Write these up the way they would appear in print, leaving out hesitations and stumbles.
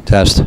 Test.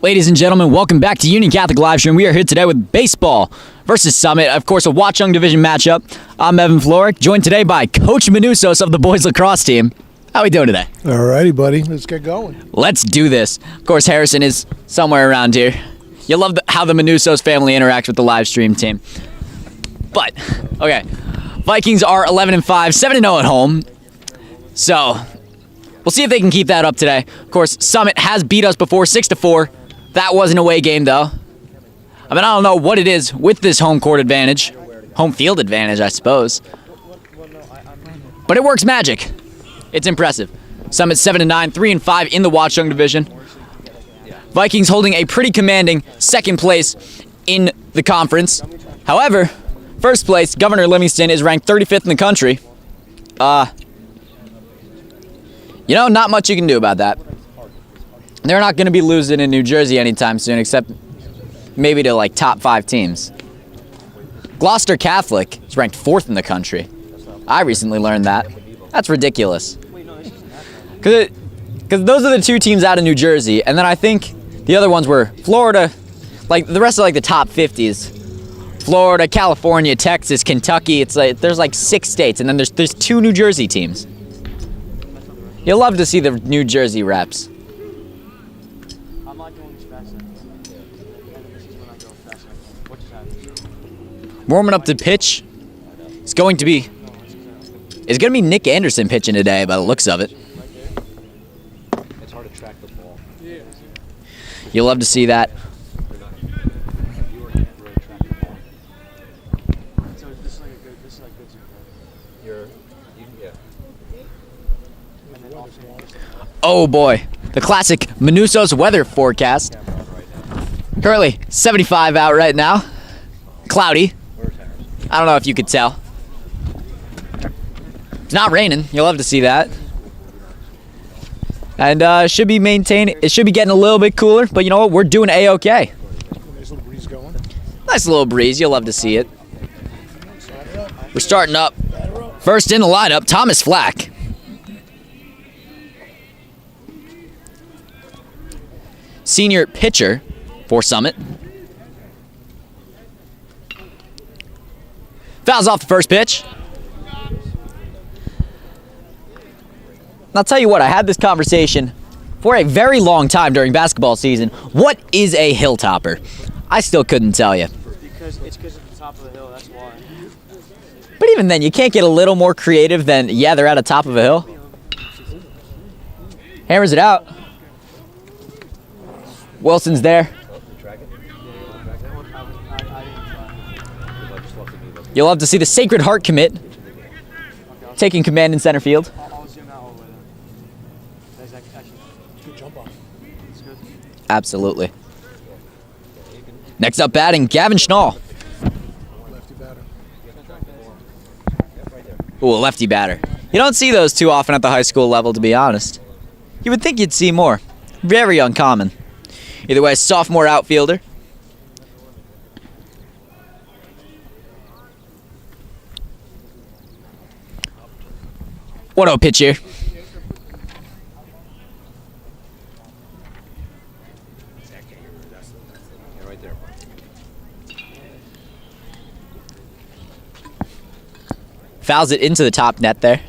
Ladies and gentlemen, welcome back to Union Catholic Livestream. We are here today with baseball versus Summit. Of course, a Watchung Division matchup. I'm Evan Floric, joined today by Coach Manusos of the boys lacrosse team. How are we doing today? All righty, buddy. Let's get going. Let's do this. Of course, Harrison is somewhere around here. You love how the Manusos family interacts with the live stream team. But, okay, Vikings are 11-5, 7-0 at home. So, we'll see if they can keep that up today. Of course, Summit has beat us before, 6-4. That was an away game, though. I mean, I don't know what it is with this home court advantage. Home field advantage, I suppose. But it works magic. It's impressive. Summit 7-9, 3-5 in the Watchung Division. Vikings holding a pretty commanding second place in the conference. However, first place, Governor Livingston, is ranked 35th in the country. You know, not much you can do about that. They're not going to be losing in New Jersey anytime soon, except maybe to, like, top 5 teams. Gloucester Catholic is ranked 4th in the country. I recently learned that. That's ridiculous. Because those are the 2 teams out of New Jersey, and then I think the other ones were Florida, like, the rest of, like, the top 50s. Florida, California, Texas, Kentucky. It's like, there's, like, 6 states, and then there's 2 New Jersey teams. You'll love to see the New Jersey reps. Warming up to pitch. It's going to be Nick Anderson pitching today by the looks of it. It's hard to track the ball. You'll love to see that. So this is like good Oh boy, the classic Manusos weather forecast. Currently 75 out right now. Cloudy. I don't know if you could tell. It's not raining. You'll love to see that. And it should be getting a little bit cooler, but you know what? We're doing A-okay. Nice little breeze going. Nice little breeze. You'll love to see it. We're starting up. First in the lineup, Thomas Flack. Senior pitcher for Summit. Fouls off the first pitch. I'll tell you what, I had this conversation for a very long time during basketball season. What is a hilltopper? I still couldn't tell you. Because it's at the top of the hill, that's why. But even then, you can't get a little more creative than, yeah, they're at the top of a hill. Hammers it out. Wilson's there. You'll love to see the Sacred Heart commit taking command in center field. I'll zoom out all the way there. That's actually Good jump off. it's good. Absolutely. Next up batting, Gavin Schnall. Lefty batter. Ooh, a lefty batter. You don't see those too often at the high school level, to be honest. You would think you'd see more. Very uncommon. Either way, sophomore outfielder. What a pitch here. Right there. Fouls it into the top net there.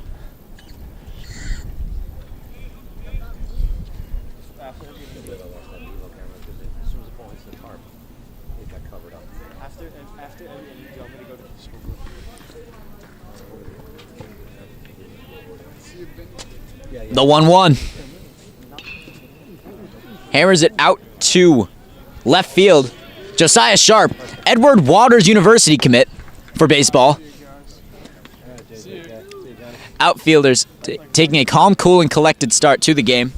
After every inning, do you want me to go to the school group? The 1-1. Hammers it out to left field. Josiah Sharp, Edward Waters University commit for baseball. Outfielders taking a calm, cool, and collected start to the game.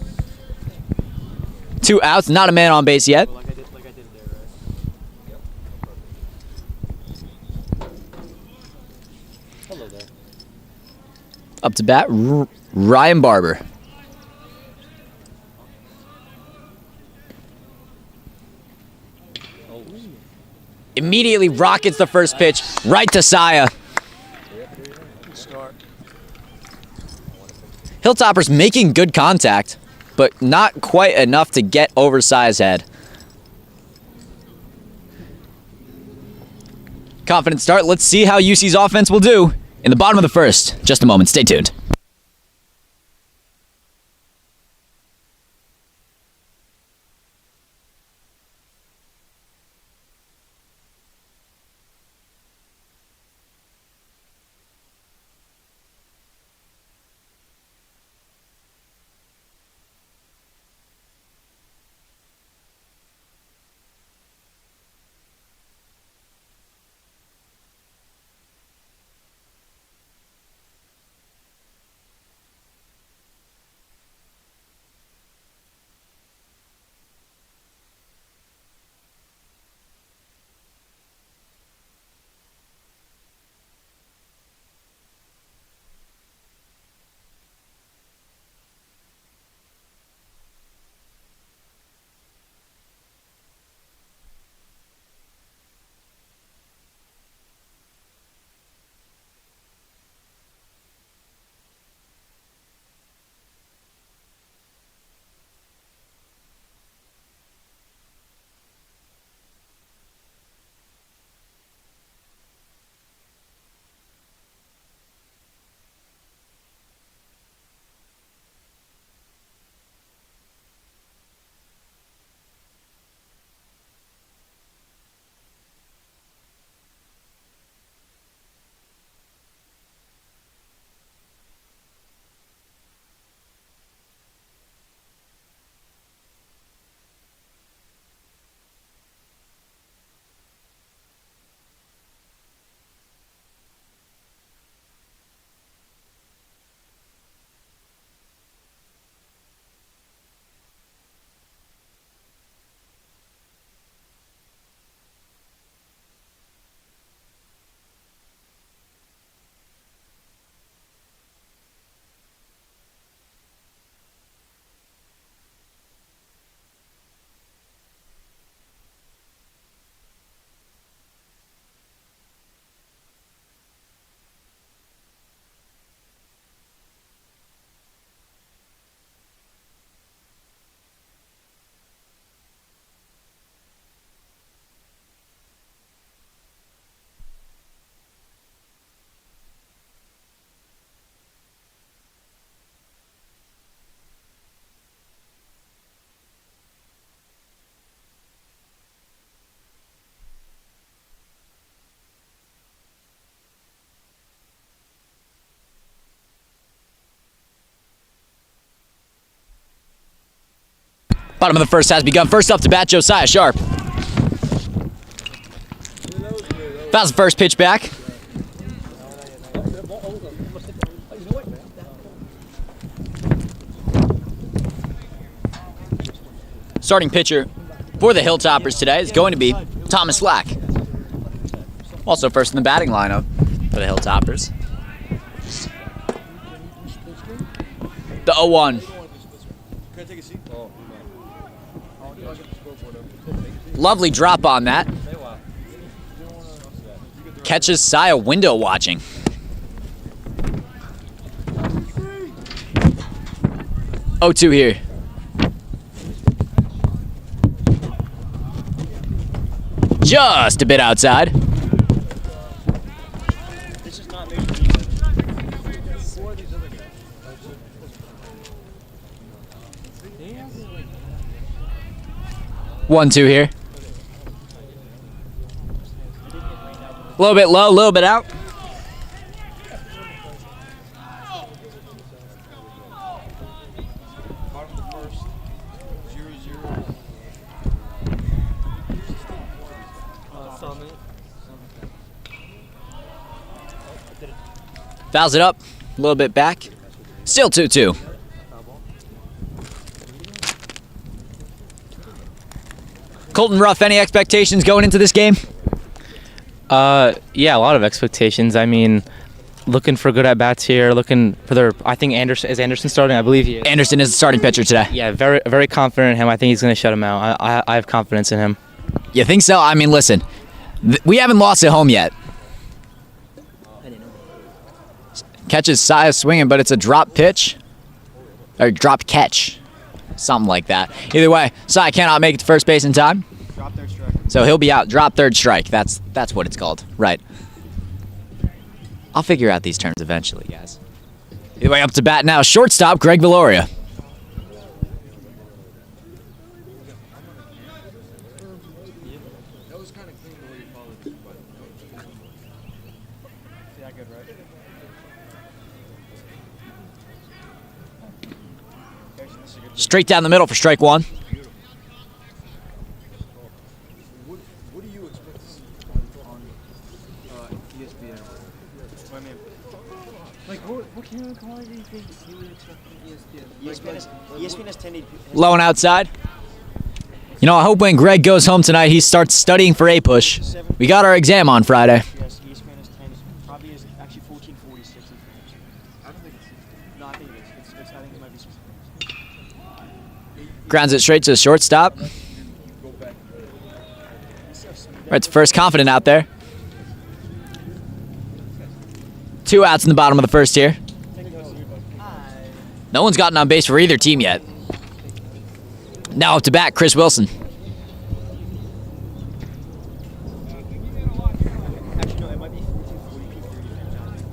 2 outs, not a man on base yet. Like I did there, right? Hello there. Up to bat, Ryan Barber. Immediately rockets the first pitch right to Saya. Good start. Hilltoppers making good contact, but not quite enough to get over Saya's head. confident start. Let's see how UC's offense will do in the bottom of the first. Just a moment. Stay tuned. Bottom of the first has begun. First up to bat, Josiah Sharp. Fouls the first pitch back. Starting pitcher for the Hilltoppers today is going to be Thomas Slack. Also first in the batting lineup for the Hilltoppers. The 0-1. Lovely drop on that. Catches Saya window watching. Oh, 2 here. Just a bit outside. This is not major league. 1-2 here. A little bit low, a little bit out. Fouls it up, a little bit back. Still 2-2. Colton Ruff, any expectations going into this game? Yeah, a lot of expectations. I mean, looking for good at-bats here, looking for their, I think Anderson starting? I believe he is. Anderson is the starting pitcher today. Yeah, very, very confident in him. I think he's going to shut him out. I have confidence in him. You think so? I mean, listen, we haven't lost at home yet. Catches Saya swinging, but it's a drop pitch. Or drop catch. Something like that. Either way, Saya cannot make it to first base in time. Drop their striker. So he'll be out. Drop third strike. That's what it's called. Right. I'll figure out these terms eventually, guys. Either way, up to bat now. Shortstop, Greg Valoria. Straight down the middle for strike one. What do you expect to see on ESPN? I mean, like, what kind of quality do you think you would expect from ESPN? ESPN has 10 Low and outside. You know, I hope when Greg goes home tonight, he starts studying for A-Push. We got our exam on Friday. Yes, ESPN has 10. Probably is actually 1446. I don't think it's. No, I think it is. I think it might be 16. Grounds it straight to the shortstop. Right, it's first confident out there. 2 outs in the bottom of the first here. No one's gotten on base for either team yet. Now up to bat, Chris Wilson. Actually, no, it might be 1440 peak 30.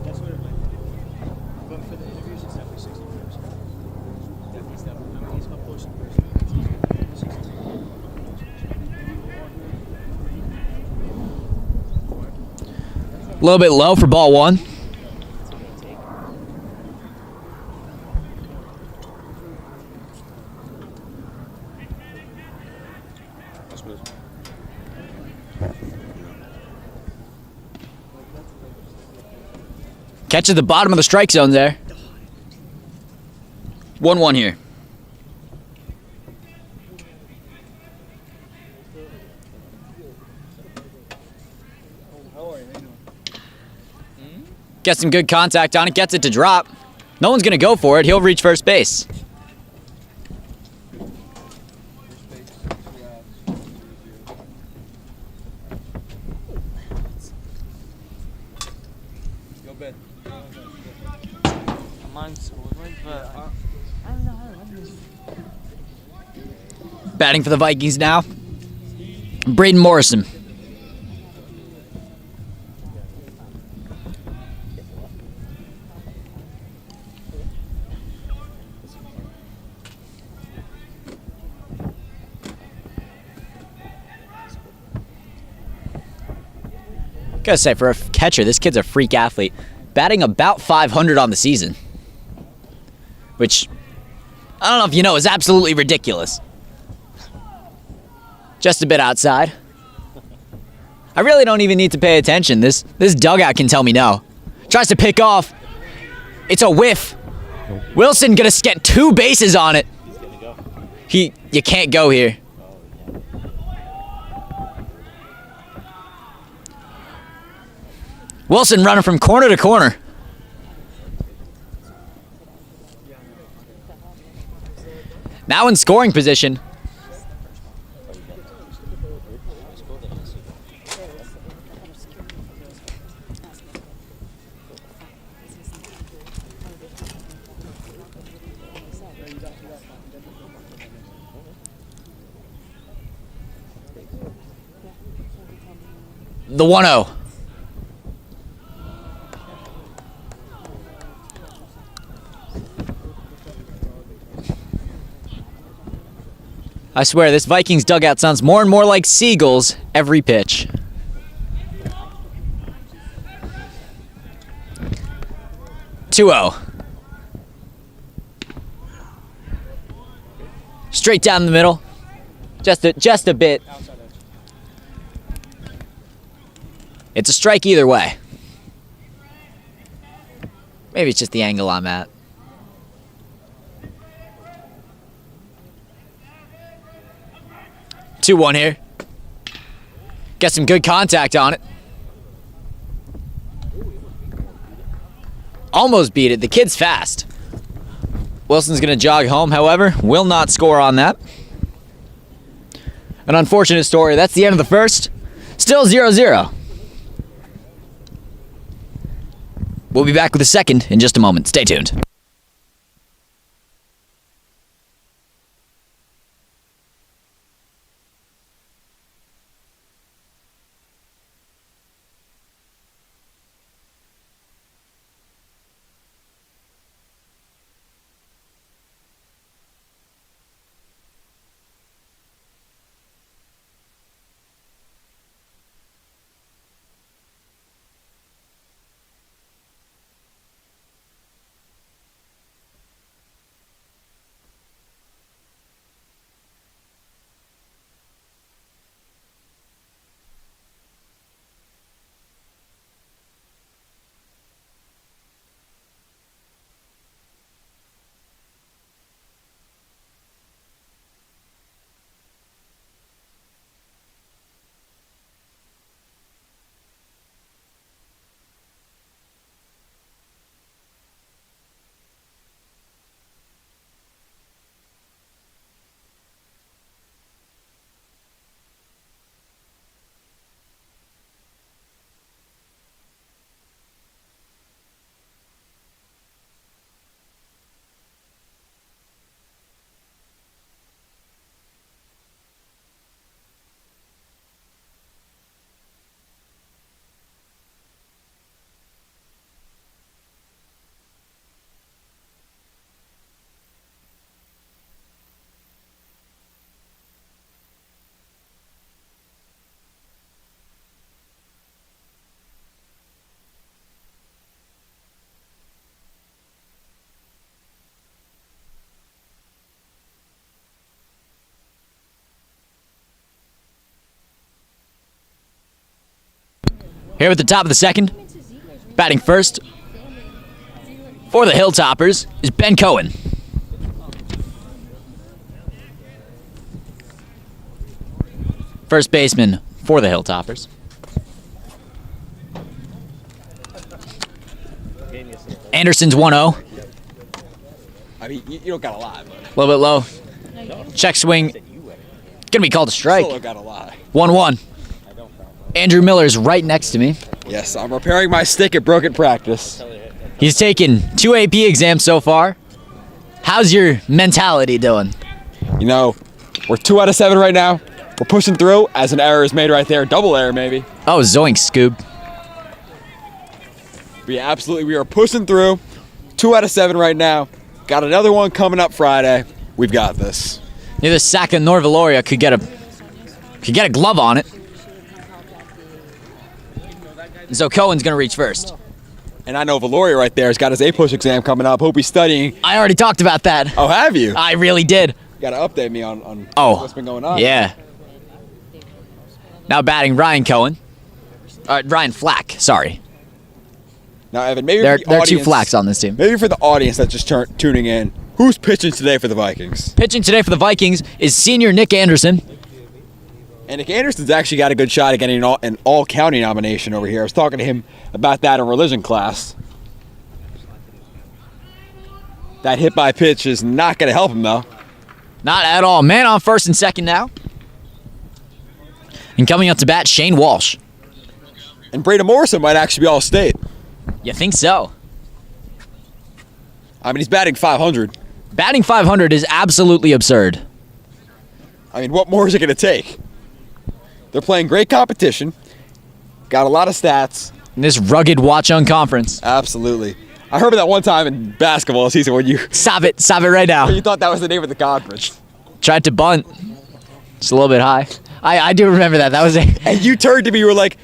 That's what it might be. But for the interviews, it's definitely 60 first. Definitely, I mean, he's up close in person. A little bit low for ball one. Catch at the bottom of the strike zone there. 1-1 here. Gets some good contact on it, gets it to drop. No one's going to go for it. He'll reach first base. Batting for the Vikings now, Braden Morrison. Gotta say, for a catcher, this kid's a freak athlete. Batting about 500 on the season. Which, I don't know if you know, is absolutely ridiculous. Just a bit outside. I really don't even need to pay attention. This dugout can tell me no. Tries to pick off. It's a whiff. Wilson gonna get 2 bases on it. He's gonna go. You can't go here. Wilson running from corner to corner. Now in scoring position. The 1-0. I swear, this Vikings dugout sounds more and more like seagulls every pitch. (2-0). Straight down the middle. Just a bit. It's a strike either way. Maybe it's just the angle I'm at. 2-1 here. Get some good contact on it. Almost beat it. The kid's fast. Wilson's going to jog home, however. Will not score on that. An unfortunate story. That's the end of the first. Still 0-0. We'll be back with the second in just a moment. Stay tuned. Here at the top of the second, batting first for the Hilltoppers is Ben Cohen. First baseman for the Hilltoppers. Anderson's 1-0. I mean, you don't gotta lie, but A little bit low. Check swing. Gonna be called a strike. still don't gotta lie. 1-1. Andrew Miller's right next to me. Yes, I'm repairing my stick at broken practice. He's taken 2 AP exams so far. How's your mentality doing? You know, we're 2 out of 7 right now. We're pushing through as an error is made right there. Double error, maybe. Oh, zoink, Scoob. But yeah, absolutely. We are pushing through. 2 out of 7 right now. Got another one coming up Friday. We've got this. Neither Saka nor Valoria could get a glove on it. And so Cohen's gonna reach first. And I know Valoria right there has got his A-push exam coming up. Hope he's studying. I already talked about that. Oh, have you? I really did. Got to update me on Oh, what's been going on. Yeah. Now batting Ryan Cohen. Ryan Flack, sorry. Now, Evan, maybe There for the are 2 audience, Flacks on this team. Maybe for the audience that's just tuning in, who's pitching today for the Vikings? Pitching today for the Vikings is senior Nick Anderson. And Nick Anderson's actually got a good shot at getting an all-county nomination over here. I was talking to him about that in religion class. That hit by pitch is not going to help him, though. Not at all. Man on first and second now. And coming up to bat, Shane Walsh. And Braden Morrison might actually be all-state. You think so? I mean, he's batting 500. Batting 500 is absolutely absurd. I mean, what more is it going to take? They're playing great competition. Got a lot of stats. In this rugged watch-on conference. Absolutely. I heard that one time in basketball season when you Stop it right now. thought that was the name of the conference. Tried to bunt. Just a little bit high. I do remember that. That was a... And you turned to me, you were like,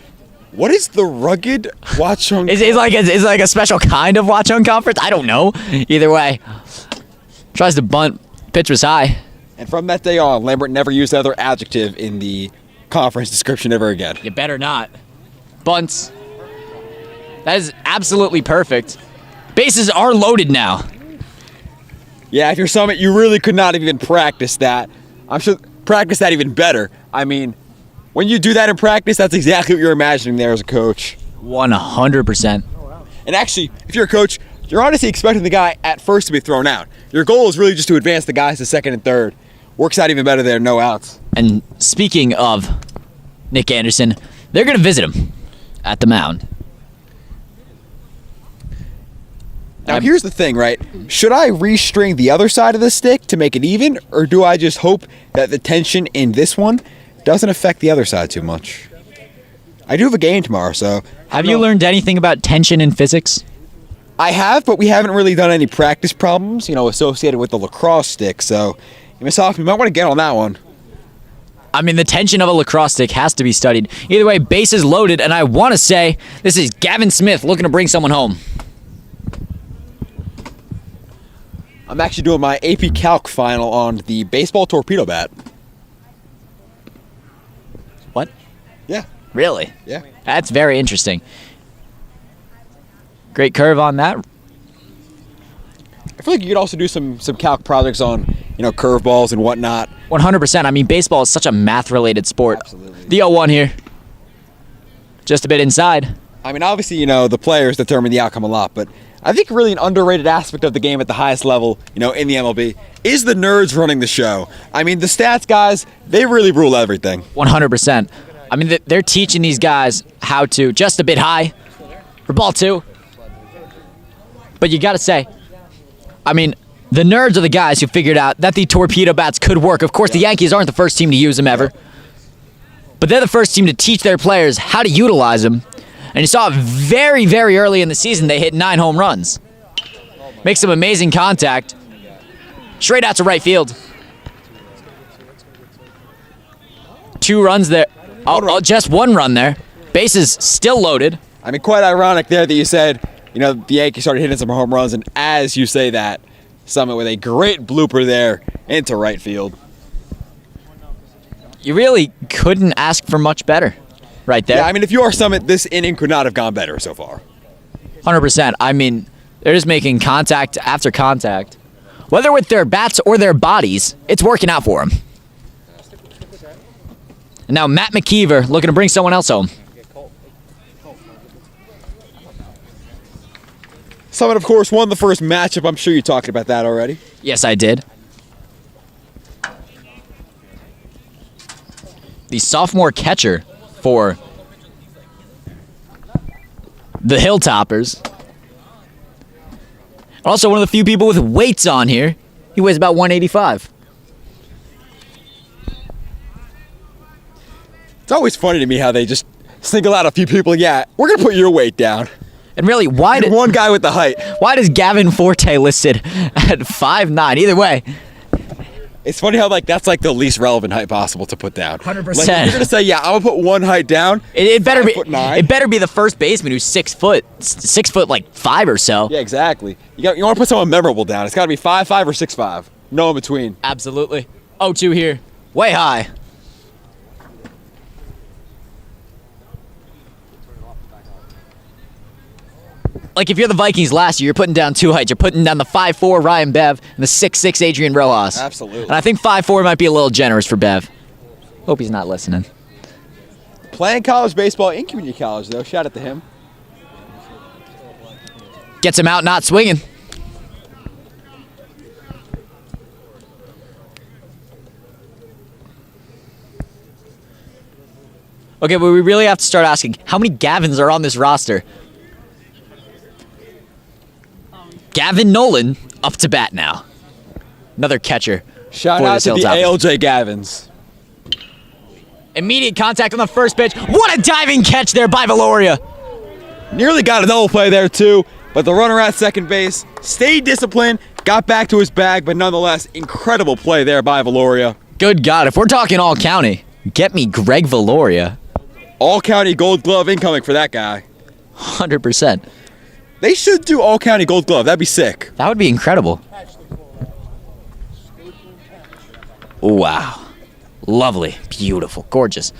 what is the rugged watch-on? It's like a special kind of watch-on conference? I don't know. Either way. Tries to bunt. Pitch was high. And from that day on, Lambert never used another adjective in the conference description ever again. You better not. Bunts. That is absolutely perfect. Bases are loaded now. Yeah, if you're Summit, you really could not have even practiced that. I'm sure practice that even better. I mean, when you do that in practice, that's exactly what you're imagining there as a coach. 100%. And actually, if you're a coach, you're honestly expecting the guy at first to be thrown out. Your goal is really just to advance the guys to second and third. Works out even better there, no outs. And speaking of Nick Anderson, they're going to visit him at the mound. Now, here's the thing, right? Should I restring the other side of the stick to make it even, or do I just hope that the tension in this one doesn't affect the other side too much? I do have a game tomorrow, so... Have you learned anything about tension in physics? I have, but we haven't really done any practice problems, associated with the lacrosse stick, so... Miss Hoffman, you might want to get on that one. I mean, the tension of a lacrosse stick has to be studied. Either way, bases loaded, and I want to say this is Gavin Smith looking to bring someone home. I'm actually doing my AP Calc final on the baseball torpedo bat. What? Yeah. Really? Yeah. That's very interesting. Great curve on that. I feel like you could also do some calc projects on, curveballs and whatnot. 100%. I mean, baseball is such a math-related sport. Absolutely. The 0-1 here. Just a bit inside. I mean, obviously, the players determine the outcome a lot, but I think really an underrated aspect of the game at the highest level, in the MLB, is the nerds running the show. I mean, the stats guys, they really rule everything. 100%. I mean, they're teaching these guys how to just a bit high for ball 2. But you got to say, I mean, the nerds are the guys who figured out that the torpedo bats could work. Of course, the Yankees aren't the first team to use them ever. But they're the first team to teach their players how to utilize them. And you saw very, very early in the season, they hit 9 home runs. Make some amazing contact. Straight out to right field. 2 runs there. Oh, just 1 run there. Bases still loaded. I mean, quite ironic there that you said, the Yankees started hitting some home runs, and as you say that, Summit with a great blooper there into right field. You really couldn't ask for much better. right there. Yeah, I mean, if you are Summit, this inning could not have gone better so far. 100%. I mean, they're just making contact after contact. Whether with their bats or their bodies, it's working out for them. And now Matt McKeever looking to bring someone else home. Summit, of course, won the first matchup. I'm sure you talked about that already. Yes, I did. The sophomore catcher for the Hilltoppers. Also, one of the few people with weights on here. He weighs about 185. It's always funny to me how they just single out a few people. Yeah, we're going to put your weight down. And really, why You're did one guy with the height. why does Gavin Forte listed at 5'9"? Either way, It's funny how that's the least relevant height possible to put down. 100%. Like, if you're gonna say, yeah, I'm gonna put one height down. it better be 5'9". it better be the first baseman who's 6 foot, 6 foot like 5 or so. Yeah, exactly. You want to put someone memorable down. It's got to be 5'5" or 6'5". No in between. Absolutely. 0-2 here, way high. Like, if you're the Vikings last year, you're putting down 2 heights. You're putting down the 5'4" Ryan Bev and the 6'6" Adrian Rojas. Absolutely. And I think 5'4" might be a little generous for Bev. Hope he's not listening. Playing college baseball in community college, though. Shout out to him. Gets him out, not swinging. Okay, but we really have to start asking, how many Gavins are on this roster? Gavin Nolan up to bat now. Another catcher. Shout for out to the Hilltoppers. ALJ Gavins. Immediate contact on the first pitch. What a diving catch there by Valoria. Nearly got a double play there, too. But the runner at second base stayed disciplined, got back to his bag, but nonetheless, incredible play there by Valoria. Good God, if we're talking all county, get me Greg Valoria. All-county gold glove incoming for that guy. 100%. They should do all-county gold glove. That'd be sick. That would be incredible. Wow. Lovely. Beautiful. Gorgeous.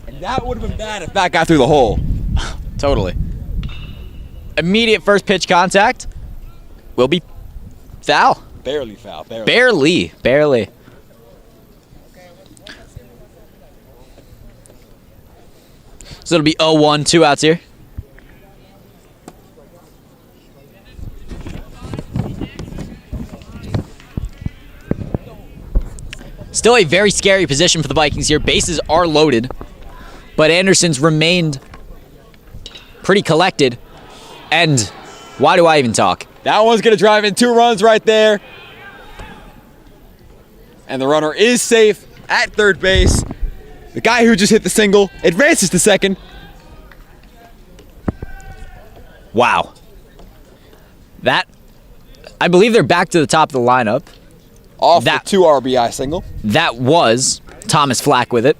And that would have been bad if that got through the hole. Totally. Immediate first pitch contact will be foul. Barely foul. Barely. So it'll be 0-1, 2 outs here. Still a very scary position for the Vikings here. Bases are loaded, but Anderson's remained pretty collected. And why do I even talk? That one's going to drive in 2 runs right there. And the runner is safe at third base. The guy who just hit the single advances to second. Wow. That, I believe they're back to the top of the lineup. Off That- the 2 RBI single. That was Thomas Flack with it.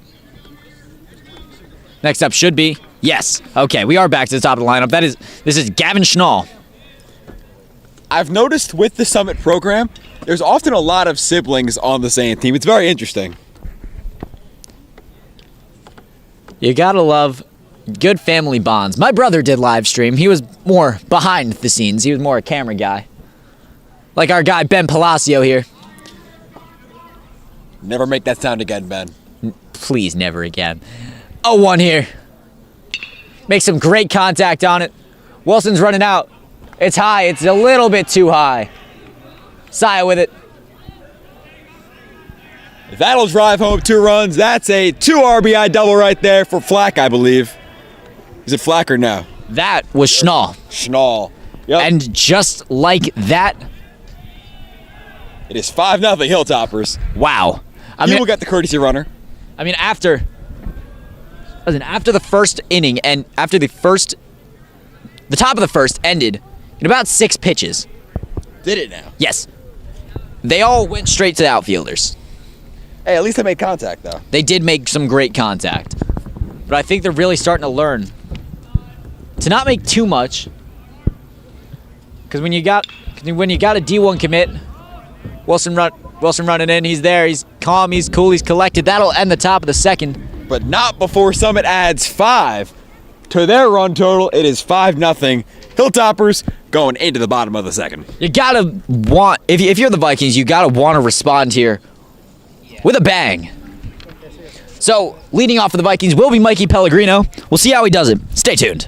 Next up should be, yes. Okay, we are back to the top of the lineup. This is Gavin Schnall. I've noticed with the Summit program, there's often a lot of siblings on the same team. It's very interesting. You gotta love good family bonds. My brother did live stream. He was more behind the scenes. He was more a camera guy. Like our guy Ben Palacio here. Never make that sound again, Ben. Please never again. 0-1 here. Make some great contact on it. Wilson's running out. It's high. It's a little bit too high. Saya with it. That'll drive home 2 runs. That's a 2 RBI double right there for Flack, I believe. Is it Flack or no? That was Schnall. Schnall. Yep. And just like that, it is 5-0 Hilltoppers. wow. You will get the courtesy runner. I mean, after the first inning and after the top of the first ended in about 6 pitches. Did it now? Yes. They all went straight to the outfielders. Hey, at least they made contact, though. They did make some great contact. But I think they're really starting to learn to not make too much. Because when you got a D1 commit, Wilson running in, he's there, he's calm, he's cool, he's collected. That'll end the top of the second. But not before Summit adds 5 to their run total. It is 5-0. Hilltoppers going into the bottom of the second. You gotta want, if you're the Vikings, you gotta want to respond here with a bang. So, leading off for the Vikings will be Mikey Pellegrino. We'll see how he does it. Stay tuned.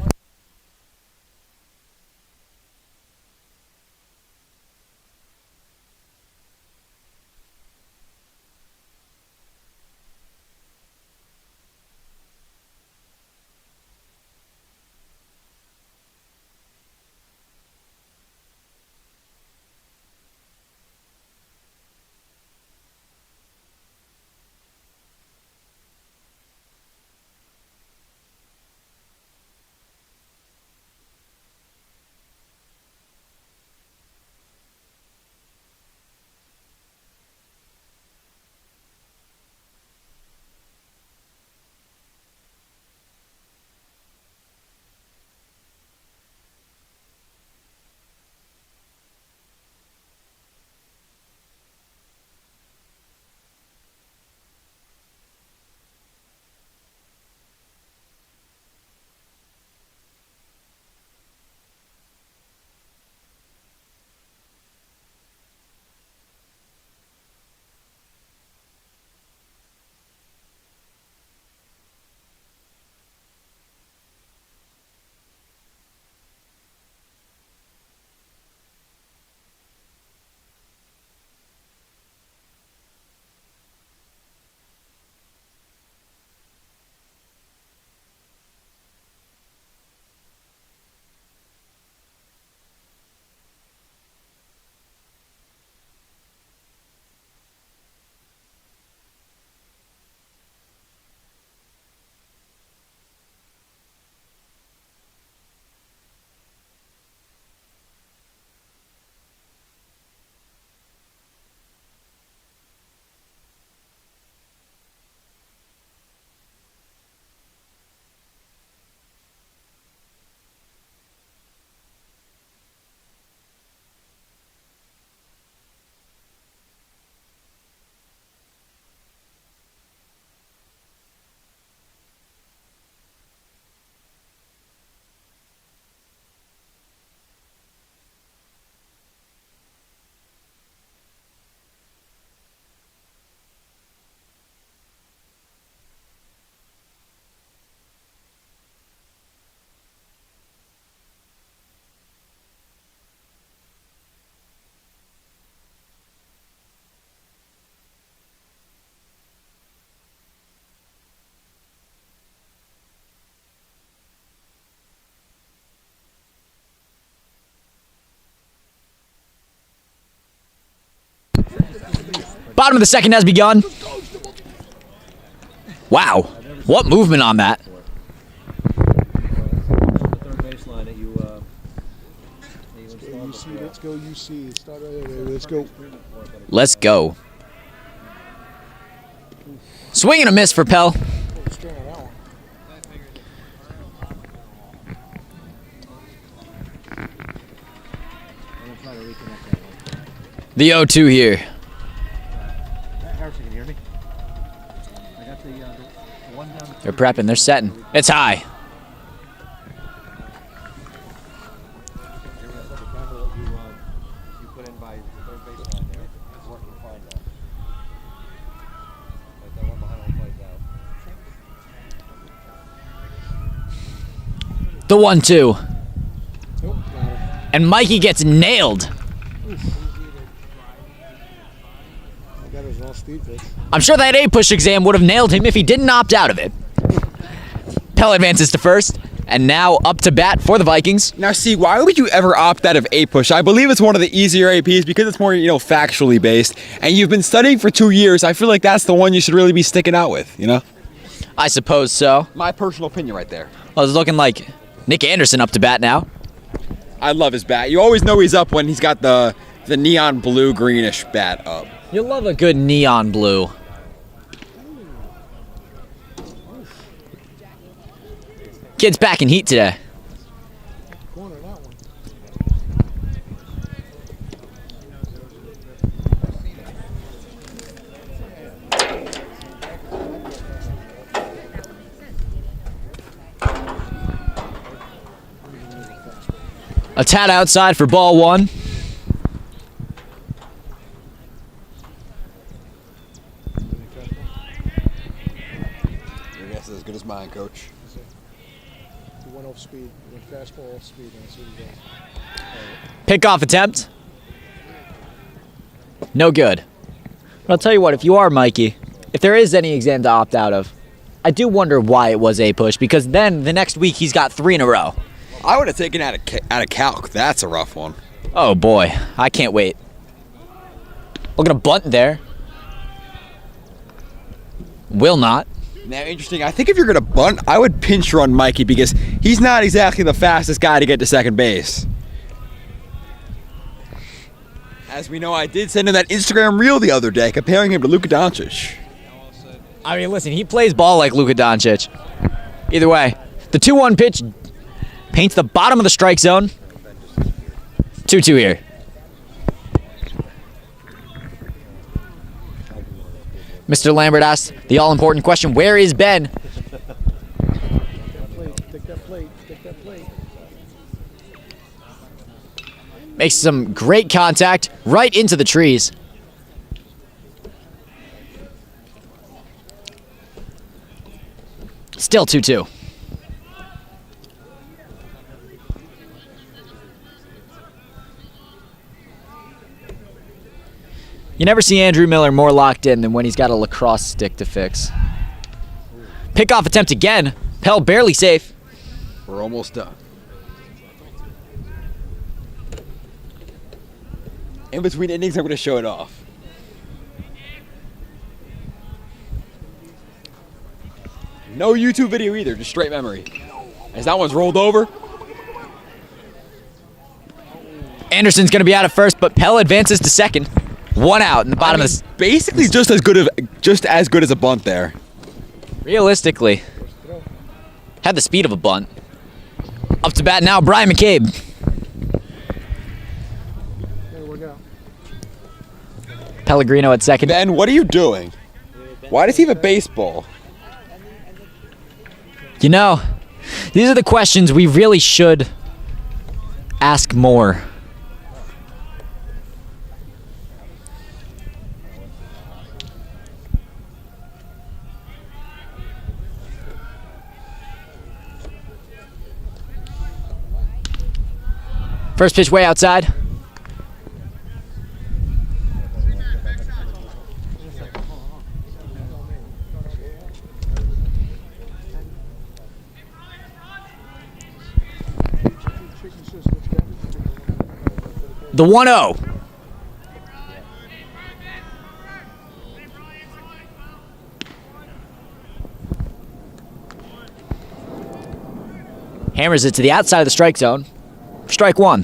Bottom of the second has begun. Wow. What movement on that? UC, let's go UC. Start right there, baby. Let's go. Let's go. Swing and a miss for Pell. String on that one. The 0-2 here. They're prepping, they're setting. It's high. The 1-2. And Mikey gets nailed. I'm sure that A-push exam would have nailed him if he didn't opt out of it. Pell advances to first, and now up to bat for the Vikings. Now, see, why would you ever opt out of A-push? I believe it's one of the easier APs because it's more, factually based. And you've been studying for 2 years. I feel like that's the one you should really be sticking out with, I suppose so. My personal opinion right there. Well, it's looking like Nick Anderson up to bat now. I love his bat. You always know he's up when he's got the neon blue greenish bat up. You love a good neon blue. Kid's back in heat today. Corner that one. A tad outside for ball 1. Your guess is as good as mine, Coach. He went off speed. He went fastball off speed. And that's what he does. Pickoff attempt. No good. But I'll tell you what, if you are Mikey, if there is any exam to opt out of, I do wonder why it was a push, because then the next week he's got 3 in a row. I would have taken out of calc. That's a rough one. Oh boy, I can't wait. Look at a bunt there. Will not. Now, interesting. I think if you're going to bunt, I would pinch run Mikey because he's not exactly the fastest guy to get to second base. As we know, I did send in that Instagram reel the other day comparing him to Luka Doncic. I mean, listen, he plays ball like Luka Doncic. Either way, the 2-1 pitch paints the bottom of the strike zone. 2-2 here. Mr. Lambert asked the all-important question, where is Ben? Take that plate. Take that plate. Makes some great contact right into the trees. Still 2-2. You never see Andrew Miller more locked in than when he's got a lacrosse stick to fix. Pickoff attempt again. Pell barely safe. We're almost done. In between innings, I'm going to show it off. No YouTube video either, just straight memory. As that one's rolled over. Anderson's going to be out at first, but Pell advances to second. 1 out in the bottom of the... Basically just as good as a bunt there. Realistically, had the speed of a bunt. Up to bat now, Brian McCabe. Hey, look out. Pellegrino at second. Ben, what are you doing? Why does he have a baseball? You know, these are the questions we really should ask more. First pitch way outside. The 1-0. Hammers it to the outside of the strike zone. Strike 1.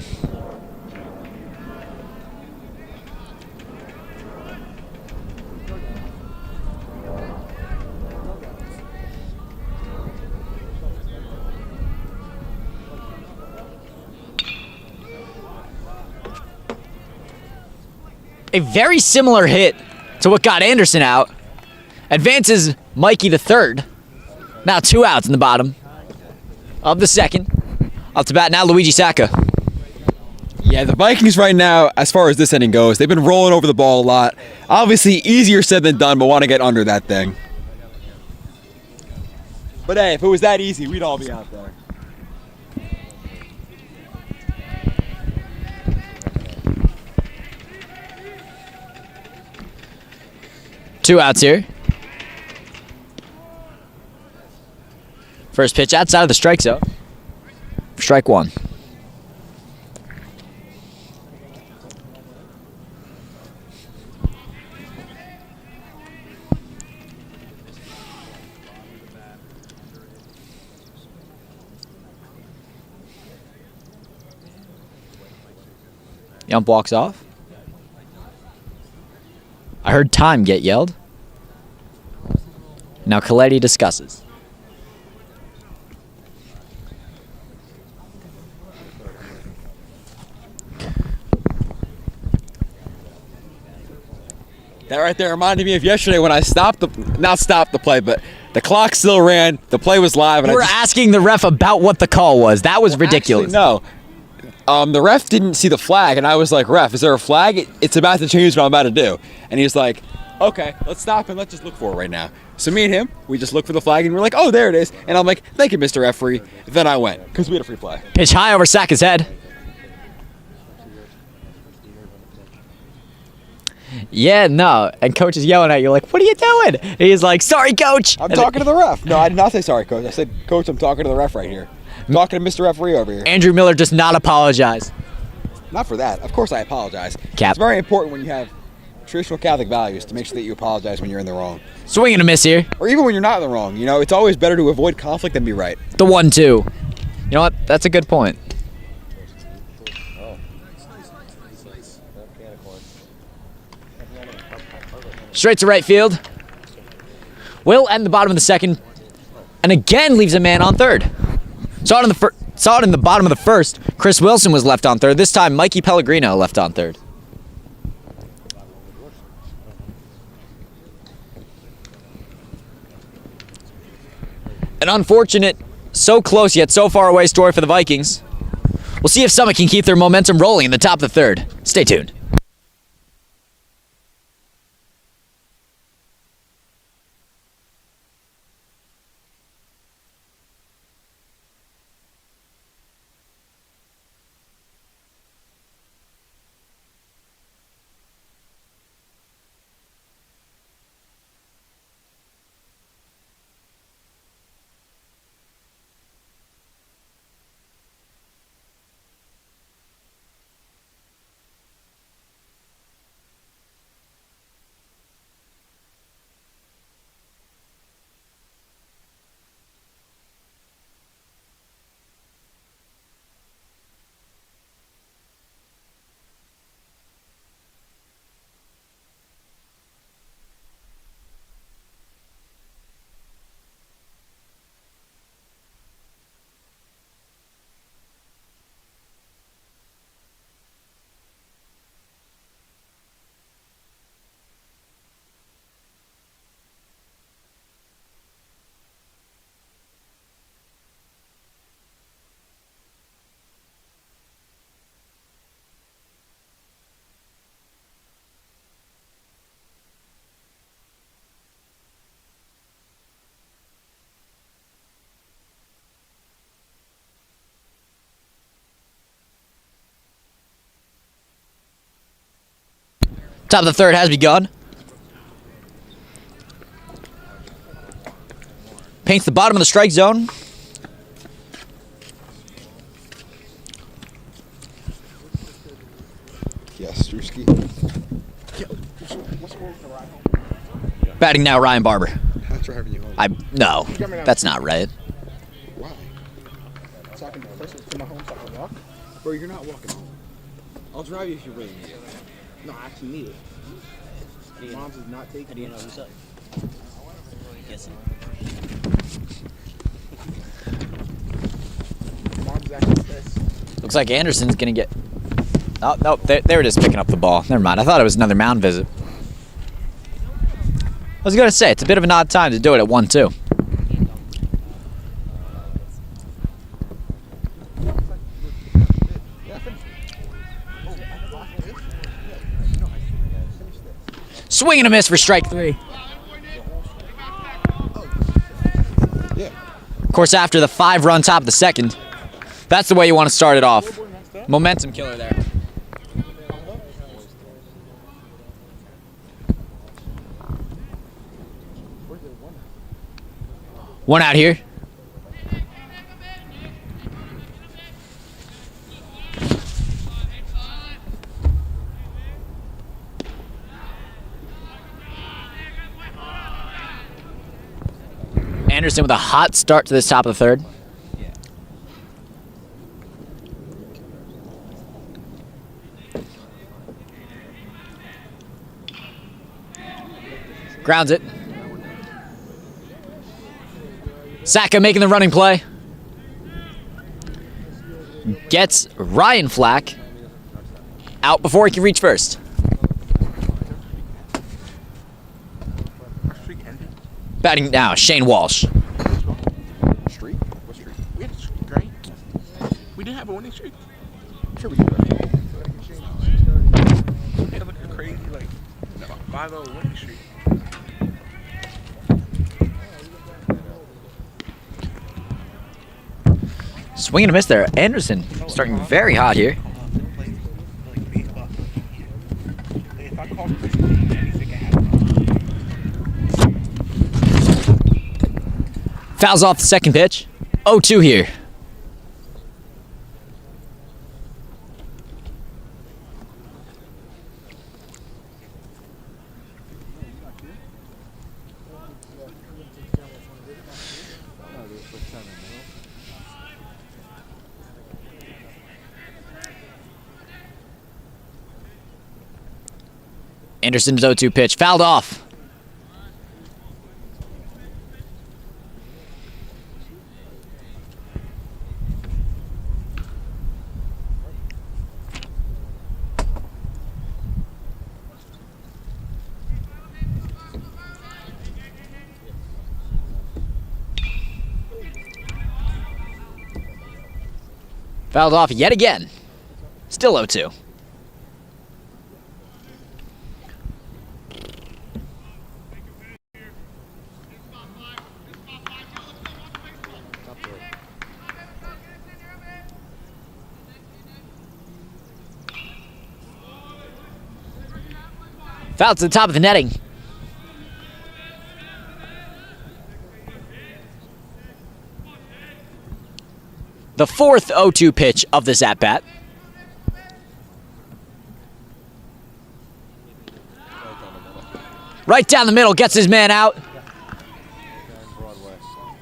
A very similar hit to what got Anderson out. Advances Mikey to third. Now 2 outs in the bottom of the second. Up to bat now, Luigi Sacca. Yeah, the Vikings right now, as far as this inning goes, they've been rolling over the ball a lot. Obviously, easier said than done, but want to get under that thing. But hey, if it was that easy, we'd all be out there. Two outs here. First pitch outside of the strike zone. Strike 1. The ump walks off. I heard time get yelled. Now Coletti discusses. That right there reminded me of yesterday when I not stopped the play, but the clock still ran, the play was live. And You were asking the ref about what the call was. That was ridiculous. Actually, no. the ref didn't see the flag, and I was like, ref, is there a flag? It's about to change what I'm about to do. And he's like, okay, let's stop and let's just look for it right now. So me and him, we just looked for the flag, and we're like, oh, there it is. And I'm like, thank you, Mr. Referee. Then I went, because we had a free play. Pitch high over Saka's head. Yeah, no. And coach is yelling at you like, what are you doing? And he's like, sorry, coach. I'm talking to the ref. No, I did not say sorry, coach. I said, coach, I'm talking to the ref right here. I'm talking to Mr. Referee over here. Andrew Miller does not apologize. Not for that. Of course I apologize. Cap. It's very important when you have traditional Catholic values to make sure that you apologize when you're in the wrong. Swing and a miss here. Or even when you're not in the wrong. You know, it's always better to avoid conflict than be right. The 1-2. You know what? That's a good point. Straight to right field. Will end the bottom of the second. And again leaves a man on third. Saw it in the bottom of the first. Chris Wilson was left on third. This time, Mikey Pellegrino left on third. An unfortunate, so close yet so far away story for the Vikings. We'll see if Summit can keep their momentum rolling in the top of the third. Stay tuned. Top of the third has begun. Paints the bottom of the strike zone. Yes, Drewski. Batting now, Ryan Barber. I'm driving you home. No, that's not right. Why? So I can first to my home so I can walk? Bro, you're not walking home. I'll drive you if you really need it. No, I actually need it. Mom's is not taking it. Mom's actually pissed. Looks like Anderson's going to get... Oh, no, there it is, picking up the ball. Never mind, I thought it was another mound visit. I was going to say, it's a bit of an odd time to do it at 1-2. Swing and a miss for strike 3. Of course, after the 5-run top of the second, that's the way you want to start it off. Momentum killer there. One out here. Anderson with a hot start to this top of the third. Grounds it. Saka making the running play. Gets Ryan Flack out before he can reach first. Batting now, Shane Walsh. Streak? What streak? We had a streak, right? We didn't have a winning streak. I'm sure we can do that. I can change it. They look crazy, like 5-0 winning streak. Swing and a miss there. Anderson starting very hot here. Fouls off the second pitch. 0-2 here. Anderson's 0-2 pitch. Fouled off. Fouled off yet again. Still 0-2. Foul to the top of the netting. The fourth 0-2 pitch of this at-bat. Right down the middle, gets his man out.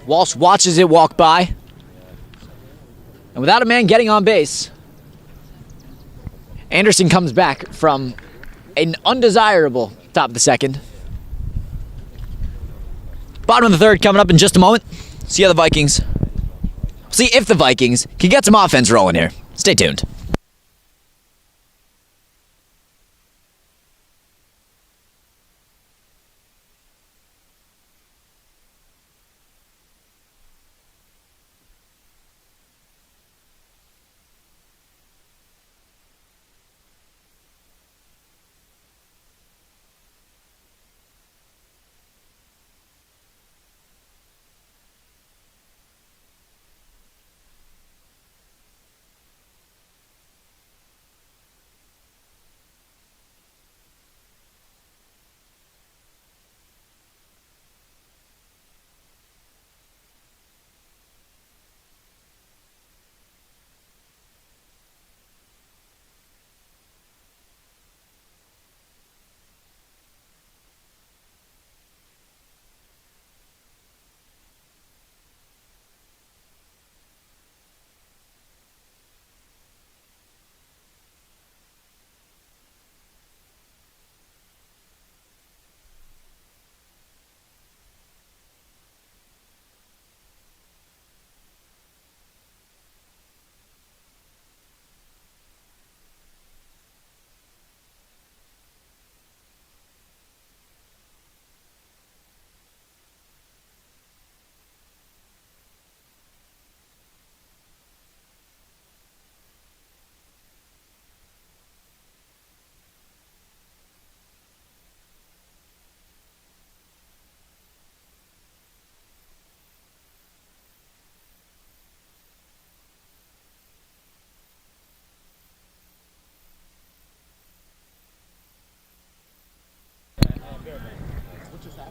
Walsh watches it walk by. And without a man getting on base, Anderson comes back from an undesirable top of the second. Bottom of the third coming up in just a moment. See how the Vikings, see if the Vikings can get some offense rolling here. Stay tuned.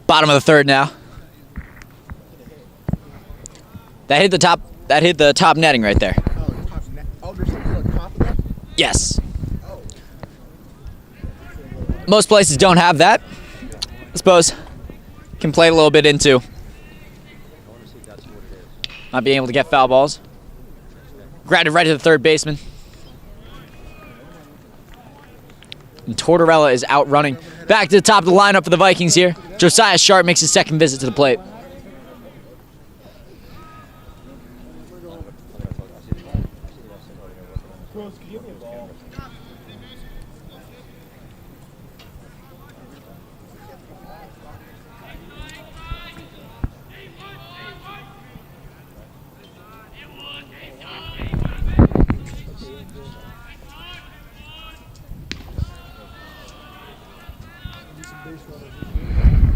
Bottom of the third now. That hit the top. That hit the top netting right there. Oh, there's something on top of that? Yes. Most places don't have that. I suppose can play a little bit into not being able to get foul balls. Grounded right to the third baseman. And Tortorella is out running. Back to the top of the lineup for the Vikings here. Josiah Sharp makes his second visit to the plate.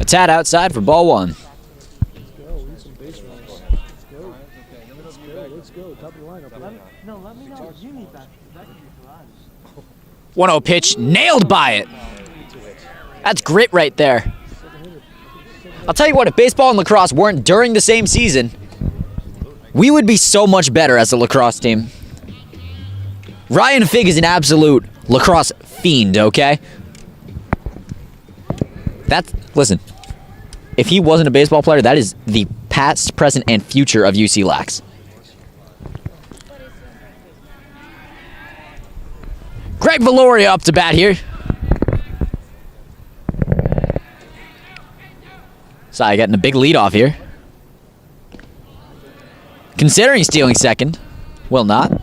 A tad outside for ball one. Let's go. We need some base runners. Let's go. Let's go. Top of the lineup. No, let me know. You need that. That could be garage. 1-0 pitch, nailed by it. That's grit right there. I'll tell you what, if baseball and lacrosse weren't during the same season, we would be so much better as a lacrosse team. Ryan Figg is an absolute lacrosse fiend, okay? Listen, if he wasn't a baseball player, that is the past, present, and future of UC Lax. Greg Valoria up to bat here. Sai getting a big lead off here. Considering stealing second. Will not.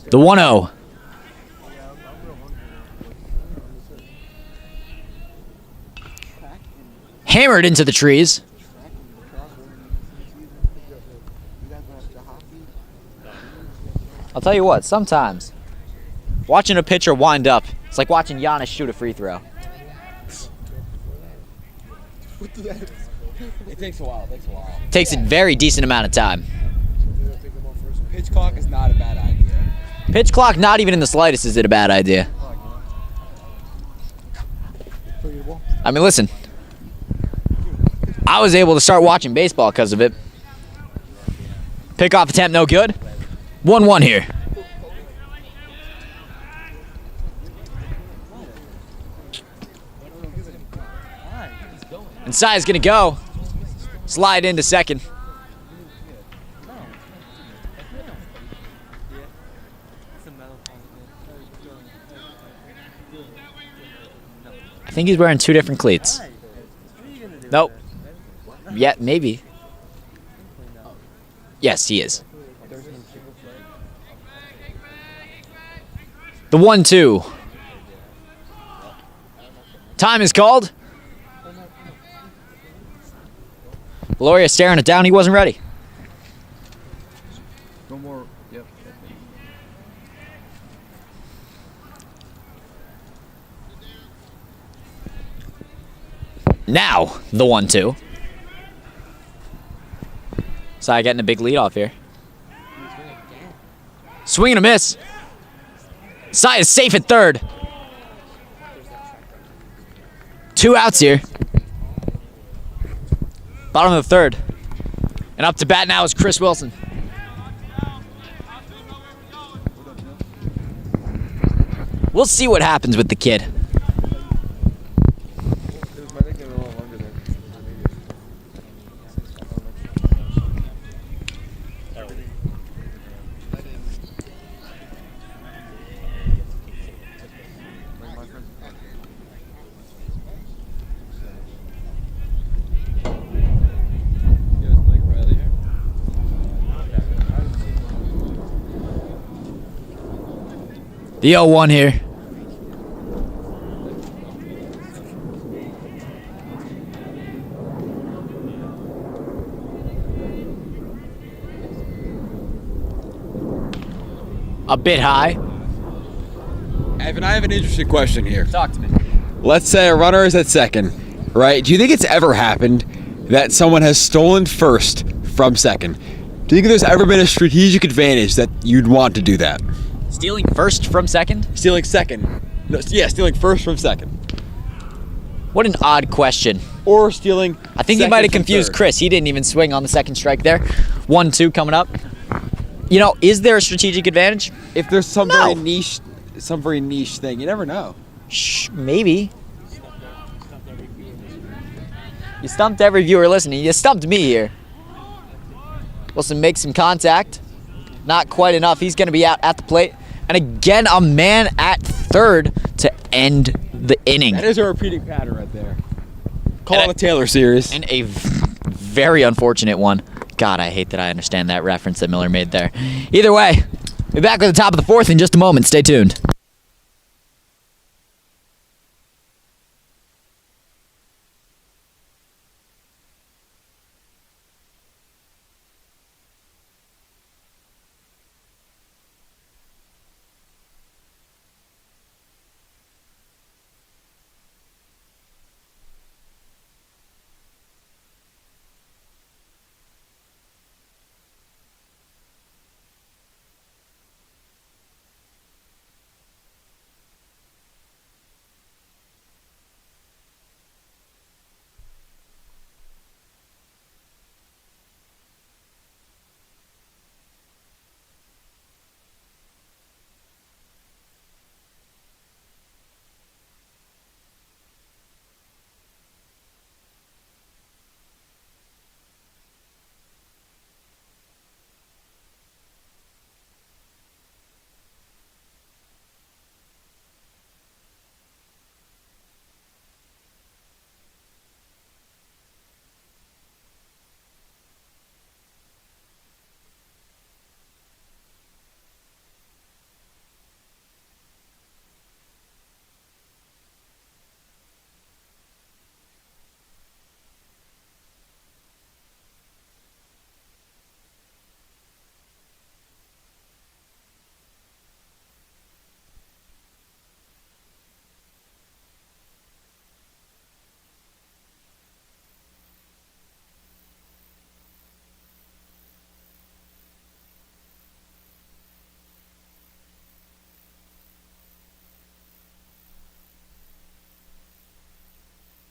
The 1-0. Hammered into the trees. I'll tell you what, sometimes watching a pitcher wind up, it's like watching Giannis shoot a free throw. It takes a while. Takes a very decent amount of time. Pitch clock is not a bad idea. Pitch clock, not even in the slightest is it a bad idea. I mean, listen. I was able to start watching baseball because of it. Pickoff attempt, no good. 1-1 here. And Sai is going to go. Slide into second. I think he's wearing two different cleats. Nope. Yeah, maybe. Yes, he is. The 1-2. Time is called. Valoria staring it down. He wasn't ready. No more. Yep. Now, the 1-2. Sai getting a big lead off here. Swing and a miss. Sai is safe at third. 2 outs here. Bottom of the third. And up to bat now is Chris Wilson. We'll see what happens with the kid. The 0-1 here. A bit high. Evan, I have an interesting question here. Talk to me. Let's say a runner is at second, right? Do you think it's ever happened that someone has stolen first from second? Do you think there's ever been a strategic advantage that you'd want to do that? Stealing first from second? Stealing second. No, yeah, stealing first from second. What an odd question. Or stealing I think you might have confused Chris. He didn't even swing on the second strike there. 1-2 coming up. You know, is there a strategic advantage? If there's some No. very niche thing, you never know. Maybe. You stumped every viewer listening. You stumped me here. Wilson makes some contact. Not quite enough. He's going to be out at the plate. And again, a man at third to end the inning. That is a repeating pattern right there. Call it a Taylor series. And a very unfortunate one. God, I hate that I understand that reference that Miller made there. Either way, we'll be back with the top of the fourth in just a moment. Stay tuned.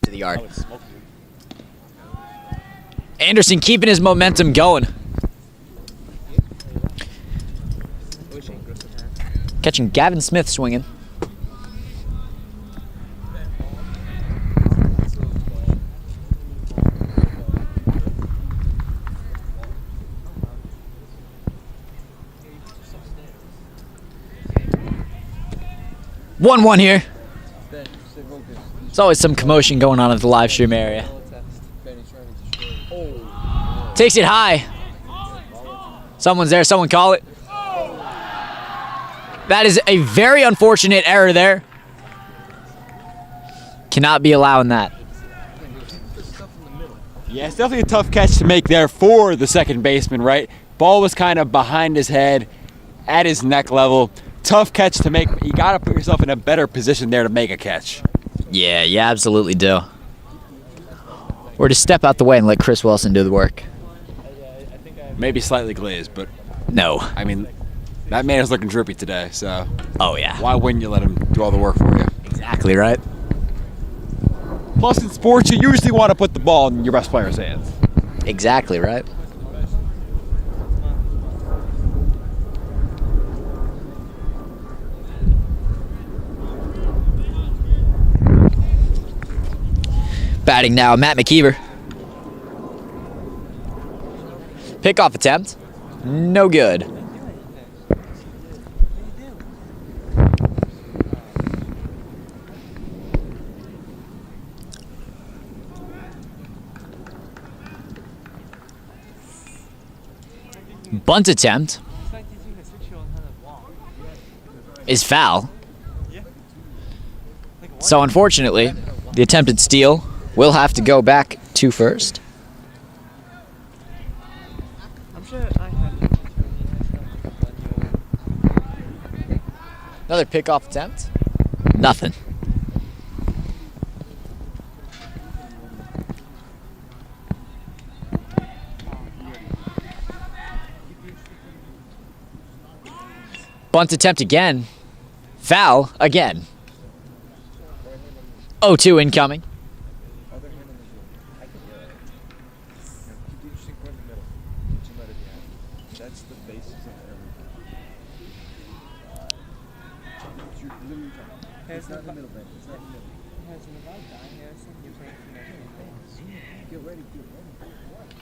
to the yard. Anderson keeping his momentum going. Catching Gavin Smith swinging. One here. There's always some commotion going on at the live stream area. Takes it high. Someone's there. Someone call it. That is a very unfortunate error there. Cannot be allowing that. Yeah, it's definitely a tough catch to make there for the second baseman, right? Ball was kind of behind his head, at his neck level. Tough catch to make. You got to put yourself in a better position there to make a catch. Yeah, you absolutely do. Or just step out the way and let Chris Wilson do the work. Maybe slightly glazed, but No. I mean, that man is looking droopy today, so Oh, yeah. why wouldn't you let him do all the work for you? Exactly right. Plus, in sports, you usually want to put the ball in your best player's hands. Exactly right. Batting now, Matt McKeever. Pickoff attempt. No good. Bunt attempt is foul. So unfortunately, the attempted steal will have to go back to first. Another pickoff attempt. Nothing. Bunt attempt again. Foul again. 0-2 incoming. That's the basis of everything. It's not in the middle, man. It's not in the middle. Get ready, get ready.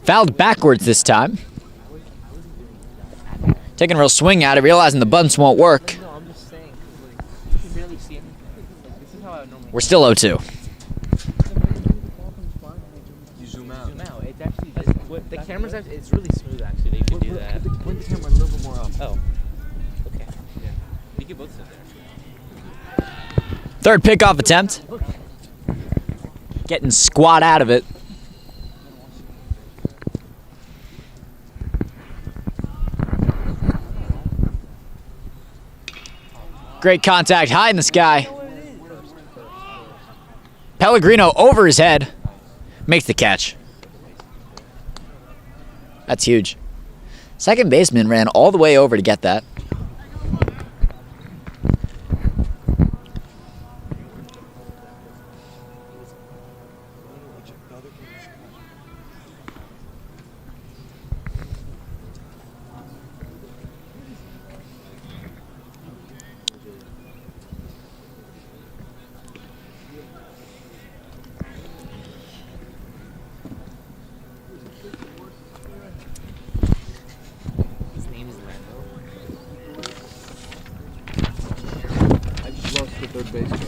Fouled backwards this time. Taking a real swing at it, realizing the bunts won't work. No, I'm just saying, you can barely see anything. This is how I normally. We're still 0-2. You zoom out. Zoom out. It's actually the camera's actually, it's really smooth actually. That you can do that. Point the camera a little bit more up. Oh. Okay. Yeah. You can both sit there. Third pickoff attempt. Getting squat out of it. Great contact, high in the sky. Pellegrino over his head. Makes the catch. That's huge. Second baseman ran all the way over to get that. His name is Lando. I just lost the third base coach.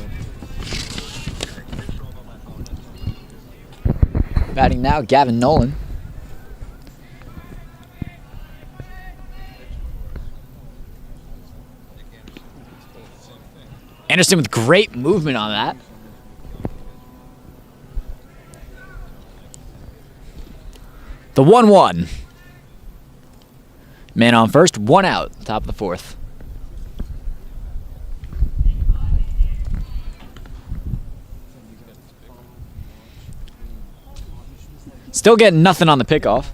Batting now, Gavin Nolan. Anderson with great movement on that. The 1-1. Man on first, one out, top of the fourth. Still getting nothing on the pickoff.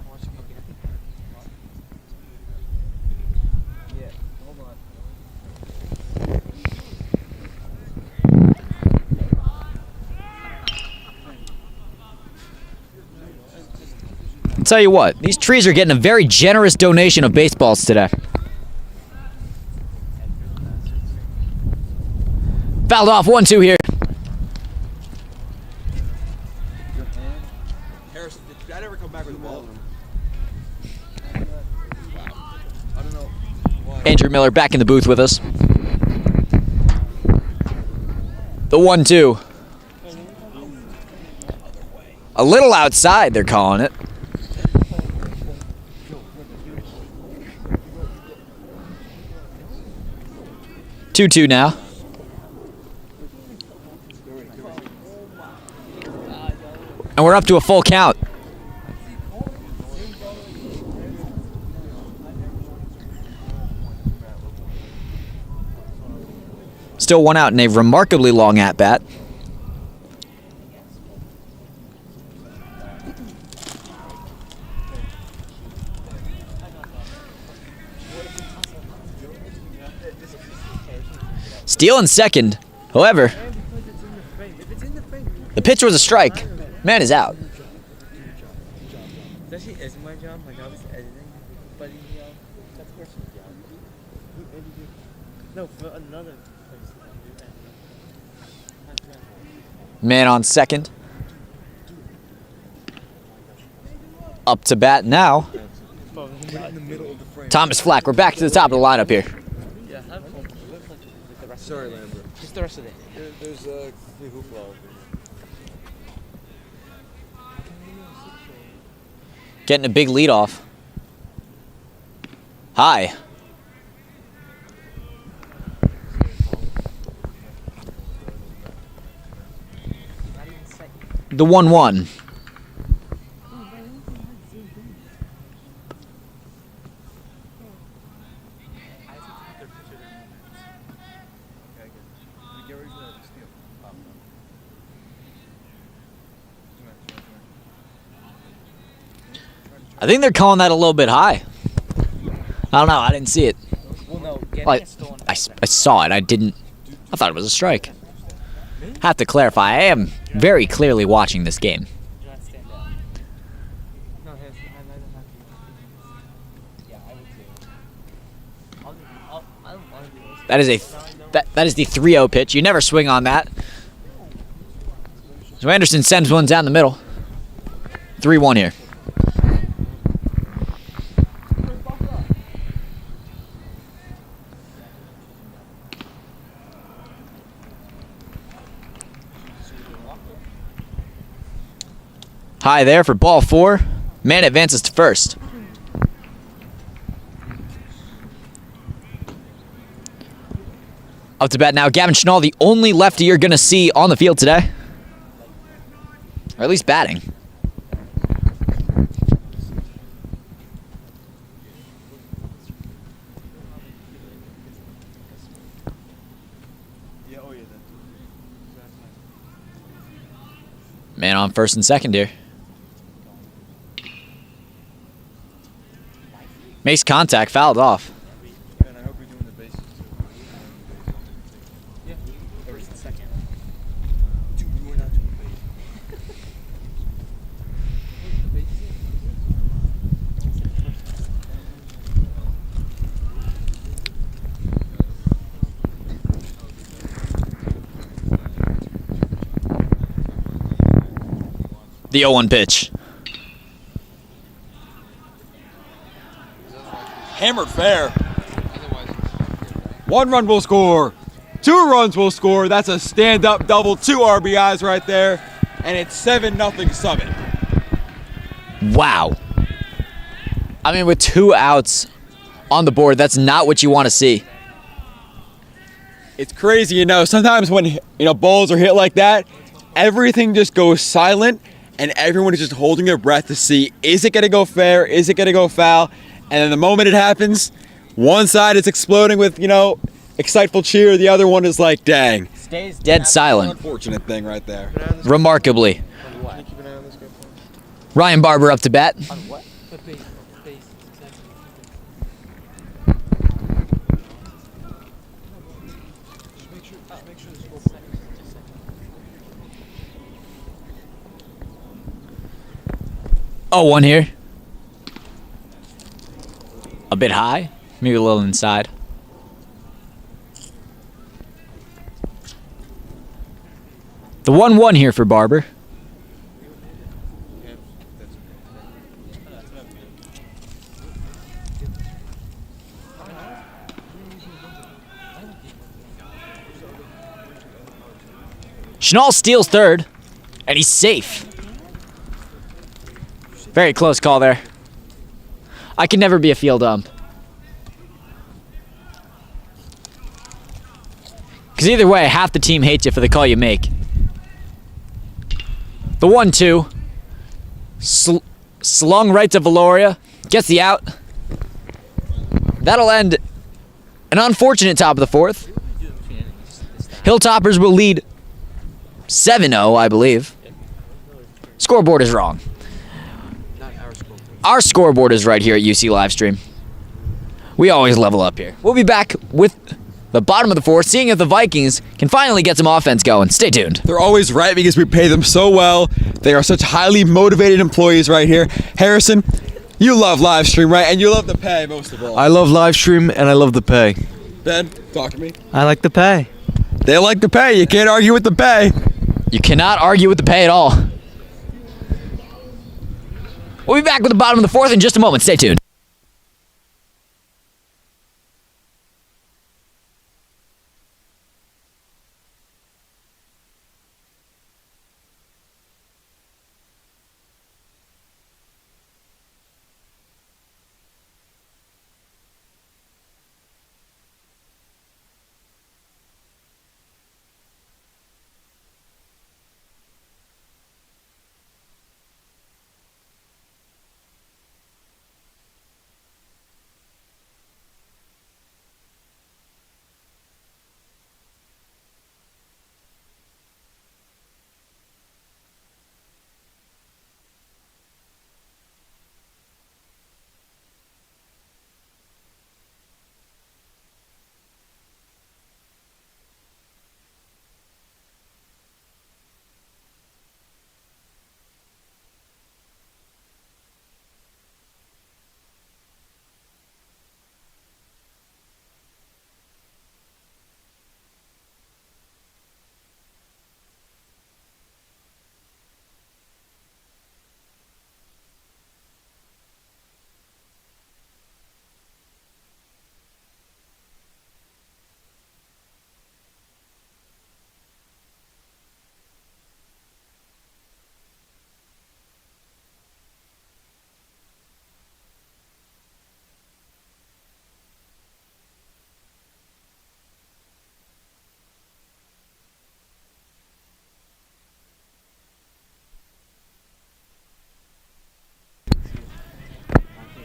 tell you what, these trees are getting a very generous donation of baseballs today. Fouled off 1-2 here. Harrison, did that ever come back with the ball? I don't know. Andrew Miller back in the booth with us. The 1-2. A little outside, they're calling it. Two now. And we're up to a full count. Still one out in a remarkably long at-bat. Steal in second. However, the pitch was a strike. Man is out. That actually isn't my job. My job is editing. But that's person's job. No, for another person. Man on second. Up to bat now. Thomas Flack. We're back to the top of the lineup here. Sorry, Lambert. Just the rest of it. There's the hoopla. Getting a big lead off. High. The 1-1. I think they're calling that a little bit high. I don't know. I didn't see it. Well, no, I saw it. I thought it was a strike. Have to clarify. I am very clearly watching this game. That is that is the 3-0 pitch. You never swing on that. So Anderson sends one down the middle. 3-1 here. High there for ball 4. Man advances to first. Up to bat now, Gavin Schnall, the only lefty you're going to see on the field today. Or at least batting. Man on first and second here. Makes contact, fouled off. And I hope you're doing the bases. Yeah, first and second. Dude, you are not doing the The 0-1 pitch. Hammered fair. 1 run will score. 2 runs will score. That's a stand-up double. 2 RBIs right there. And it's 7-0 Summit. Wow. I mean, with 2 outs on the board, that's not what you want to see. It's crazy, sometimes when, balls are hit like that, everything just goes silent and everyone is just holding their breath to see, is it going to go fair? Is it going to go foul? And then the moment it happens, one side is exploding with, exciteful cheer. The other one is like, dang. Stays dead silent. Unfortunate thing right there. Remarkably. Keep an eye on this guy. Ryan Barber up to bat. On what? The base. Just make sure the score. 0-1 here. a bit high, maybe a little inside. The 1-1 here for Barber. Schnall steals third, and he's safe. Very close call there. I can never be a field ump. Because either way, half the team hates you for the call you make. The 1-2. Slung right to Valoria. Gets the out. That'll end an unfortunate top of the fourth. Hilltoppers will lead 7-0, I believe. Scoreboard is wrong. Our scoreboard is right here at UC Livestream. We always level up here. We'll be back with the bottom of the fourth, seeing if the Vikings can finally get some offense going. Stay tuned. They're always right because we pay them so well. They are such highly motivated employees right here. Harrison, you love live stream, right? And you love the pay most of all. I love live stream and I love the pay. Ben, talk to me. I like the pay. They like the pay. You can't argue with the pay. You cannot argue with the pay at all. We'll be back with the bottom of the fourth in just a moment. Stay tuned.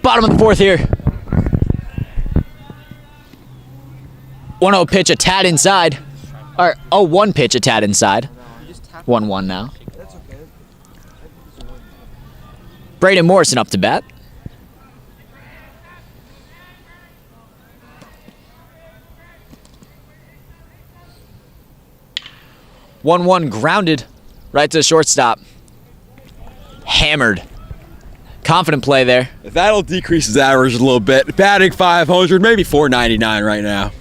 Bottom of the fourth here. 1-0 pitch a tad inside. Or 0-1 pitch a tad inside. 1-1 now. Braden Morrison up to bat. One grounded right to the shortstop. Hammered. Confident play there. That'll decrease his average a little bit. Batting 500, maybe 499 right now.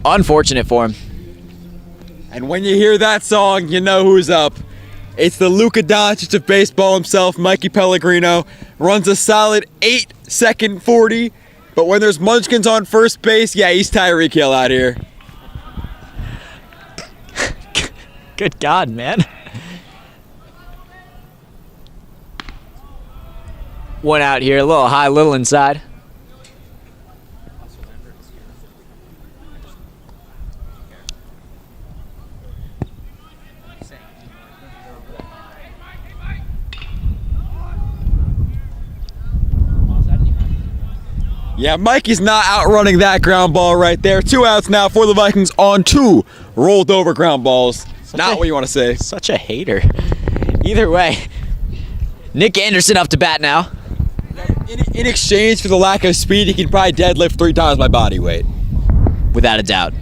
Unfortunate for him. And when you hear that song, you know who's up. It's the Luka Doncic of baseball himself, Mikey Pellegrino. Runs a solid 8-second 40. But when there's Munchkins on first base, yeah, he's Tyreek Hill out here. Good God, man. One out here, a little high, a little inside. Yeah, Mikey's not outrunning that ground ball right there. 2 outs now for the Vikings on 2 rolled over ground balls. Not what you want to say. Such a hater. Either way, Nick Anderson up to bat now. In exchange for the lack of speed, he can probably deadlift 3 times my body weight. Without a doubt.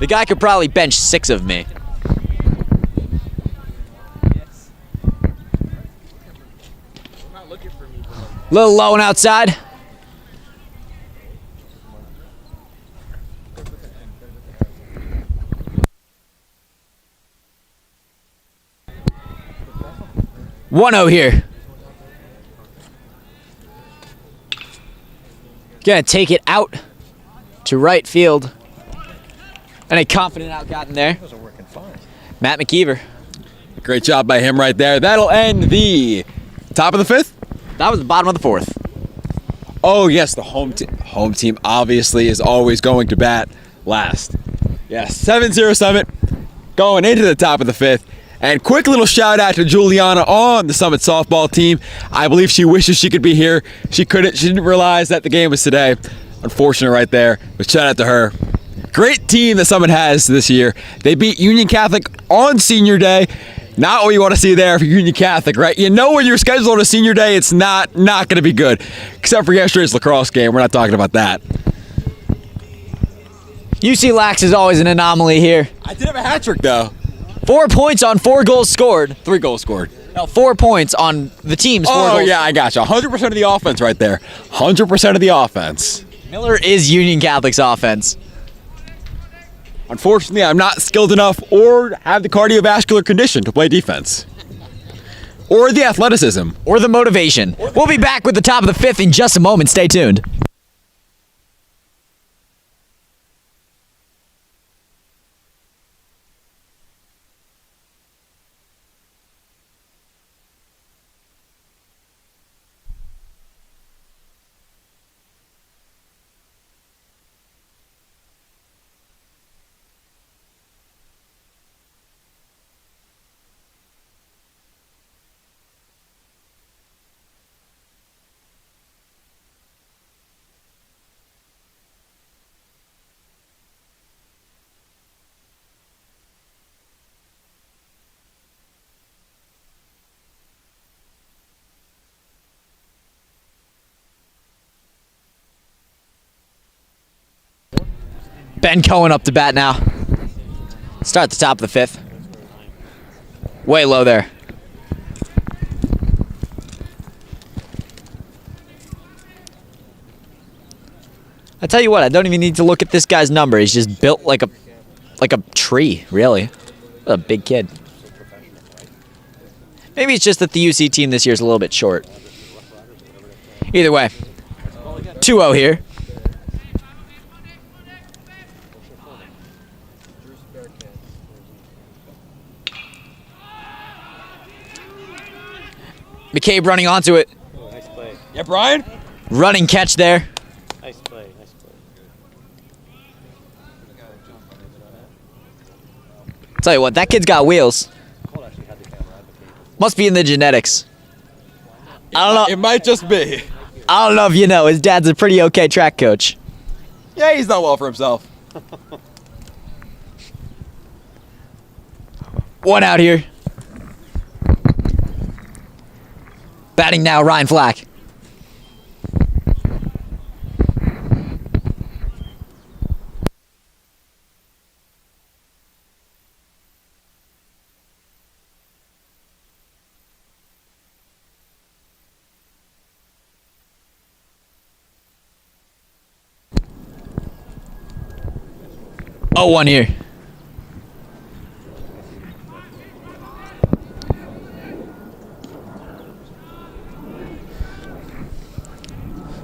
The guy could probably bench 6 of me. Little low and outside. 1-0 here. Gonna take it out to right field. And a confident out gotten there. Those are working fine. Matt McKeever. Great job by him right there. That'll end the top of the fifth. That was the bottom of the fourth. Oh, yes, the home team obviously is always going to bat last. Yes, 7-0 Summit going into the top of the fifth. And quick little shout out to Juliana on the Summit softball team. I believe she wishes she could be here. She couldn't. She didn't realize that the game was today. Unfortunate right there, but shout out to her. Great team that Summit has this year. They beat Union Catholic on Senior Day. Not what you want to see there for Union Catholic, right? You know when you're scheduled on a Senior Day, it's not going to be good. Except for yesterday's lacrosse game. We're not talking about that. UC Lax is always an anomaly here. I did have a hat trick, though. 4 points on 4 goals scored. 3 goals scored. No, 4 points on the team's 4 goals. Oh, yeah, I got you. 100% of the offense right there. 100% of the offense. Miller is Union Catholic's offense. Unfortunately, I'm not skilled enough or have the cardiovascular condition to play defense. Or the athleticism. Or the motivation. We'll be back with the top of the fifth in just a moment. Stay tuned. Ben Cohen up to bat now. Start the top of the fifth. Way low there. I tell you what, I don't even need to look at this guy's number. He's just built like a tree, really. What a big kid. Maybe it's just that the UC team this year is a little bit short. Either way, 2-0 here. McCabe running onto it. Oh, nice play. Yeah, Brian? Running catch there. Nice play. Nice play. Tell you what, that kid's got wheels. Must be in the genetics. I don't know. It might just be. I don't know if you know. His dad's a pretty okay track coach. Yeah, he's done well for himself. 1 out here. Batting now, Ryan Flack. Oh, 1 here.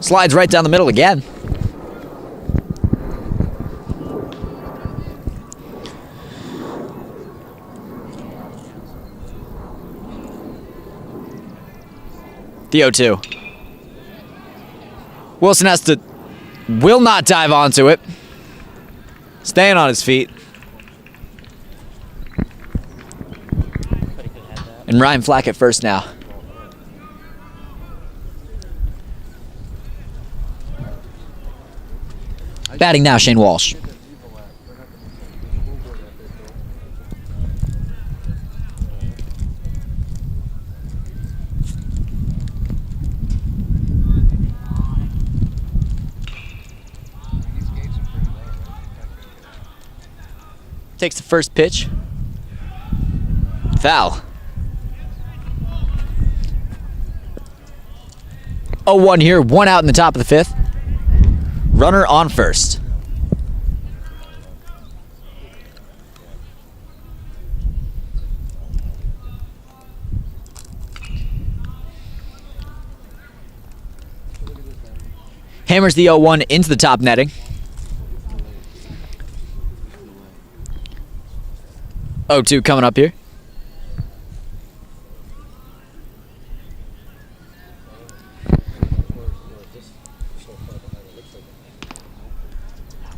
Slides right down the middle again. The 0-2. Wilson will not dive onto it. Staying on his feet. And Ryan Flack at first now. Batting now, Shane Walsh. Takes the first pitch. Foul. 0-1 here, 1 out in the top of the fifth. Runner on first. Hammers the 0-1 into the top netting. 0-2 coming up here.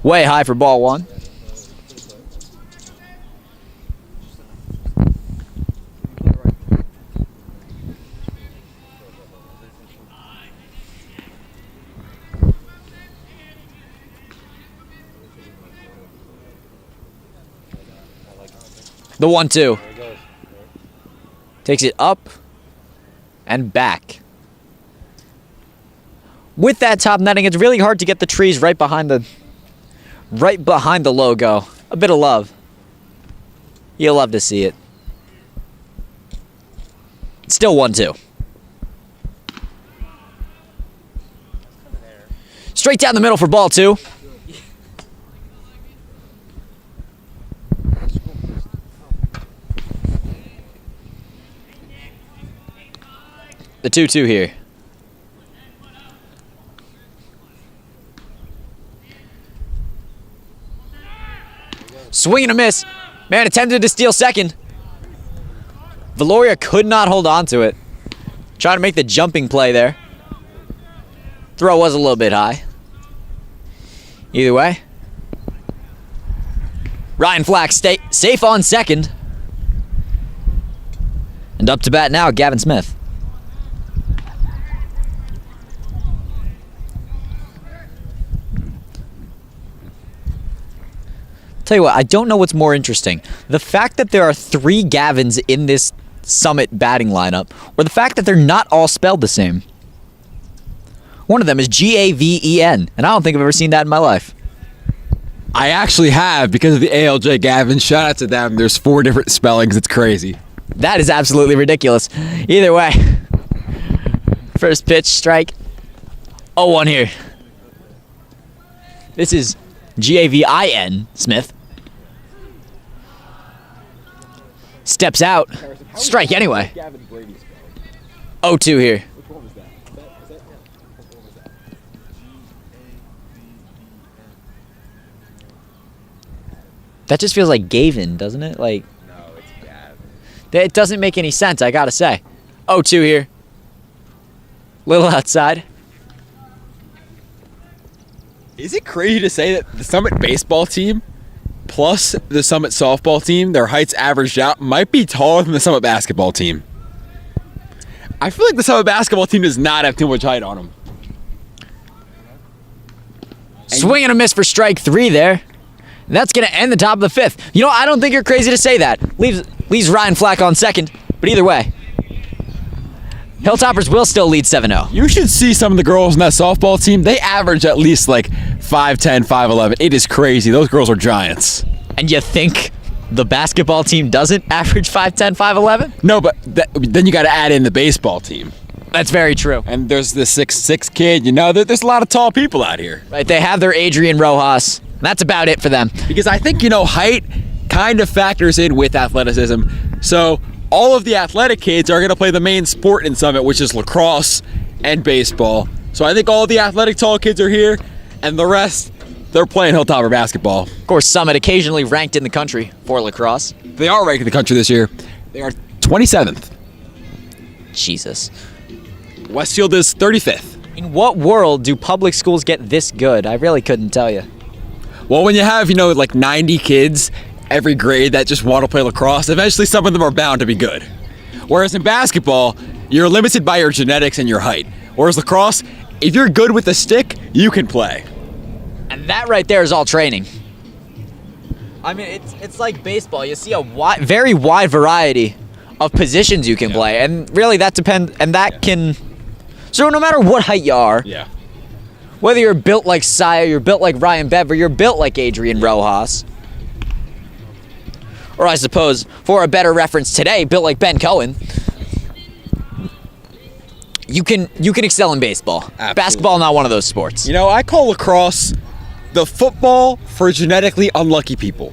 Way high for ball one. The 1-2. Takes it up and back. With that top netting, it's really hard to get the trees right behind the logo. A bit of love. You'll love to see it. Still 1-2. Straight down the middle for ball two. The 2-2 here. Swing and a miss. Man attempted to steal second. Valoria could not hold on to it. Trying to make the jumping play there. Throw was a little bit high. Either way. Ryan Flack safe on second. And up to bat now, Gavin Smith. Tell you what, I don't know what's more interesting. The fact that there are 3 Gavins in this Summit batting lineup, or the fact that they're not all spelled the same. One of them is Gaven, and I don't think I've ever seen that in my life. I actually have, because of the ALJ Gavin. Shout out to them. There's 4 different spellings. It's crazy. That is absolutely ridiculous. Either way. First pitch, strike. 0-1 here. This is Gavin Smith. Steps out. Strike anyway. 0-2 here. That just feels like Gavin, doesn't it? Like, No, it's Gavin. it doesn't make any sense, I gotta say. 0-2 here. Little outside. Is it crazy to say that the Summit baseball team plus the Summit softball team, their heights averaged out, might be taller than the Summit basketball team? I feel like the Summit basketball team does not have too much height on them. Swing and a miss for strike 3 there. And that's going to end the top of the 5th. You know, I don't think you're crazy to say that. Leaves Ryan Flack on second. But either way, Hilltoppers will still lead 7-0. You should see some of the girls in that softball team. They average at least like 5'10", 5'11". It is crazy. Those girls are giants. And you think the basketball team doesn't average 5'10", 5'11"? No, but then you got to add in the baseball team. That's very true. And there's the 6'6" kid. You know, there's a lot of tall people out here. Right, they have their Adrian Rojas. That's about it for them. Because I think, height kind of factors in with athleticism. So all of the athletic kids are going to play the main sport in Summit, which is lacrosse and baseball. So I think all the athletic tall kids are here, and the rest, they're playing Hilltopper basketball. Of course, Summit occasionally ranked in the country for lacrosse. They are ranked in the country this year. They are 27th. Jesus. Westfield is 35th. In what world do public schools get this good? I really couldn't tell you. Well, when you have, like 90 kids every grade that just want to play lacrosse, eventually some of them are bound to be good. Whereas in basketball, you're limited by your genetics and your height. Whereas lacrosse, if you're good with the stick, you can play. And that right there is all training. I mean, it's like baseball. You see a very wide variety of positions you can play, and really that depends. And that can. So no matter what height you are, whether you're built like Saya, you're built like Ryan Bev, or you're built like Adrian Rojas, or I suppose, for a better reference today, built like Ben Cohen, you can excel in baseball. Absolutely. Basketball, not one of those sports. I call lacrosse the football for genetically unlucky people.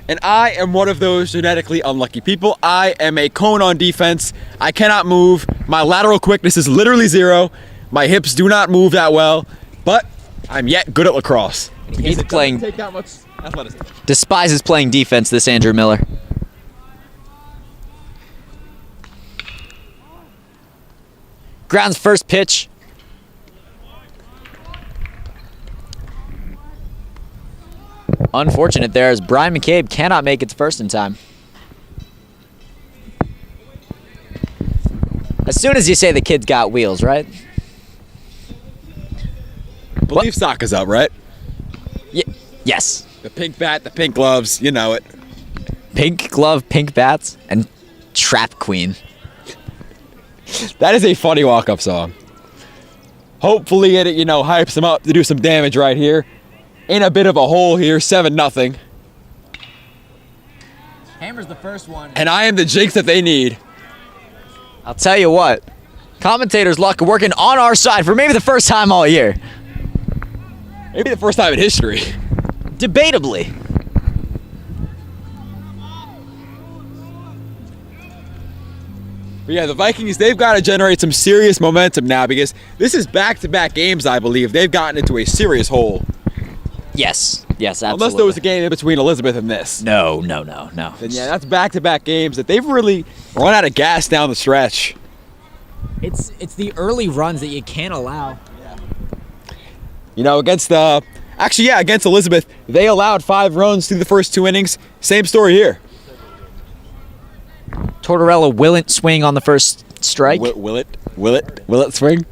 And I am one of those genetically unlucky people. I am a cone on defense. I cannot move. My lateral quickness is literally 0. My hips do not move that well. but I'm yet good at lacrosse. He's playing. Take that much athleticism. Despises playing defense, this Andrew Miller. Ground's first pitch. Unfortunate there as Brian McCabe cannot make its first in time. As soon as you say the kid's got wheels, right? Believe Saka's up, right? Yes. The pink bat, the pink gloves, you know it. Pink glove, pink bats, and Trap Queen. That is a funny walk-up song. Hopefully it, hypes him up to do some damage right here. In a bit of a hole here, 7-0. Hammers the first one. And I am the jinx that they need. I'll tell you what. Commentators' luck working on our side for maybe the first time all year. Maybe the first time in history. Debatably. But yeah, the Vikings, they've got to generate some serious momentum now because this is back-to-back games, I believe. They've gotten into a serious hole. Yes, absolutely. Unless there was a game in between Elizabeth and this. No. Then yeah, that's back-to-back games that they've really run out of gas down the stretch. It's the early runs that you can't allow. Against against Elizabeth, they allowed 5 runs through the first 2 innings. Same story here. Tortorella willn't swing on the first strike. Will it swing?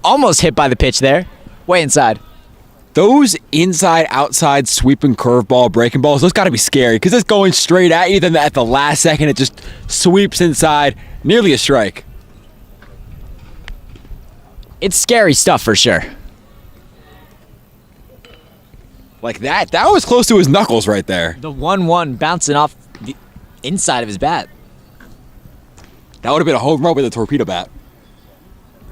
Almost hit by the pitch there. Way inside. Those inside-outside sweeping curveball breaking balls, those got to be scary because it's going straight at you. Then at the last second, it just sweeps inside, nearly a strike. It's scary stuff for sure. Like that was close to his knuckles right there. The 1-1 bouncing off the inside of his bat. That would have been a home run with a torpedo bat.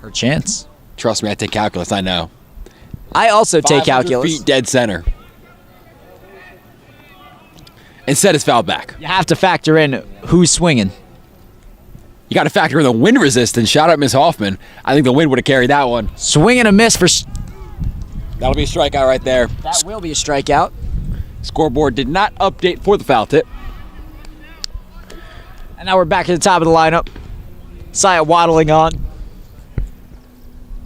Her chance. Trust me, I take calculus, I know. I also take 500 calculus. feet dead center. Instead, it's fouled back. You have to factor in who's swinging. You got to factor in the wind resistance. Shout out Miss Hoffman. I think the wind would have carried that one. Swing and a miss for... That'll be a strikeout right there. That will be a strikeout. Scoreboard did not update for the foul tip. And now we're back at the top of the lineup. Saya waddling on.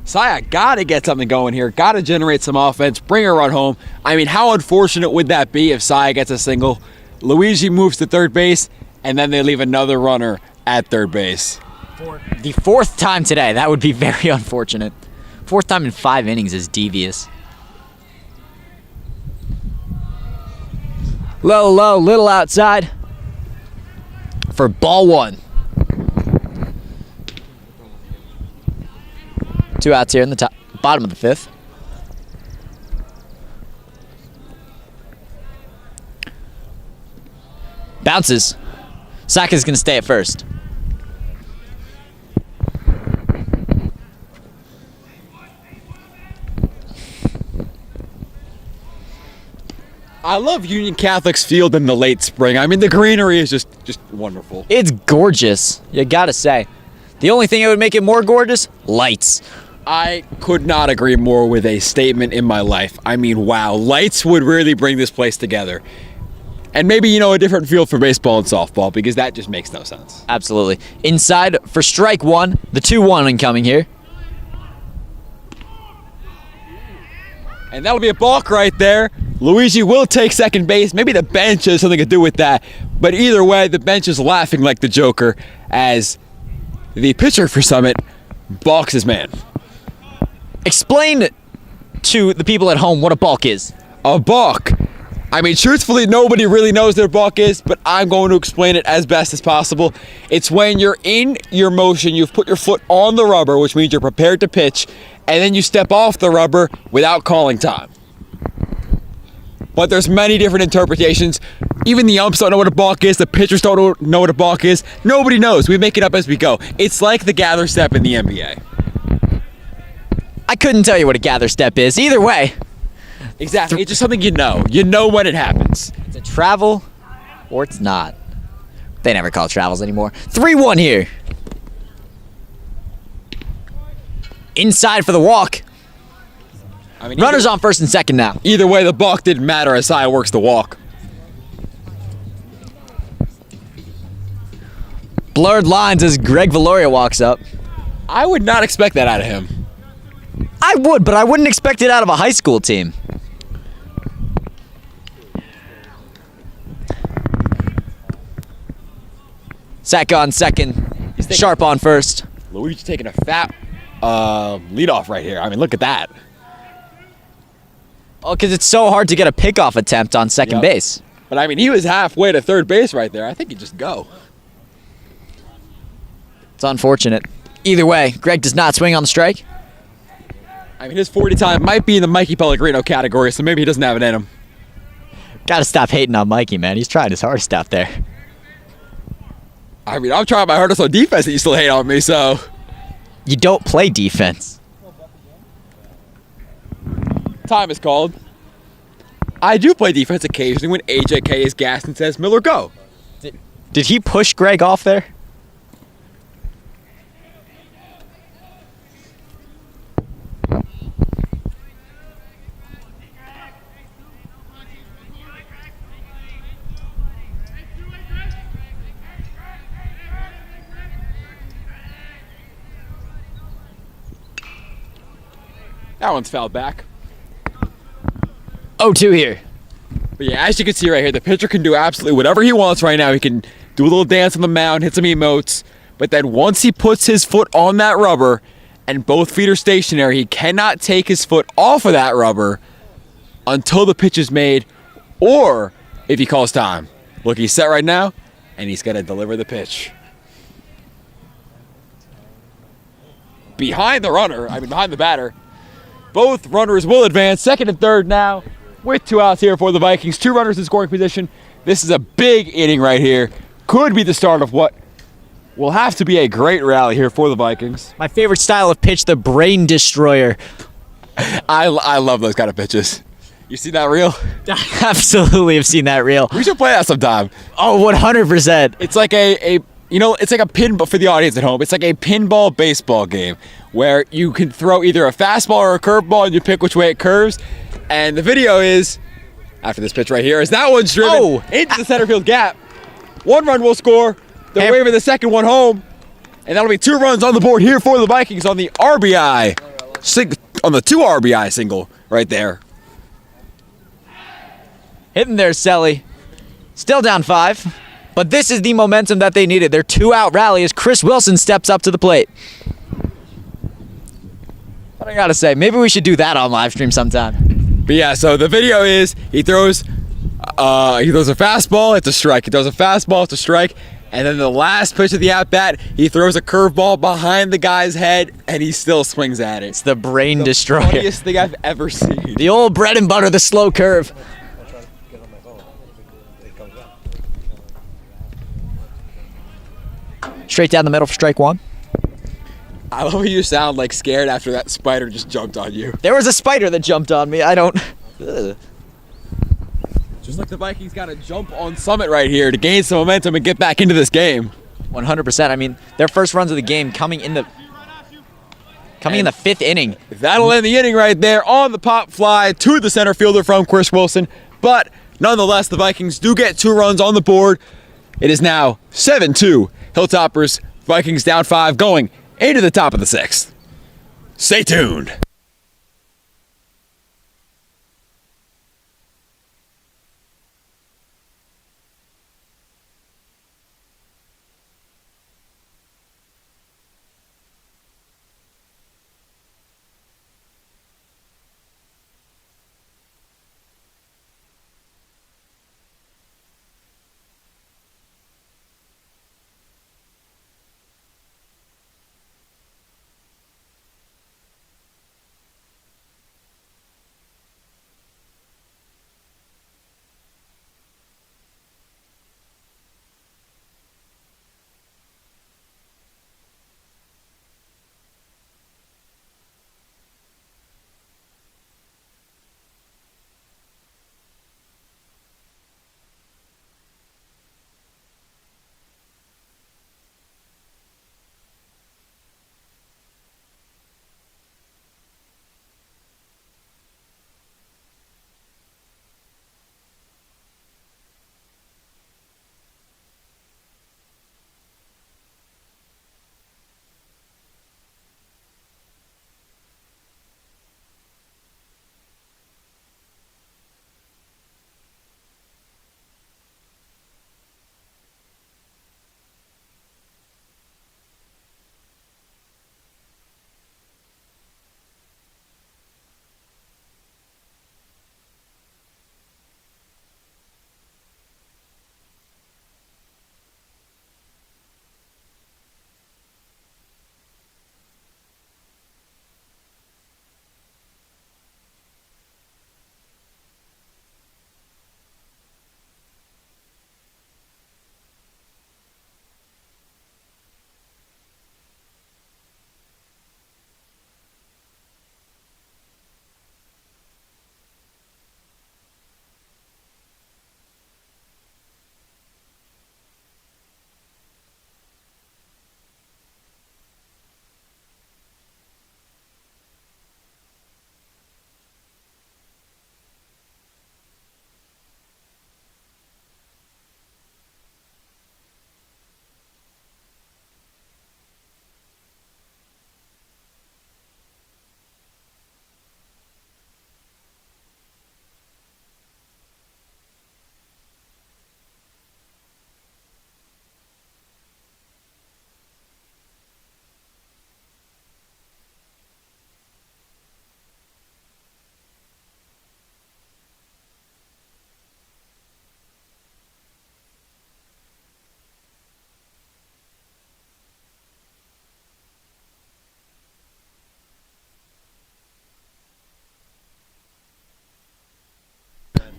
Saya got to get something going here. Got to generate some offense. Bring a run home. I mean, how unfortunate would that be if Saya gets a single? Luigi moves to third base, and then they leave another runner at third base. For the 4th time today. That would be very unfortunate. 4th time in 5 innings is devious. Low, little outside. For ball 1. 2 outs here in the bottom of the 5th. Bounces. Saka's going to stay at first. I love Union Catholic's field in the late spring. I mean, the greenery is just wonderful. It's gorgeous, you gotta say. The only thing that would make it more gorgeous? Lights. I could not agree more with a statement in my life. I mean, wow, lights would really bring this place together. And maybe, a different field for baseball and softball because that just makes no sense. Absolutely. Inside for strike 1, the 2-1 incoming here. And that'll be a balk right there. Luigi will take second base. Maybe the bench has something to do with that. But either way, the bench is laughing like the Joker as the pitcher for Summit balks his man. Explain to the people at home what a balk is. A balk. I mean, truthfully, nobody really knows what a balk is, but I'm going to explain it as best as possible. It's when you're in your motion, you've put your foot on the rubber, which means you're prepared to pitch, and then you step off the rubber without calling time. But there's many different interpretations. Even the umps don't know what a balk is. The pitchers don't know what a balk is. Nobody knows. We make it up as we go. It's like the gather step in the NBA. I couldn't tell you what a gather step is. Either way. Exactly. It's just something you know. You know when it happens. It's a travel or it's not. They never call it travels anymore. 3-1 here. Inside for the walk. I mean, Runners on first and second now. Either way, the balk didn't matter as Saya works the walk. Blurred lines as Greg Valoria walks up. I would not expect that out of him. I would, but I wouldn't expect it out of a high school team. Sack on second. Sharp on first. Luigi taking a fat leadoff right here. I mean, look at that. Oh, because it's so hard to get a pickoff attempt on second Yep. base. But I mean, he was halfway to third base right there. I think he'd just go. It's unfortunate. Either way, Greg does not swing on the strike. I mean, his 40 time might be in the Mikey Pellegrino category, so maybe he doesn't have it in him. Gotta stop hating on Mikey, man. He's trying his hardest out there. I mean, I'm trying my hardest on defense and you still hate on me, so. You don't play defense. Time is called. I do play defense occasionally when AJK is gassed and says, Miller, go. Did he push Greg off there? That one's fouled back. 0-2 here. But yeah, as you can see right here, the pitcher can do absolutely whatever he wants right now. He can do a little dance on the mound, hit some emotes, but then once he puts his foot on that rubber and both feet are stationary, he cannot take his foot off of that rubber until the pitch is made or if he calls time. Look, he's set right now, and he's going to deliver the pitch. Behind the batter. Both runners will advance, second and third now, with 2 outs here for the Vikings. 2 runners in scoring position. This is a big inning right here. Could be the start of what will have to be a great rally here for the Vikings. My favorite style of pitch, the brain destroyer. I love those kind of pitches. You see that reel? I absolutely have seen that reel. We should play that sometime. Oh, 100%. It's like it's like a pinball for the audience at home. It's like a pinball baseball game where you can throw either a fastball or a curveball and you pick which way it curves. And the video is, after this pitch right here, is that one's driven into the center field gap. 1 run will score. They're waving the second one home. And that'll be 2 runs on the board here for the Vikings on the RBI. On the 2 RBI single right there. Hitting there, Selly. Still down 5. But this is the momentum that they needed. Their 2-out rally as Chris Wilson steps up to the plate. What I gotta say, maybe we should do that on live stream sometime. But yeah, so the video is he throws a fastball, it's a strike. He throws a fastball, it's a strike. And then the last pitch of the at-bat, he throws a curveball behind the guy's head, and he still swings at it. It's the brain destroyer. Funniest thing I've ever seen. The old bread and butter, the slow curve. Straight down the middle for strike 1. I love how you sound like scared after that spider just jumped on you. There was a spider that jumped on me. I don't... Ugh. Just like the Vikings got to jump on Summit right here to gain some momentum and get back into this game. 100%. I mean, their first runs of the game coming in the 5th inning. That'll end the inning right there on the pop fly to the center fielder from Chris Wilson. But nonetheless, the Vikings do get 2 runs on the board. It is now 7-2. Hilltoppers, Vikings down 5, going into the top of the 6th. Stay tuned.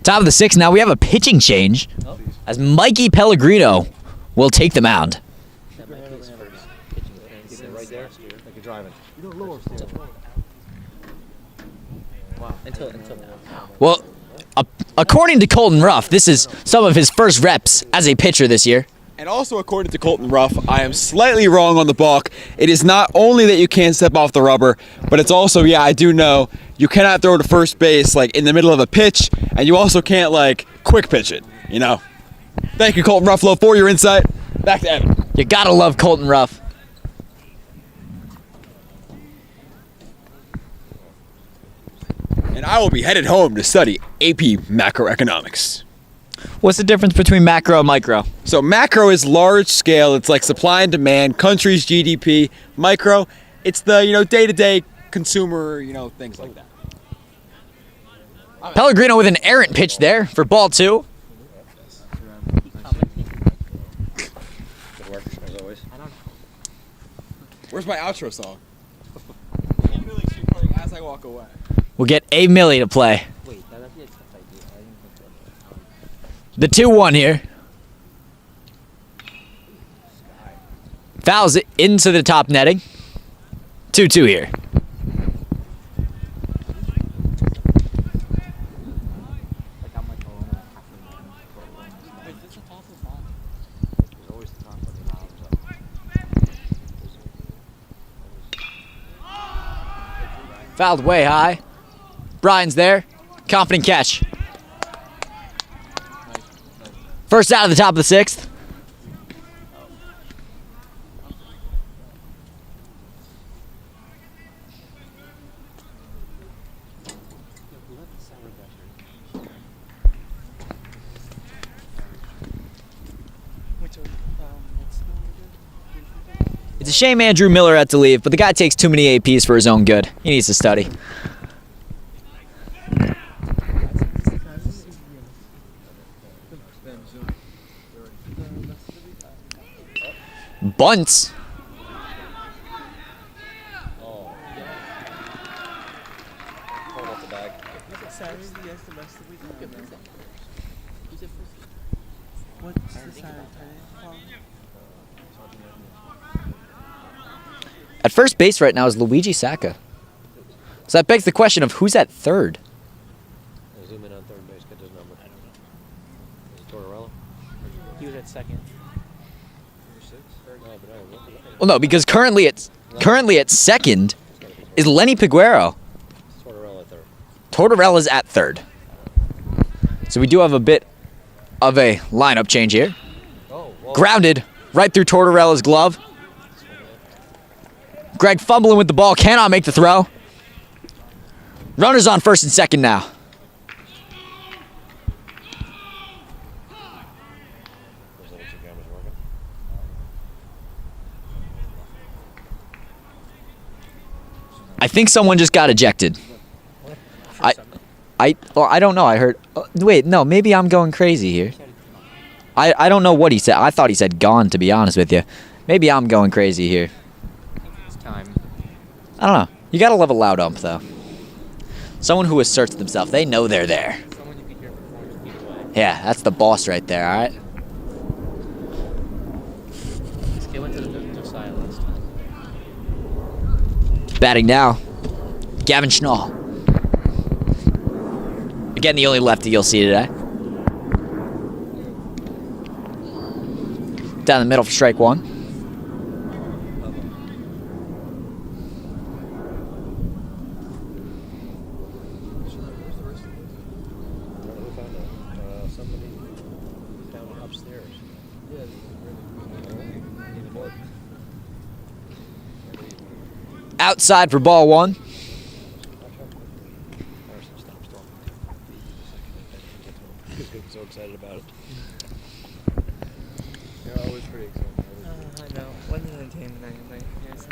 Top of the 6th, now we have a pitching change as Mikey Pellegrino will take the mound. Right there, like you're driving. You don't lower still. Wow. Until now. Well, according to Colton Ruff, this is some of his first reps as a pitcher this year. And also, according to Colton Ruff, I am slightly wrong on the balk. It is not only that you can't step off the rubber, but it's also, yeah, I do know, you cannot throw to first base like in the middle of a pitch, and you also can't like quick pitch it, you know. Thank you, Colton Ruffalo, for your insight. Back to Evan. You gotta love Colton Ruff. And I will be headed home to study AP macroeconomics. What's the difference between macro and micro? So macro is large scale. It's like supply and demand, country's GDP. Micro, it's the, day-to-day consumer, things like that. Pellegrino with an errant pitch there for ball 2. Good work, as always. Where's my outro song? As I walk away. We'll get A. Millie to play. The 2-1 here. Fouls it into the top netting. 2-2 here. Fouled way high. Brian's there. Confident catch. First out of the top of the 6th. It's a shame Andrew Miller had to leave, but the guy takes too many APs for his own good. He needs to study. Bunts. At first base right now is Luigi Sacca. So that begs the question of who's at third. Zoom in on third base, get his number. I don't know. Is it Tortorella? He was at second. Well, no, because currently at second is Lenny Piguero. Tortorella third. Tortorella's at third. So we do have a bit of a lineup change here. Grounded right through Tortorella's glove. Greg fumbling with the ball, cannot make the throw. Runners on first and second now. I think someone just got ejected. I don't know. I heard. Wait, no. Maybe I'm going crazy here. I don't know what he said. I thought he said gone. To be honest with you, maybe I'm going crazy here. It's time. I don't know. You gotta love a loud ump though. Someone who asserts themselves. They know they're there. Someone you can hear before you speak away. Yeah, that's the boss right there. All right. This kid went to the side last time. Batting now, Gavin Schnall. Again, the only lefty you'll see today. Down the middle for strike 1. Somebody down upstairs. Outside for ball 1. So excited about it. You're always pretty excited. I know. What an entertainment night. Yes.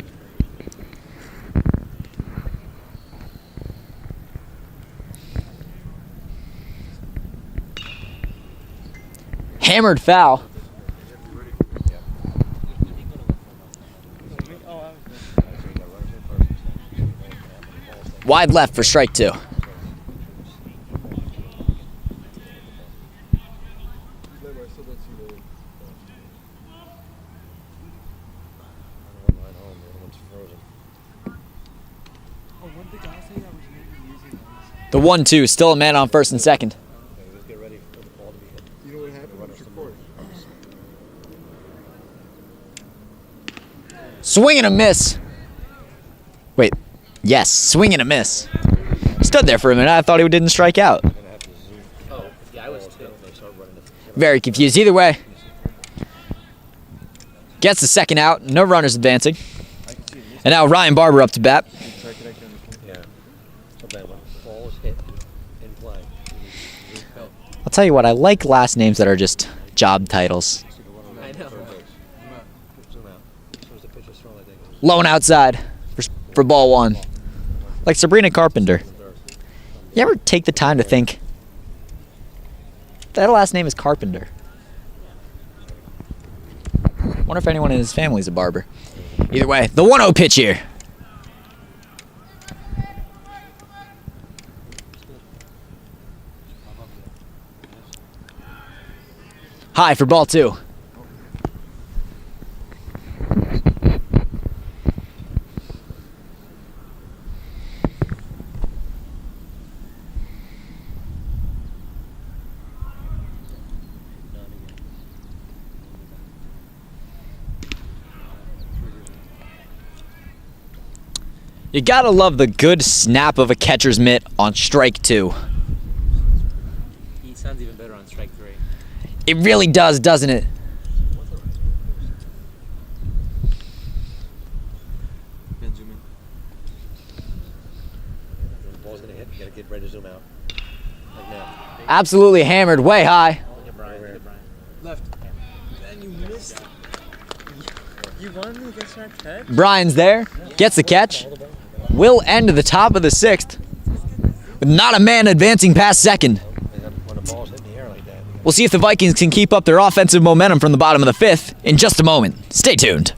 Hammered foul. Wide left for strike 2. The 1-2, still a man on first and second. You know what happened? It's recorded. Swing and a miss. Wait, yes, swing and a miss. Stood there for a minute. I thought he didn't strike out. Very confused. Either way, gets the second out. No runners advancing. And now Ryan Barber up to bat. I'll tell you what, I like last names that are just job titles. I know. Low and outside for ball one. Like Sabrina Carpenter. You ever take the time to think that last name is Carpenter? Wonder if anyone in his family is a barber. Either way, the 1-0 pitch here. High for ball two. You gotta love the good snap of a catcher's mitt on strike two. He sounds even better on strike three. It really does, doesn't it? Zoom in. The ball's gonna hit. You gotta get ready to zoom out. Like now. Absolutely hammered way high. Left. And you missed. You wanted me to get that catch? Brian's there, gets the catch. Will end the top of the sixth with not a man advancing past second. When the ball's hitting the air like that. We'll see if the Vikings can keep up their offensive momentum from the bottom of the fifth in just a moment. Stay tuned.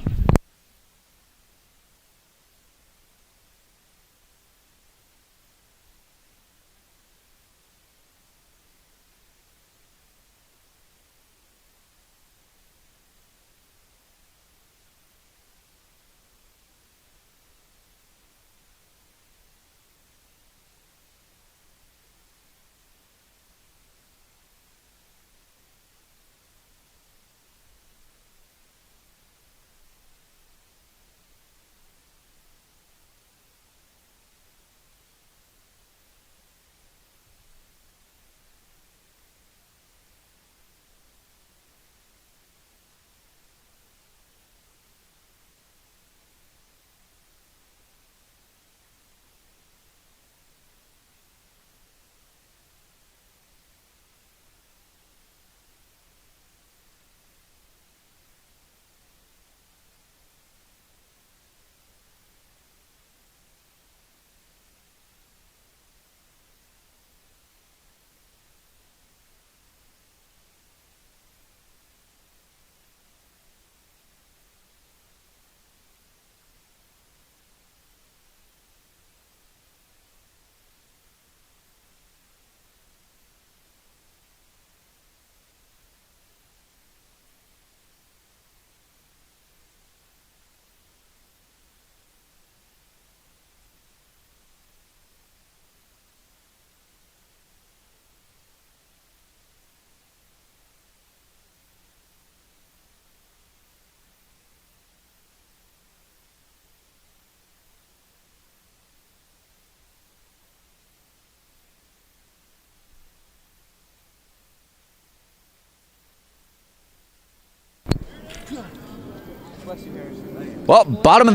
Well, bottom of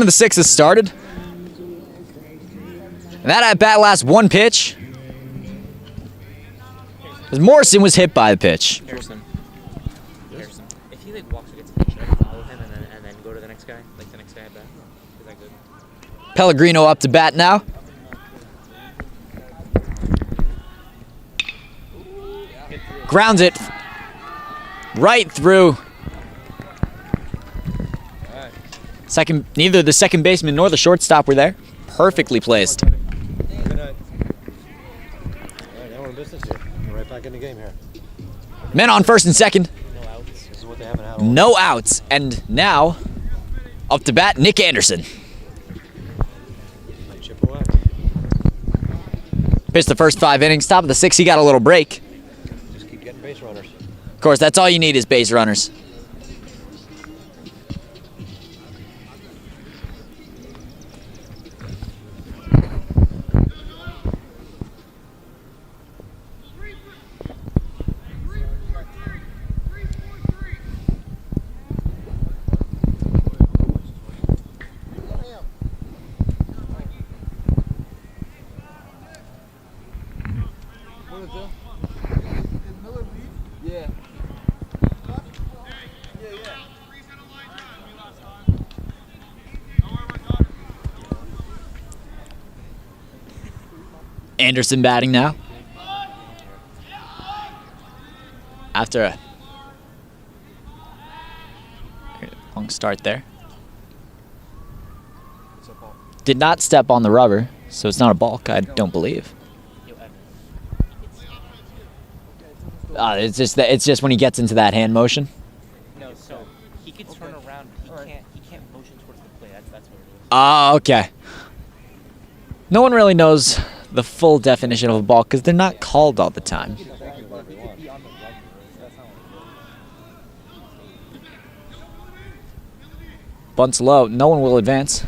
the sixth has started. And that at bat lasts one pitch. As Morrison was hit by the pitch. Harrison. If he like walks or gets hit, should I follow him and then go to the next guy? Like the next guy at bat? Is that good? Pellegrino up to bat now. Grounds it right through. Neither the second baseman nor the shortstop were there. Perfectly placed. Good night. All right, now we're in business here. We're right back in the game here. Men on first and second. No outs. This is what they haven't had all No outs. And now, up to bat, Nick Anderson. Chip away. Pitched the first 5 innings. Top of the 6th, he got a little break. Just keep getting base runners. Of course, that's all you need is base runners. Anderson batting now. After a long start there. Did not step on the rubber, so it's not a balk, I don't believe. It's just when he gets into that hand motion. No, so he could turn around. He can't motion towards the plate. That's what it is. Ah, okay. No one really knows the full definition of a balk because they're not called all the time. Bunts low, no one will advance.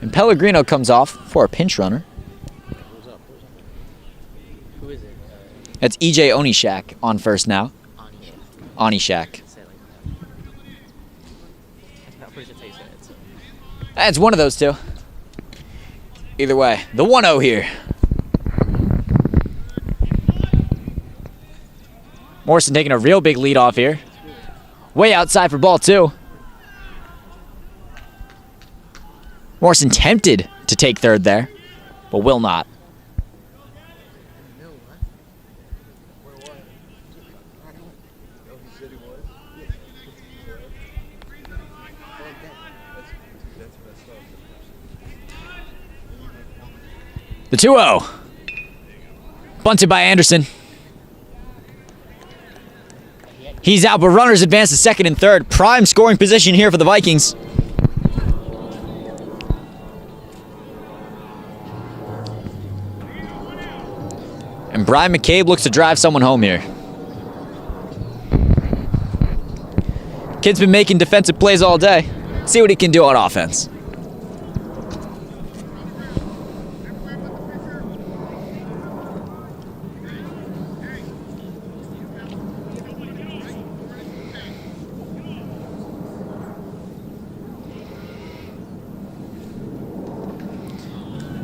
And Pellegrino comes off for a pinch runner. Who is it? That's EJ Onishak on first now. Onishak. That's one of those two. Either way, the 1-0 here. Morrison taking a real big lead off here. Way outside for ball 2. Morrison tempted to take third there, but will not. The 2-0. Bunted by Anderson. He's out, but runners advance to second and third. Prime scoring position here for the Vikings. And Brian McCabe looks to drive someone home here. Kid's been making defensive plays all day. See what he can do on offense.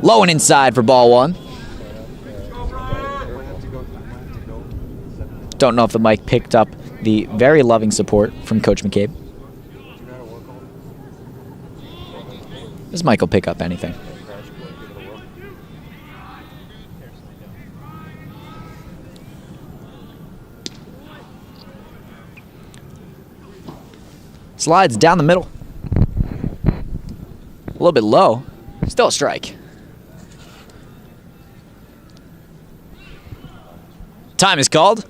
Low and inside for ball 1. Don't know if the mic picked up the very loving support from Coach McCabe. This mic will pick up anything. Slides down the middle. A little bit low. Still a strike. Time is called.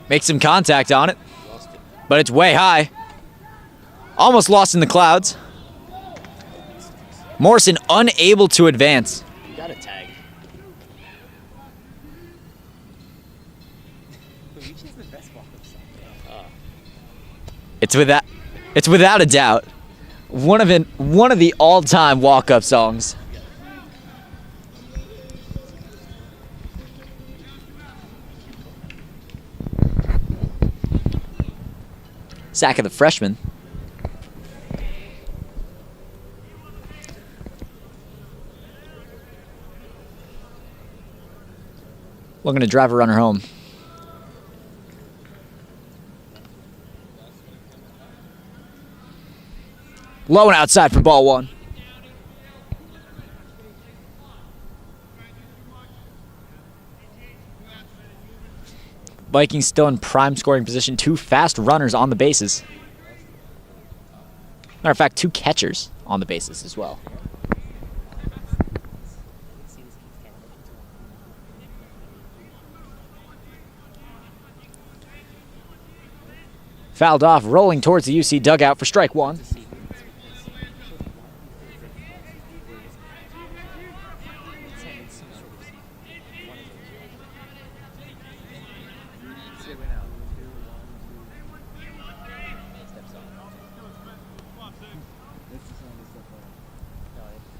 Make some contact on it, but it's way high. Almost lost in the clouds. Morrison unable to advance. You got a tag. It's without a doubt one of the all-time walk-up songs. Sack of the freshman. Looking to drive a runner home. Low and outside for ball 1. Vikings still in prime scoring position. 2 fast runners on the bases. Matter of fact, 2 catchers on the bases as well. Fouled off, rolling towards the UC dugout for strike 1.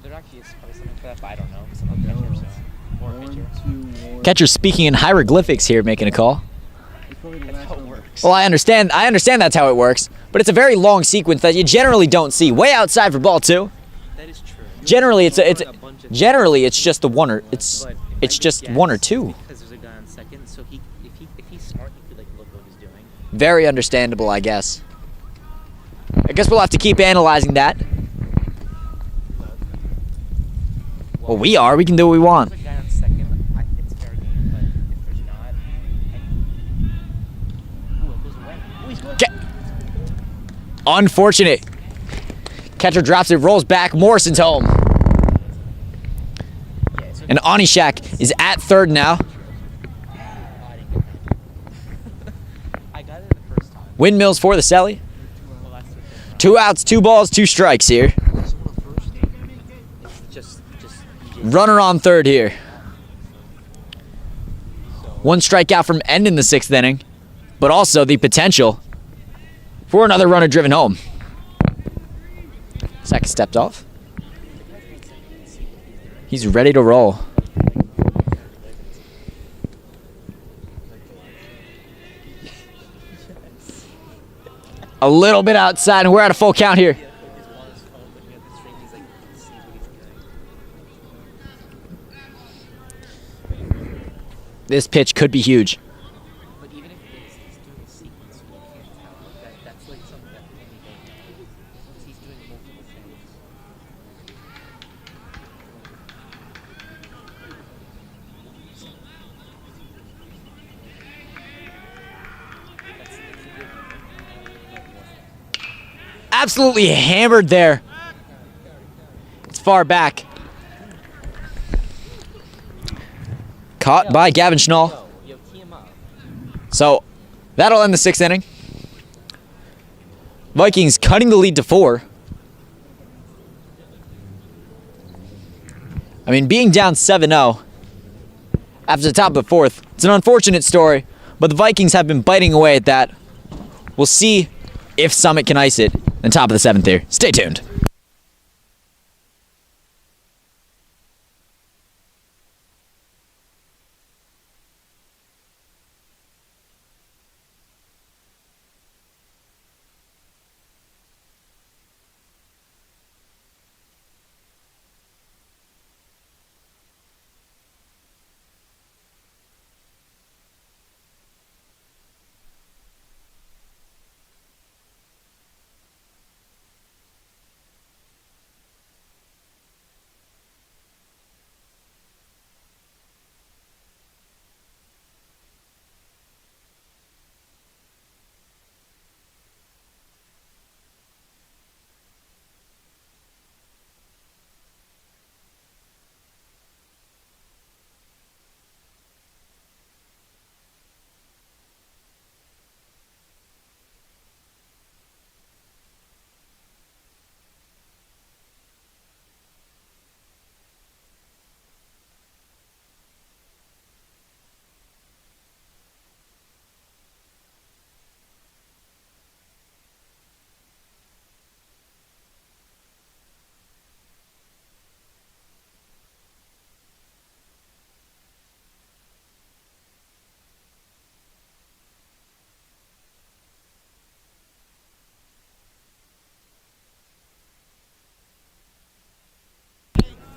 There actually is probably something for that, but I don't know. Some catcher, so. Or pitcher. Catcher speaking in hieroglyphics here, making a call. That's how it works. Well, I understand that's how it works, but it's a very long sequence that you generally don't see. Way outside for ball 2. That is true. Generally, it's just the one or it's just 1 or 2. Because there's a guy on second, so if he's smart, he could like look what he's doing. Very understandable, I guess. I guess we'll have to keep analyzing that. Well, we are. We can do what we want. There's a guy on second. It's fair game, but if there's not, ooh, it goes away. Ooh, he's good. Unfortunate. Catcher drops it, rolls back. Morrison's home. And Onishak is at third now. I got it the first time. Windmills for the Selly. Well, that's the thing. 2 outs, 2 balls, 2 strikes here. It's just Runner on third here. 1 strikeout from ending the 6th inning, but also the potential for another runner driven home. Second stepped off. He's ready to roll. A little bit outside, and we're at a full count here. This pitch could be huge. But even if it is, he's doing a sequence, so you can't tell. That's like something that he's doing multiple things. Absolutely hammered there. It's far back. Caught by Gavin Schnall. So that'll end the 6th inning. Vikings cutting the lead to 4. I mean, being down 7-0 after the top of the 4th, it's an unfortunate story, but the Vikings have been biting away at that. We'll see if Summit can ice it in the top of the 7th here. Stay tuned.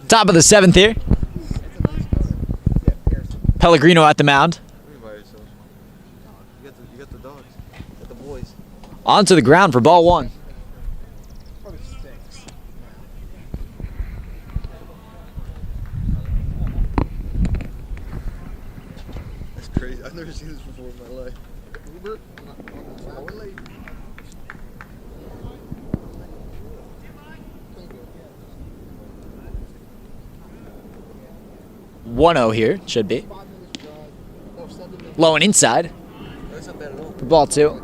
Top of the 7th here. Pellegrino at the mound. You got the dogs. Got the boys. Onto the ground for ball 1. Probably stinks. That's crazy. I've never seen this before in my life. Uber? 1-0 here, should be. Low and inside. That's not bad at all. For ball 2.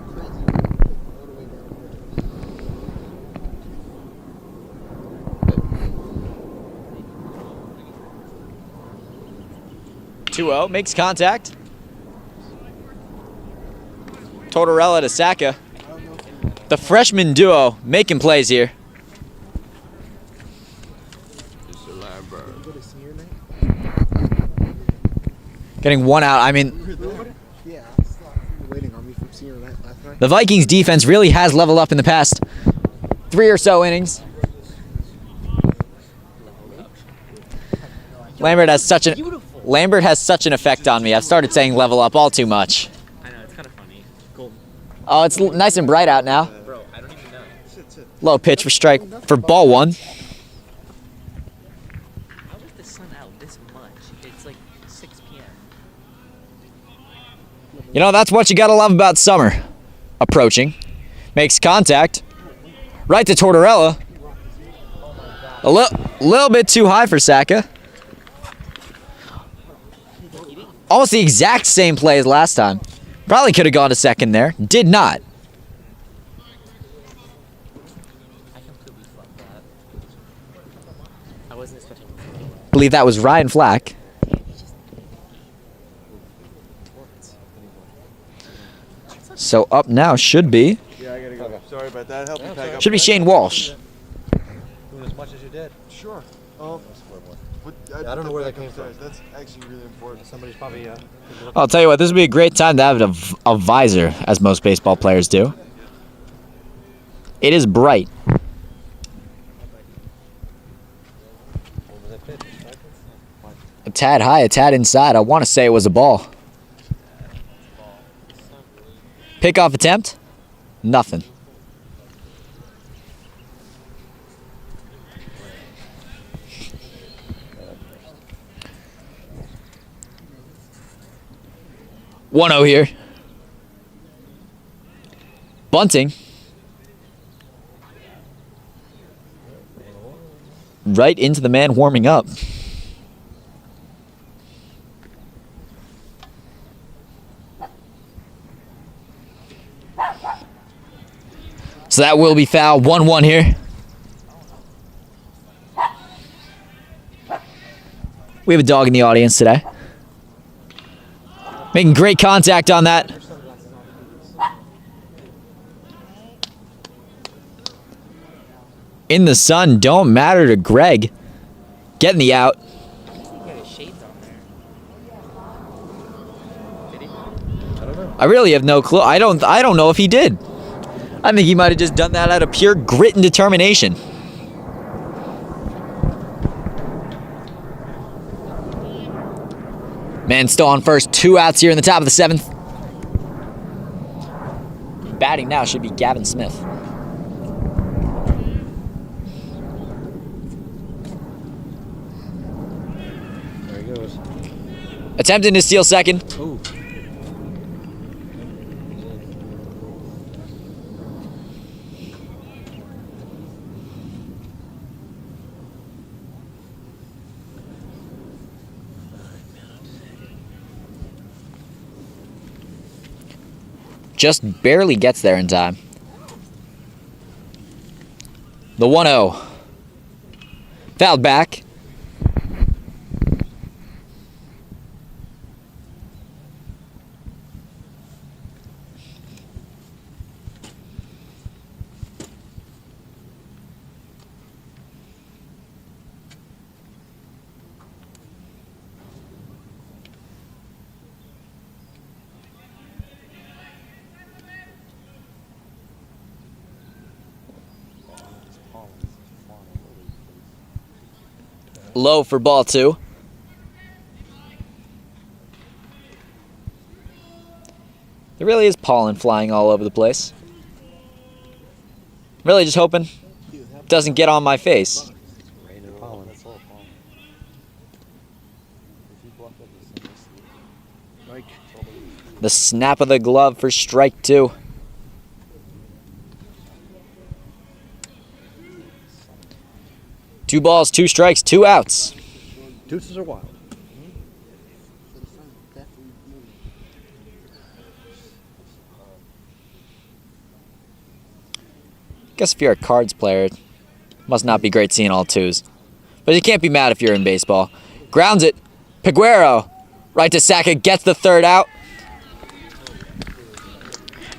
Makes contact. Tortorella to Saka. The freshman duo making plays here. Getting one out. I mean, Yeah, waiting on me from senior night last night. the Vikings defense really has leveled up in the past 3 or so innings. Lambert has such an effect on me. I've started saying level up all too much. I know, it's kind of funny. Golden. Oh, it's nice and bright out now. Bro, I don't even know. Low pitch for strike for ball 1. How is the sun out this much? It's like 6 p.m. You know, that's what you gotta love about summer. Approaching. Makes contact. Right to Tortorella. A little bit too high for Saka. Almost the exact same play as last time. Probably could have gone to second there. Did not. I completely fucked that. I wasn't expecting Believe that was Ryan Flack. So up now should be Yeah, I gotta go. Sorry about that. Help me pack up. Shane Walsh. Doing as much as you did. Sure. But I don't know where that came from. That's actually really important. Somebody's probably. I'll tell you what, this would be a great time to have a visor, as most baseball players do. It is bright. A tad high, a tad inside. I want to say it was a ball. Pickoff attempt? Nothing. One 0 here. Bunting. Right into the man warming up. So that will be foul. 1-1 here. We have a dog in the audience today. Making great contact on that. In the sun, don't matter to Greg. Getting the out. He had his shades on there. Did he? I really have no clue. I don't know if he did. I think he might have just done that out of pure grit and determination. Man still on first. 2 outs here in the top of the 7th. Batting now should be Gavin Smith. There he goes. Attempting to steal second. Ooh. Just barely gets there in time. The 1-0. Fouled back. Low for ball 2. There really is pollen flying all over the place. Really just hoping it doesn't get on my face. The snap of the glove for strike 2. Two balls, 2 strikes, 2 outs. Deuces are wild. Guess if you're a cards player, it must not be great seeing all twos. But you can't be mad if you're in baseball. Grounds it. Peguero. Right to Saka. Gets the third out.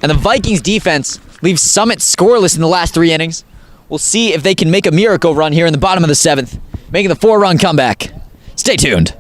And the Vikings defense leaves Summit scoreless in the last 3 innings. We'll see if they can make a miracle run here in the bottom of the 7th, making the 4-run comeback. Stay tuned.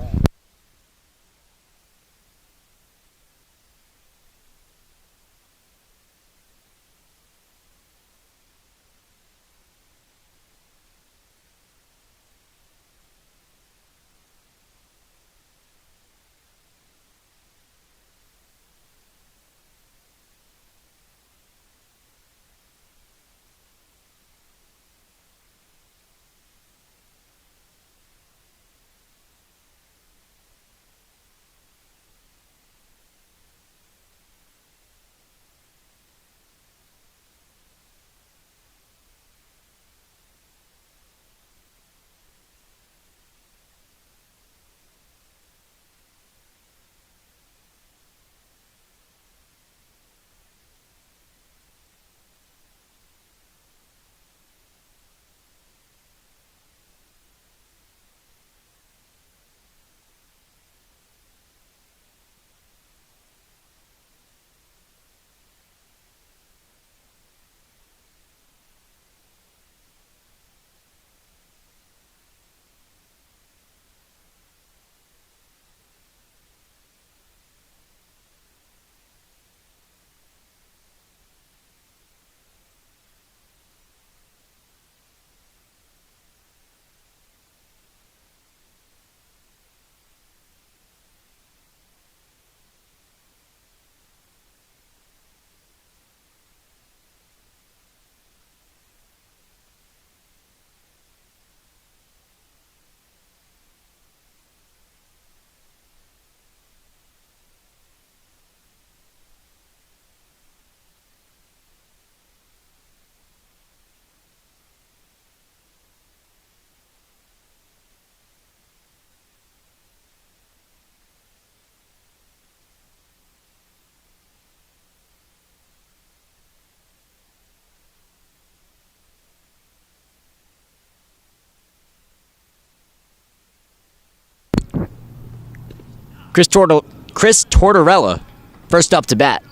Chris Tortorella, first up to bat.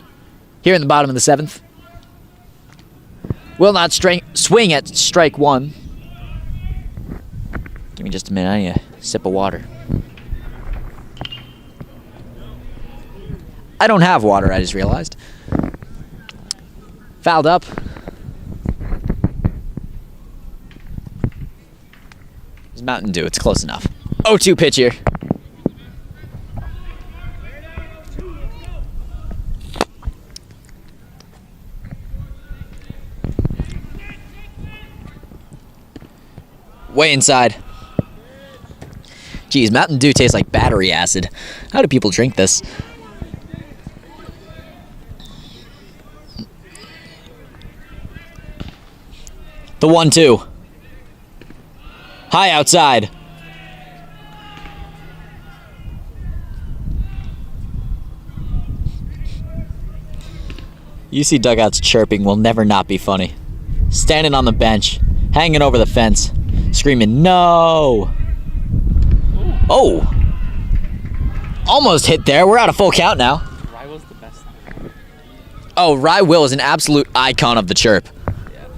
Here in the bottom of the 7th. Will not swing at strike 1. Give me just a minute, I need a sip of water. I don't have water, I just realized. Fouled up. It's Mountain Dew, it's close enough. 0-2 pitch here. Way inside. Geez, Mountain Dew tastes like battery acid. How do people drink this? The 1-2. High outside. UC dugouts chirping will never not be funny. Standing on the bench, hanging over the fence, screaming, "No!" Oh! Almost hit there. We're out of full count now. Rye was the best. Oh, Rye Will is an absolute icon of the chirp. Yeah.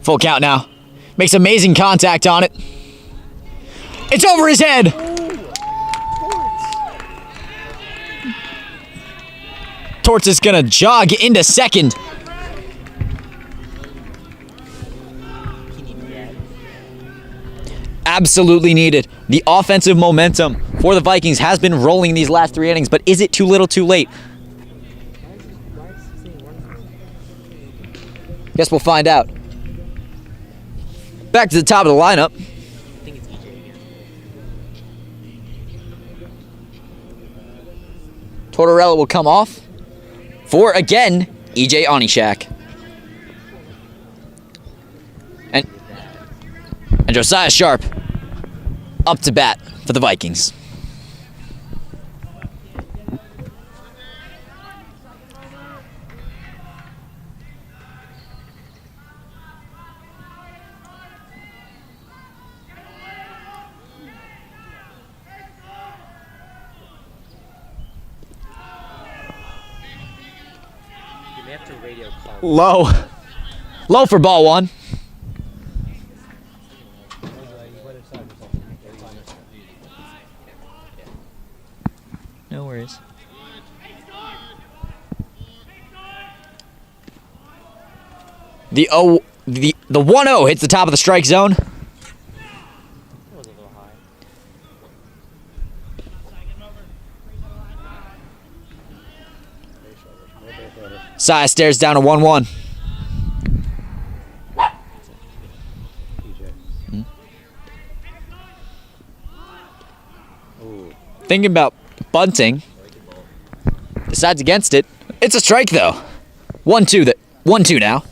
Full count now. Makes amazing contact on it. It's over his head! Torts is gonna jog into second. Absolutely needed. The offensive momentum for the Vikings has been rolling these last 3 innings, but is it too little too late? Guess we'll find out. Back to the top of the lineup. I think it's EJ again. Tortorella will come off for, again, EJ Onishak. And Josiah Sharp up to bat for the Vikings. radio call. Low for ball one. No worries. The 1-0 hits the top of the strike zone. That was a little high. Saya stares down a 1-1. Thinking about bunting. Decides against it. It's a strike though. 1-2 1-2 now.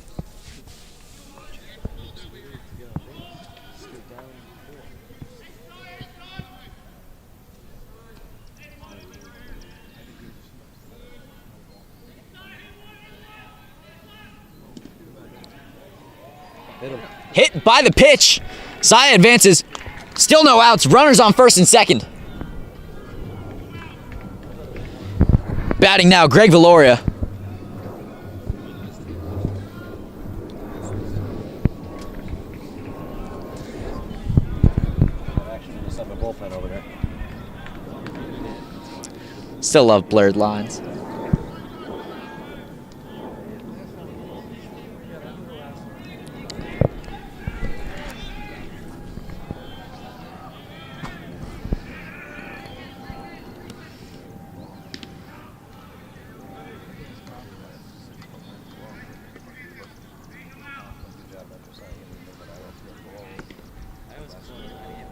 Hit by the pitch. Saya advances. Still no outs. Runners on first and second. Batting now, Greg Valoria. Still love blurred lines.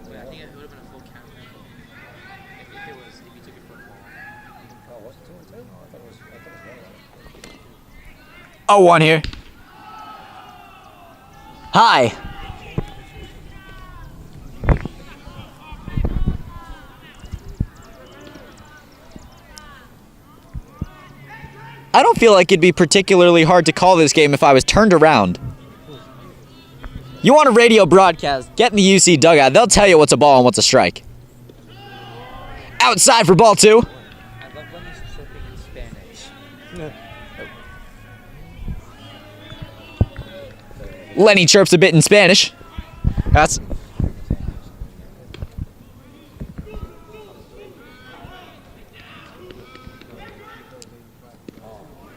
But I think it would have been a full count. If you took it for a ball. 0-1 here. Hi. I don't feel like it'd be particularly hard to call this game if I was turned around. You want a radio broadcast, get in the UC dugout. They'll tell you what's a ball and what's a strike. Outside for ball two. I love when he's chirping in Spanish. Lenny chirps a bit in Spanish. That's...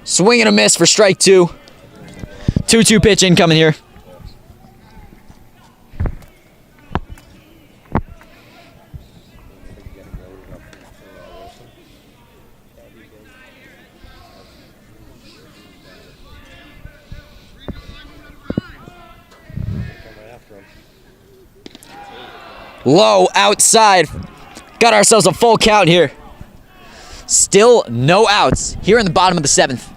Swing and a miss for strike two. 2-2 pitch incoming here. Low outside. Got ourselves a full count here. Still no outs here in the bottom of the seventh.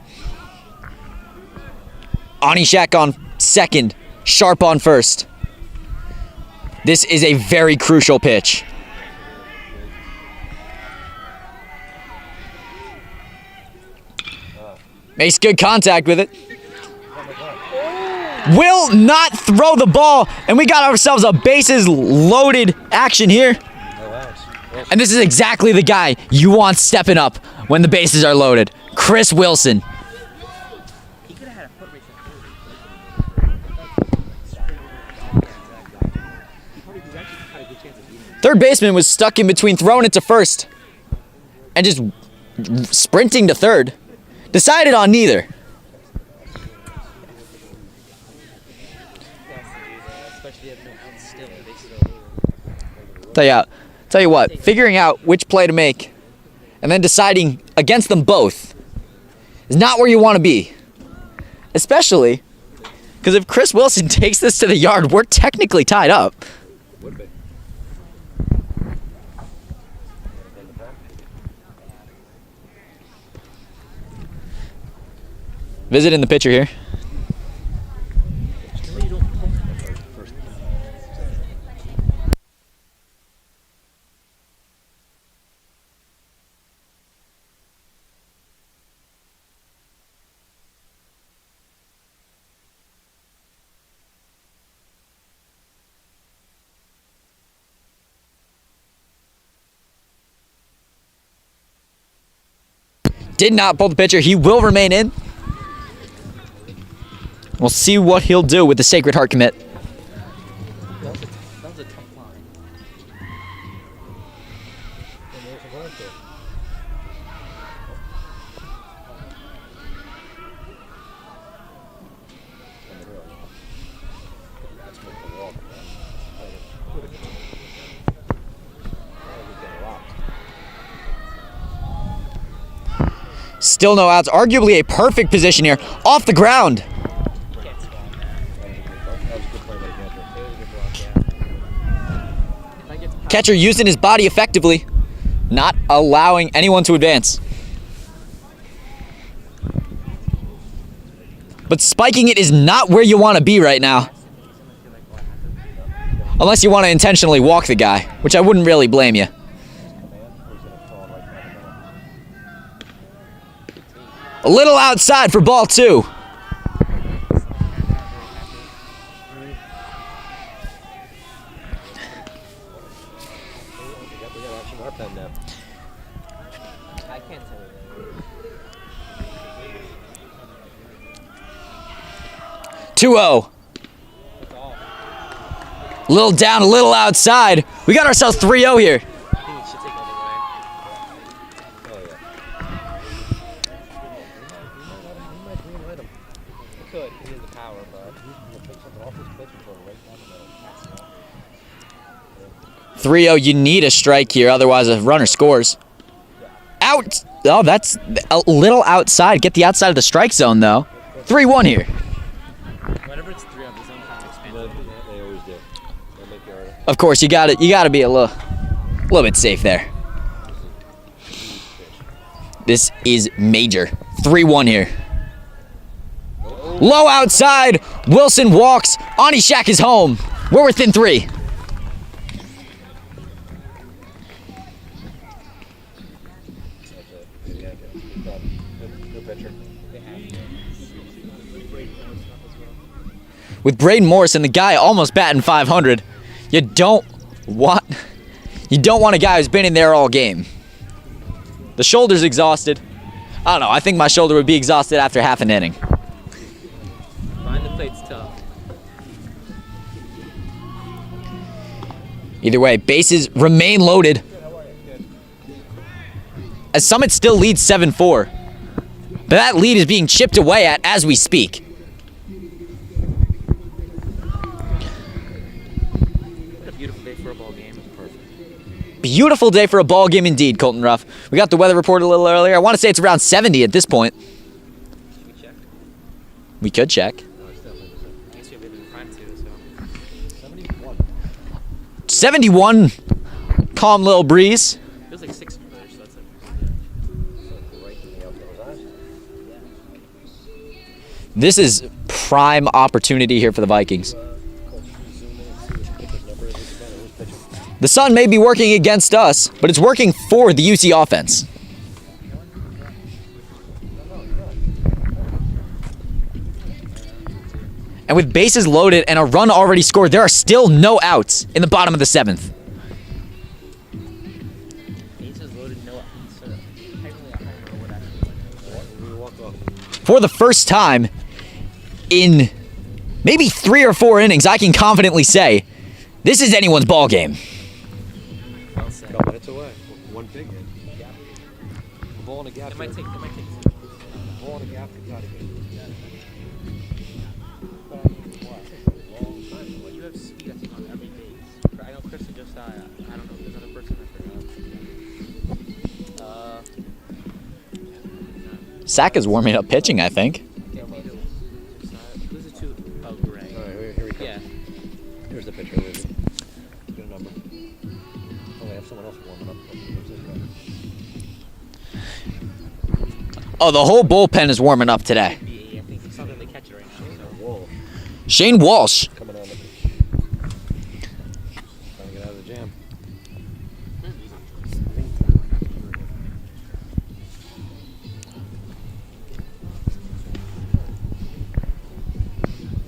Onishak on second. Sharp on first. This is a very crucial pitch. Makes good contact with it. Will not throw the ball, and we got ourselves a bases loaded action here. And this is exactly the guy you want stepping up when the bases are loaded. Chris Wilson. He could have had a foot race at Third baseman was stuck in between throwing it to first and just sprinting to third. Decided on neither. especially if no outs still. Tell you what, figuring out which play to make and then deciding against them both is not where you want to be. Especially because if Chris Wilson takes this to the yard, we're technically tied up. Visiting the pitcher here. Did not pull the pitcher. He will remain in. We'll see what he'll do with the Sacred Heart commit. That was a tough line. And there's a run there. Still no outs. Arguably a perfect position here. Off the ground. Catcher using his body effectively, not allowing anyone to advance. But spiking it is not where you want to be right now. Unless you want to intentionally walk the guy, which I wouldn't really blame you. A little outside for ball 2. I can't tell you 2-0. A little down, a little outside. We got ourselves 3-0 here. I think we should take all the way. We could. He has the power, but 3-0, you need a strike here, otherwise a runner scores. Out! Oh, that's a little outside. Get the outside of the strike zone, though. 3-1 here. whenever it's 3 on the zone kind of expands. They always do. They make it harder. Of course, you gotta be a little bit safe there. This is major. 3-1 here. Low outside. Wilson walks. Onishak is home. We're within 3. Good pitcher. With Braden Morrison, the guy almost batting 500, you don't want a guy who's been in there all game. The shoulder's exhausted. I don't know. I think my shoulder would be exhausted after half an inning. Behind the plate's tough. Either way, bases remain loaded. As Summit still leads 7-4. But that lead is being chipped away at as we speak. What a beautiful day for a ball game. Perfect. Beautiful day for a ball game indeed, Colton Ruff. We got the weather report a little earlier. I want to say it's around 70 at this point. Should we check? We could check. I guess we have it in front too, so. 71, calm little breeze. Feels like 6 minutes, so that's it. This is prime opportunity here for the Vikings. The sun may be working against us, but it's working for the UC offense. And with bases loaded and a run already scored, there are still no outs in the bottom of the 7th. Bases loaded, no outs. So technically a homer would actually. For the first time in maybe 3 or 4 innings, I can confidently say this is anyone's ball game. Well said. Couple minutes away. One big hit. A ball and a gap. It might take. A ball and a gap. You gotta get. Well, you have speed, I think, on every base. I know Chris just I don't know if there's another person I forgot. Saka's warming up pitching, I think. This is to Gray. All right, here we go. Yeah. Here's the pitcher. Get a number. Oh, they have someone else warming up. Oh, the whole bullpen is warming up today. I think he's something they catch it right now. So. Whoa. Shane Walsh. Coming on. Trying to get out of the jam.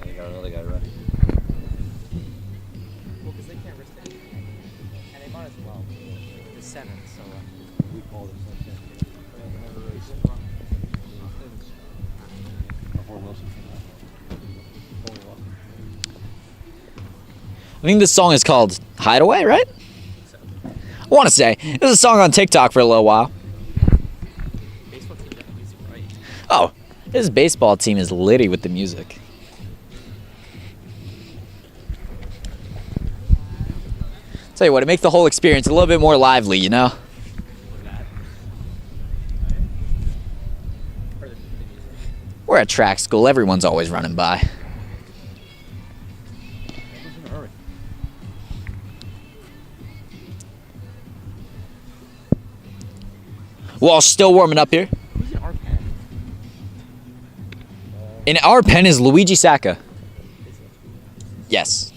You got another guy ready. Well, because they can't risk it. And they might as well. The 7th, so. We called it something. Wilson. I think this song is called Hideaway, right? I want to say. It was a song on TikTok for a little while. Baseball team got the music right. Oh, his baseball team is litty with the music. Tell you what, it makes the whole experience a little bit more lively, you know? We're at track school. Everyone's always running by. Walsh still warming up here. Who's in our pen? In our pen is Luigi Sacca. Yes.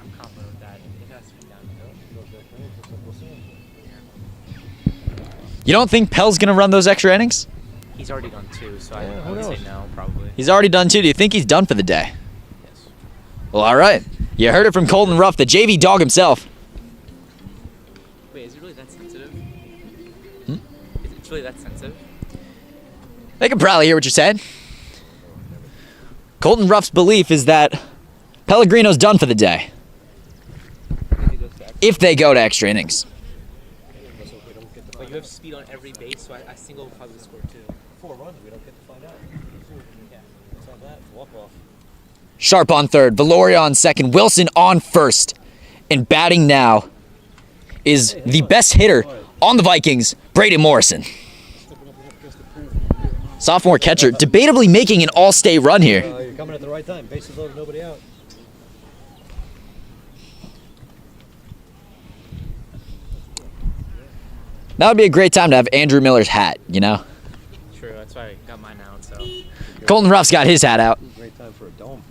I'm confident with that. It has to be downhill. You don't think Pell's going to run those extra innings? He's already done 2, so I who would say knows? no, probably. He's already done 2. Do you think he's done for the day? Yes. Well, all right. You heard it from Colton Ruff, the JV dog himself. Wait, is it really that sensitive? Hmm? Is it really that sensitive? They can probably hear what you're saying. Colton Ruff's belief is that Pellegrino's done for the day. If they go to extra innings. But you have speed on every base, so I single will probably score 2. 4 runs, we don't get to find out. Yeah. What's on that? Walk off. Sharp on third, Valoria on second, Wilson on first. And batting now is the best hitter on the Vikings, Braden Morrison. Sophomore catcher, debatably making an all-state run here. You're coming at the right time. Bases loaded, nobody out. That would be a great time to have Andrew Miller's hat, you know? True, that's why I got mine out, so. Colton Ruff's got his hat out. Great time for a dome.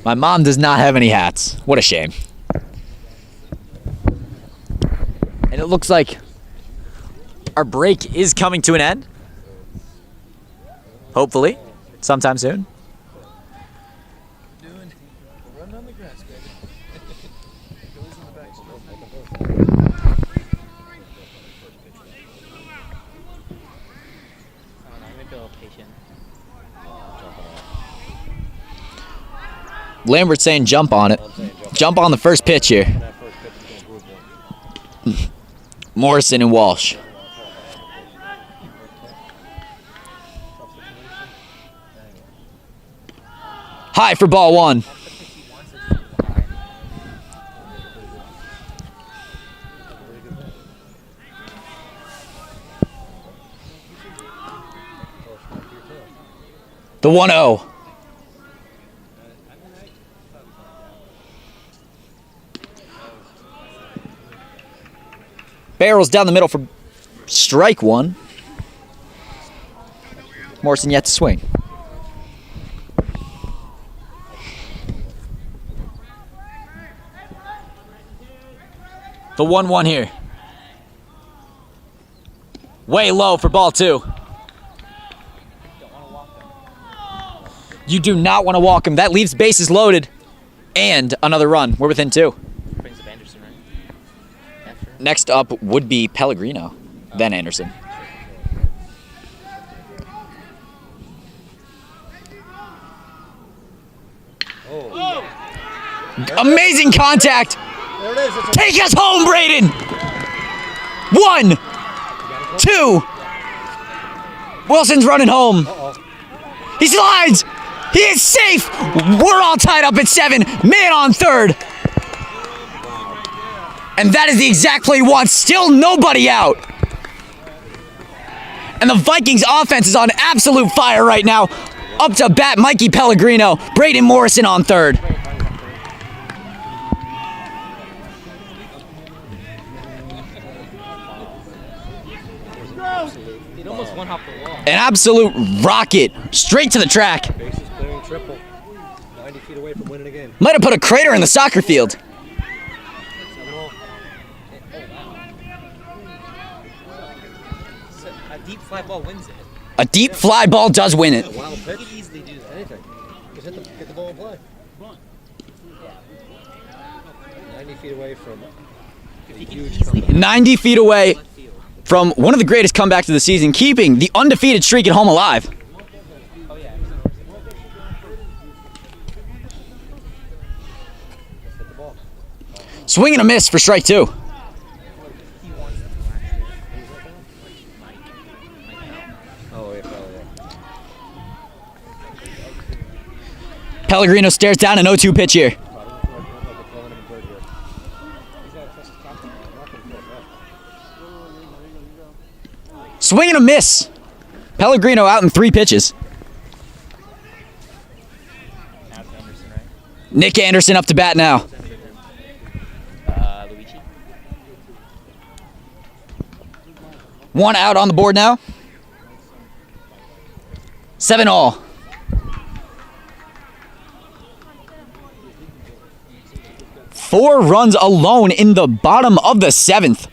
My mom does not have any hats. What a shame. And it looks like our break is coming to an end. Hopefully, sometime soon. Run on the grass, baby. Goes in the back. I don't know, maybe a little patient. Lambert's saying jump on it. I'm saying Jump on the first pitch here. that first pitch is going to prove one. Morrison and Walsh. High for ball 1. The 1-0. Barrels down the middle for strike 1. Morrison yet to swing. The 1-1 here. Way low for ball 2. You do not want to walk him. That leaves bases loaded. And another run. We're within 2. Brings up Anderson, right? After. Next up would be Pellegrino, then Anderson. Amazing contact. There it is. It's a Take us home, Braden. 1, 2. Wilson's running home. He slides. He is safe. We're all tied up at 7. Man on third. And that is the exact play he wants. Still nobody out. And the Vikings offense is on absolute fire right now. Up to bat, Mikey Pellegrino. Braden Morrison on third. It almost one hop the wall. An absolute rocket. Straight to the track. bases clearing triple. 90 feet away from winning again. Might have put a crater in the soccer field. 7-all. So a deep fly ball wins it. A deep fly ball does win it. Wild You pitch. could easily do that. Anything. Just get the ball and play. 90 feet away from If he can huge easily comeback. 90 feet away left field. from one of the greatest comebacks of the season, keeping the undefeated streak at home alive. Oh yeah. Swing and a miss for strike 2. He wants them to last year. Mike. Oh, yeah, probably, yeah. Pellegrino stares down an 0-2 pitch here. Swing and a miss. Pellegrino out in 3 pitches. Nick Anderson up to bat now. Luigi. 1 out on the board now. 7 all. Four runs alone in the bottom of the 7th.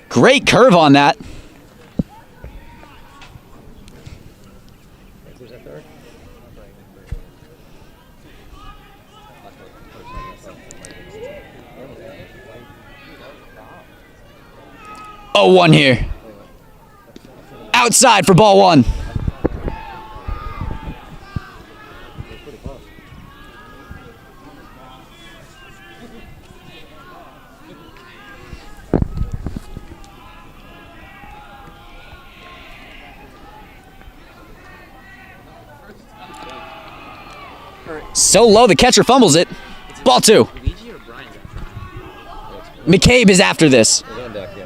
Great curve on that. Who's that third? 0-1 here. Outside for ball 1. Pretty close. So low, the catcher fumbles it. Ball 2. Luigi or Brian's after? McCabe is after this. He's on deck, yeah.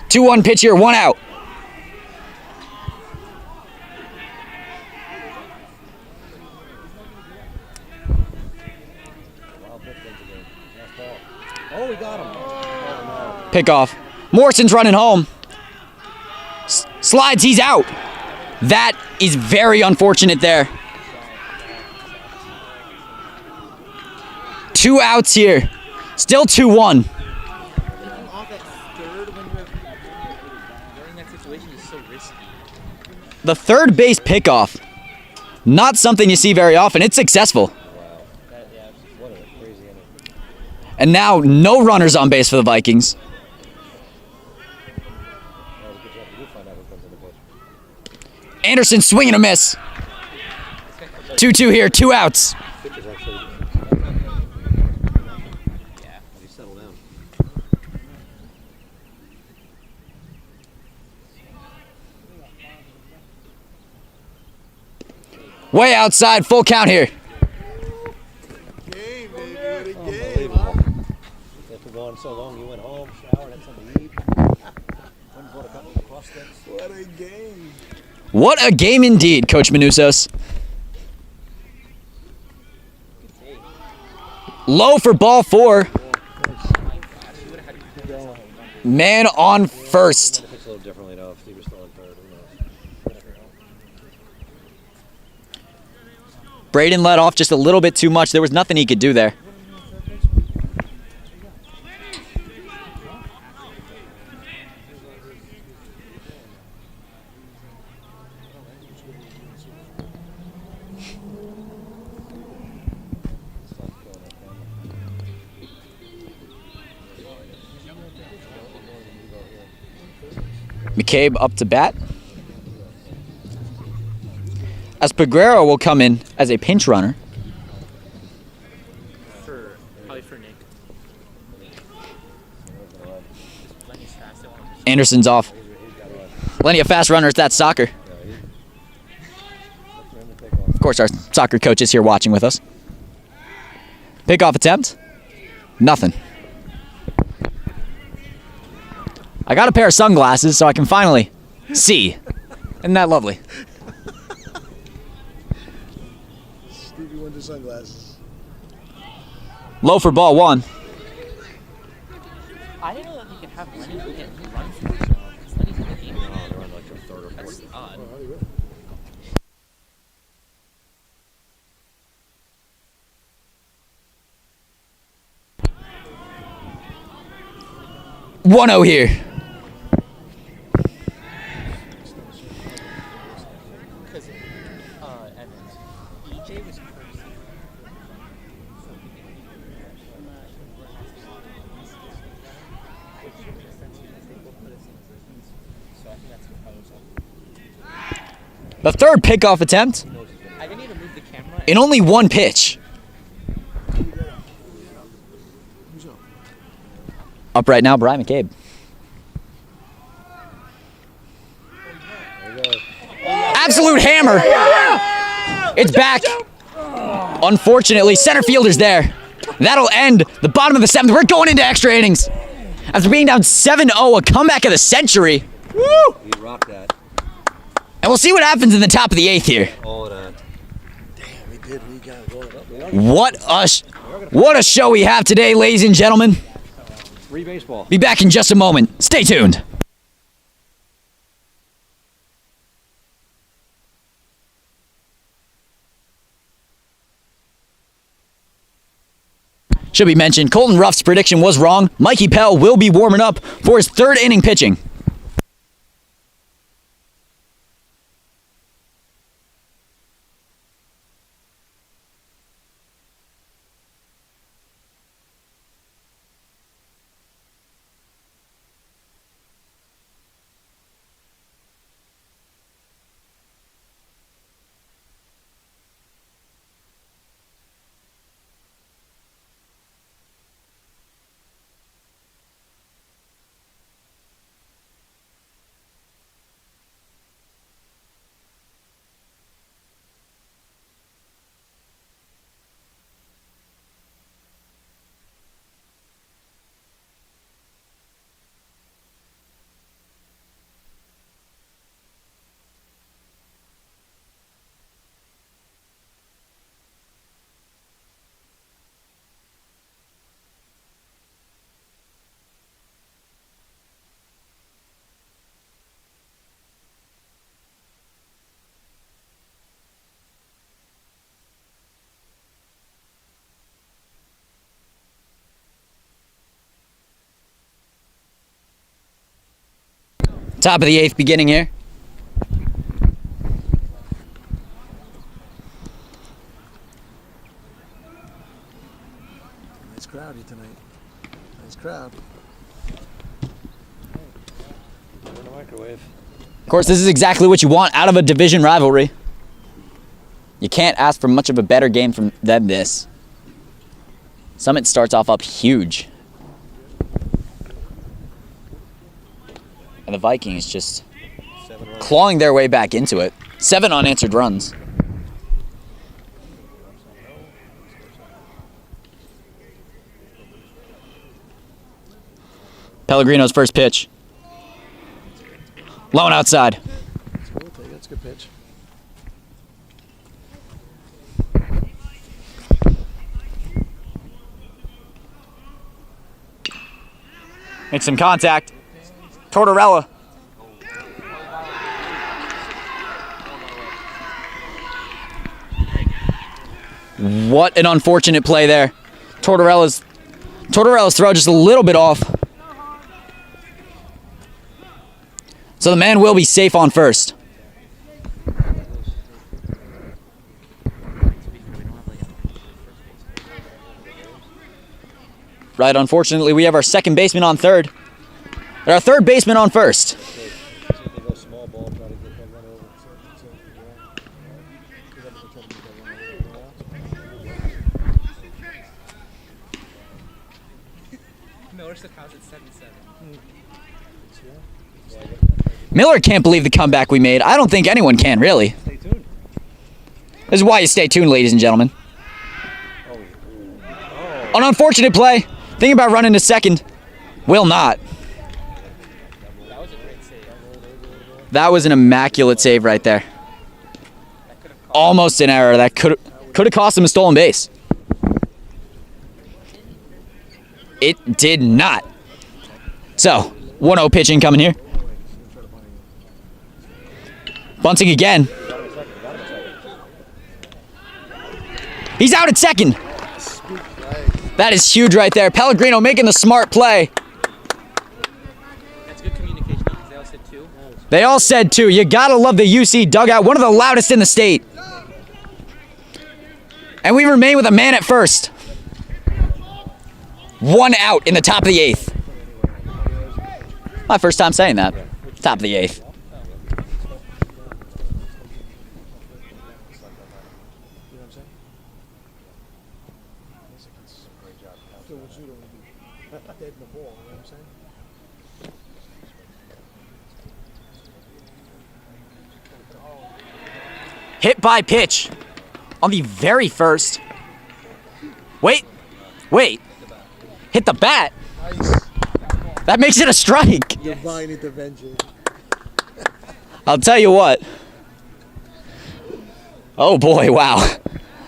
2-1 pitch here, 1 out. Wild pitch into the last ball. Oh, we got him. Oh, Pickoff. Morrison's running home. Slides, he's out. That is very unfortunate there. 2 outs here. Still 2-1. Picking off at third when you're in that situation is so risky. The third base pickoff. Not something you see very often. It's successful. no. What a crazy inning. And now no runners on base for the Vikings. That was a good job. You find out who comes in the pitch. Anderson swinging a miss. 2-2 here, 2 outs. Pitcher's actually. Yeah. He settled down. Way outside, full count here. Game, baby. What a game. Unbelievable. After going so long, you went home, showered, had something to eat. Went and bought a couple of cross sticks. What a game. What a game indeed, Coach Manusos. Low for ball 4. Man on first. Pitch a little differently though. If he was still in third, who knows? Braden let off just a little bit too much. There was nothing he could do there. McCabe up to bat. As Peguero will come in as a pinch runner. Probably for Nick. Lenny's fast. Anderson's off. Plenty of fast runners, that's soccer. Of course, our soccer coach is here watching with us. Pickoff attempt. Nothing. I got a pair of sunglasses so I can finally see. Isn't that lovely? Stevie Wonder sunglasses. Low for ball 1. I didn't know that you could have Lenny hit and run for himself. Lenny's in the game. No, they're on like their third or That's fourth. odd. Oh, you will. 1-0 here. Because Evans, EJ was crazy. So I think that's what I was on. The third pickoff attempt. I didn't even move the in only one pitch. Up right now, Brian McCabe. Absolute hammer. It's back. Unfortunately, center fielder's there. That'll end the bottom of the 7th. We're going into extra innings. After being down 7-0, a comeback of the century. Woo! You rock that. And we'll see what happens in the top of the 8th here. All of that. Damn, we did. We got to roll it up. What a show we have today, ladies and gentlemen. Free baseball. Be back in just a moment. Stay tuned. Should be mentioned, Colton Ruff's prediction was wrong. Mikey Pell will be warming up for his 3rd inning pitching. Top of the 8th beginning here. Nice crowd here tonight. Nice crowd. In the microwave. Of course, this is exactly what you want out of a division rivalry. You can't ask for much of a better game than this. Summit starts off up huge. And the Vikings just clawing their way back into it. 7 unanswered runs. Pellegrino's first pitch. Low and outside. That's a good pitch. Makes some contact. Tortorella. What an unfortunate play there. Tortorella's throw just a little bit off. So the man will be safe on first. Right, unfortunately, we have our second baseman on third. And our third baseman on first. They go small ball, try to get that run over. Miller said how's it 7-7? Miller can't believe the comeback we made. I don't think anyone can, really. Stay tuned. This is why you stay tuned, ladies and gentlemen. An unfortunate play. Thinking about running to second. Will not. That was a great save. That was an immaculate save right there. Almost an error. That could have cost him a stolen base. It did not. So, 1-0 pitching coming here. Bunting again. He's out at second. That is huge right there. Pellegrino making the smart play. That's good communication because they all said 2. They all said 2. You gotta love the UC dugout. One of the loudest in the state. And we remain with a man at first. 1 out in the top of the 8th. My first time saying that. Top of the 8th. Hit by pitch on the very first. Wait. Hit the bat. Nice. That makes it a strike. Divine intervention. I'll tell you what. Oh boy, wow.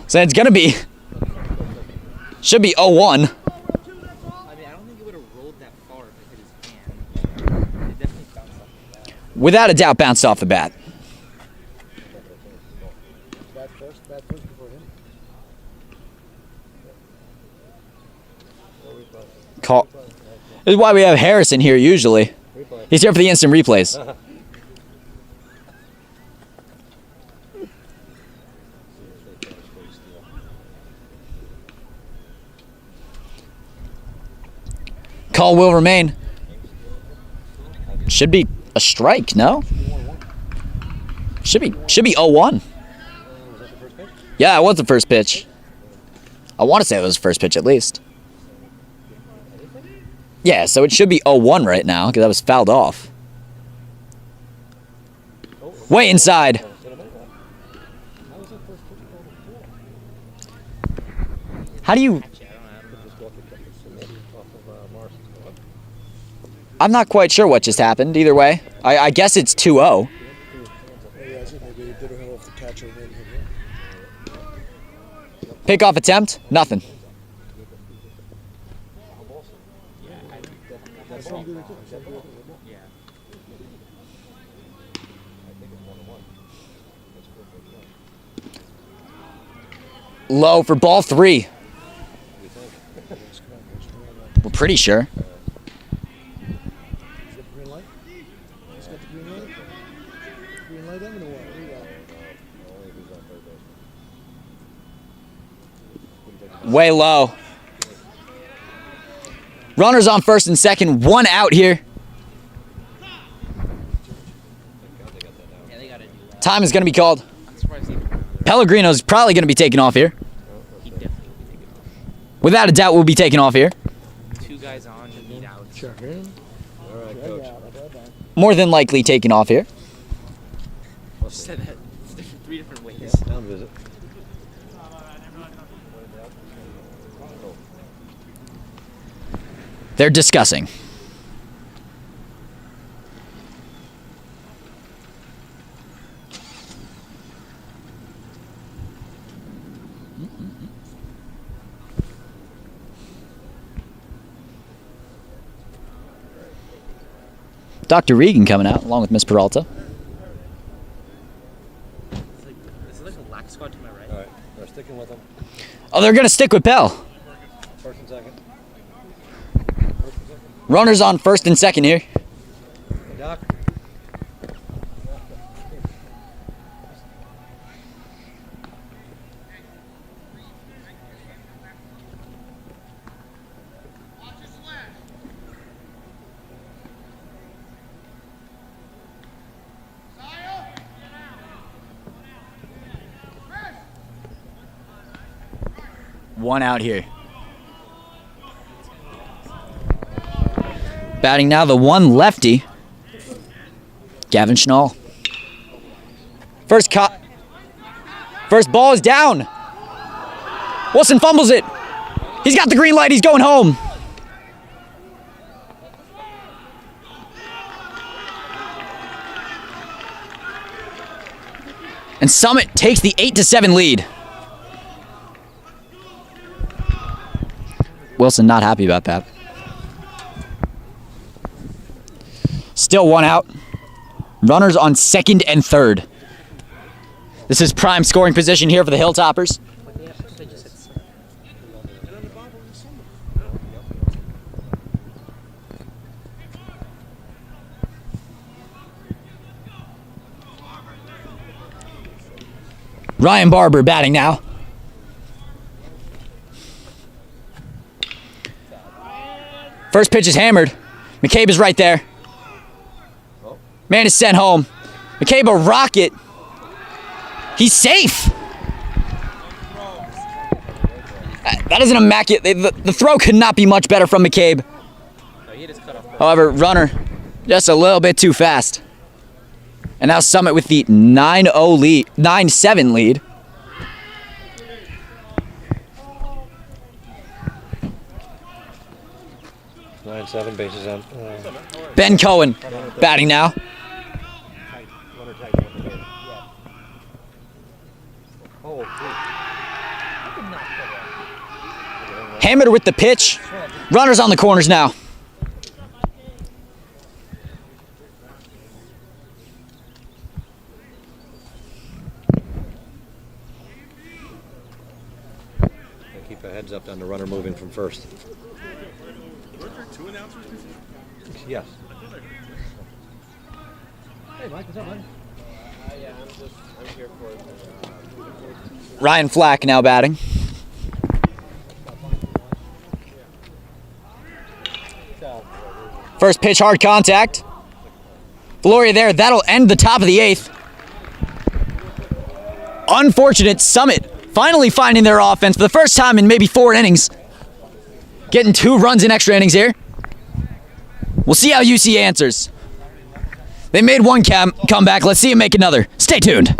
So it's gonna be, should be 0-1. I mean, I don't think it would have rolled that far if it hit his hand. It definitely bounced off the bat. Without a doubt, bounced off the bat. Bat first before him. Call. This is why we have Harrison here usually. He's here for the instant replays. Call will remain. Should be a strike, no? Should be 0-1. Yeah, it was the first pitch. I want to say it was the first pitch at least. Yeah, so it should be 0-1 right now because that was fouled off. Way inside. How do you... I'm not quite sure what just happened either way. I guess it's 2-0. Maybe I think maybe they don't have off the catcher and then hit him. Pickoff attempt, nothing. Low for ball 3. We're pretty sure. He's got the green light. He's got the green light. Green light, I'm gonna walk. Here you go. Way low. Runners on first and second, 1 out here. Yeah, they gotta do that. Time is going to be called. I'm surprised he Pellegrino's probably going to be taken off here. definitely will be taken off. Without a doubt, will be taken off here. 2 guys on to beat out. Check in. All right, coach. More than likely taken off here. Said that it's different, 3 different ways. Down visit. They're discussing. Dr. Regan coming out along with Miss Peralta. This is like a lax squad to my right. All right, we're sticking with them. Oh, they're going to stick with Pell. First and second. Runners on first and second here. Hey, Doc. One out here. Batting now the one lefty, Gavin Schnall. First ball is down. Wilson fumbles it. He's got the green light. He's going home. And Summit takes the 8-7 lead. Wilson not happy about that. Still 1 out. Runners on second and third. This is prime scoring position here for the Hilltoppers. But they just hit some. Ryan Barber batting now. First pitch is hammered. McCabe is right there. Man is sent home. McCabe a rocket. He's safe. That is an immaculate. The throw could not be much better from McCabe. No, he hit his cutoff. However, runner just a little bit too fast. And now Summit with the 9-0 lead, 9-7 lead. Nine, 7 bases on. Ben Cohen batting now. Runner tight one again. Yeah. Oh, Hammer with the pitch. Runners on the corners now. keep our heads up on the runner moving from first. Weren't there 2 announcers? Yes. Hey, Mike, what's up, buddy? Yeah, I'm here for it. Ryan Flack now batting. First pitch, hard contact. Gloria there, that'll end the top of the 8th. Unfortunate, Summit finally finding their offense for the first time in maybe 4 innings. Getting 2 runs in extra innings here. We'll see how UC answers. They made one comeback, let's see them make another. Stay tuned.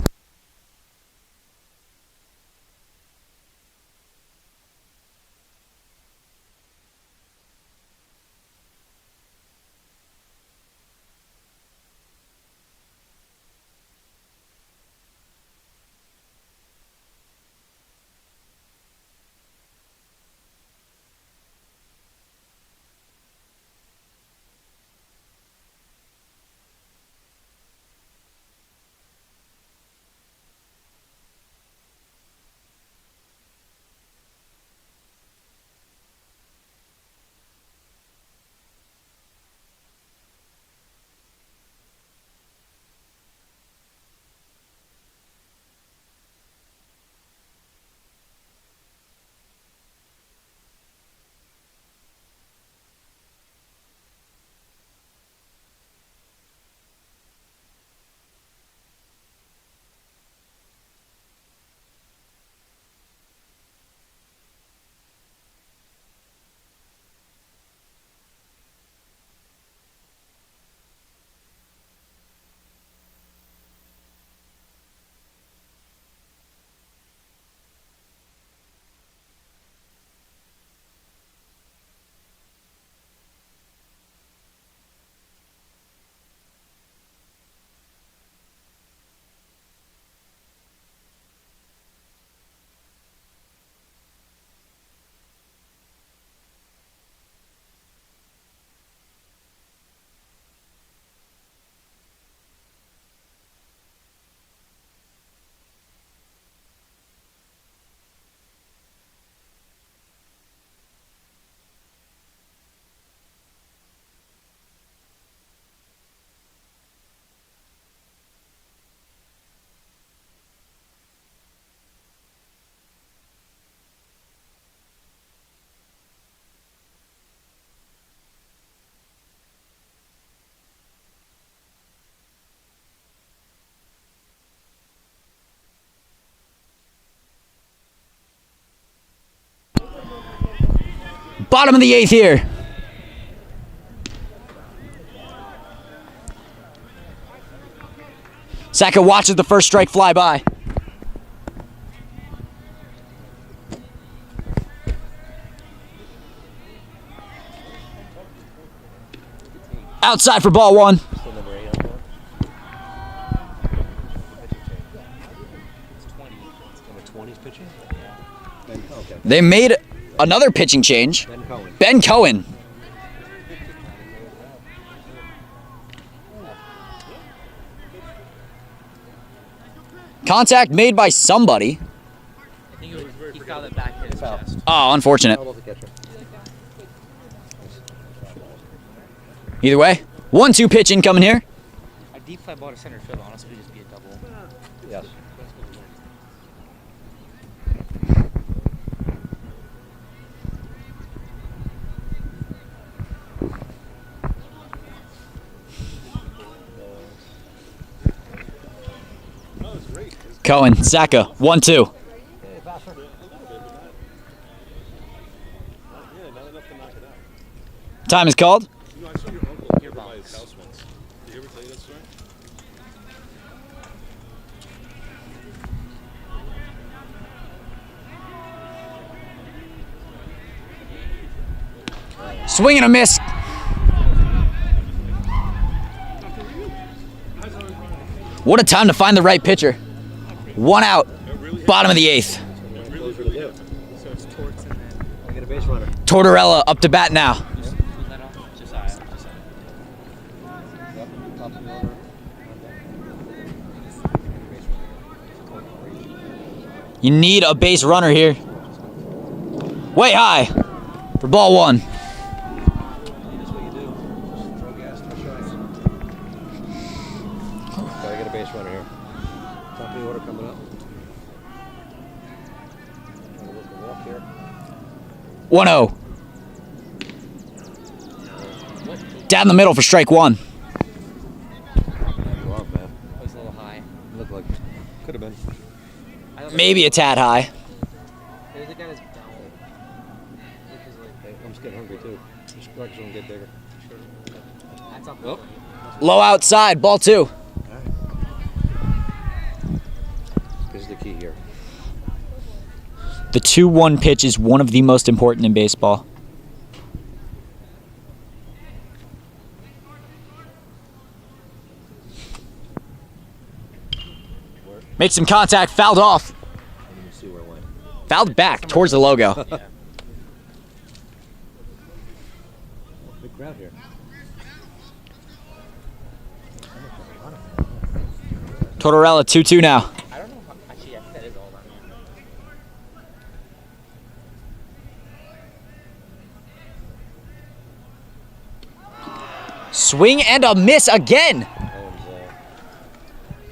Bottom of the 8th here. Saka watches the first strike fly by. Outside for ball 1. Still number 8 on board. It's 20. Number 20's pitching? Okay. They made another pitching change. Ben Cohen. Ben Cohen. Contact made by somebody. I think he fouled it back, hit his chest. Oh, unfortunate. How about the catcher? Either way, 1-2 pitch incoming here. A deep fly ball to center field honestly would just be a double. Yes. Cohen, Saka, 1-2. Time is called. You know, I saw your uncle over by his house once. Did he ever tell you that story? Swing and a miss. What a time to find the right pitcher. 1 out. Bottom of the 8th. So it's Torts and then. I get a base runner. Tortorella up to bat now. Who let off? Josiah. Yep. Top of the order. You need a base runner here. Way high for ball 1. That's what you do. Just throw gas, throw strikes. Gotta get a base runner here. Top of the order coming up. Trying to look the walk here. 1-0. Down the middle for strike 1. Go up, man. It was a little high. Looked like could have been. Maybe a tad high. There's a guy that's down. Which is like, Hey, I'm just getting hungry too. The strikes don't get bigger. that's up. Oh. Low outside, ball 2. This is the key here. The 2-1 pitch is one of the most important in baseball. Make some contact, fouled off. I didn't even see where it went. Fouled back towards the logo. Big crowd here. Tortorella 2-2 now. I don't know how, actually, if that is all that. Swing and a miss again.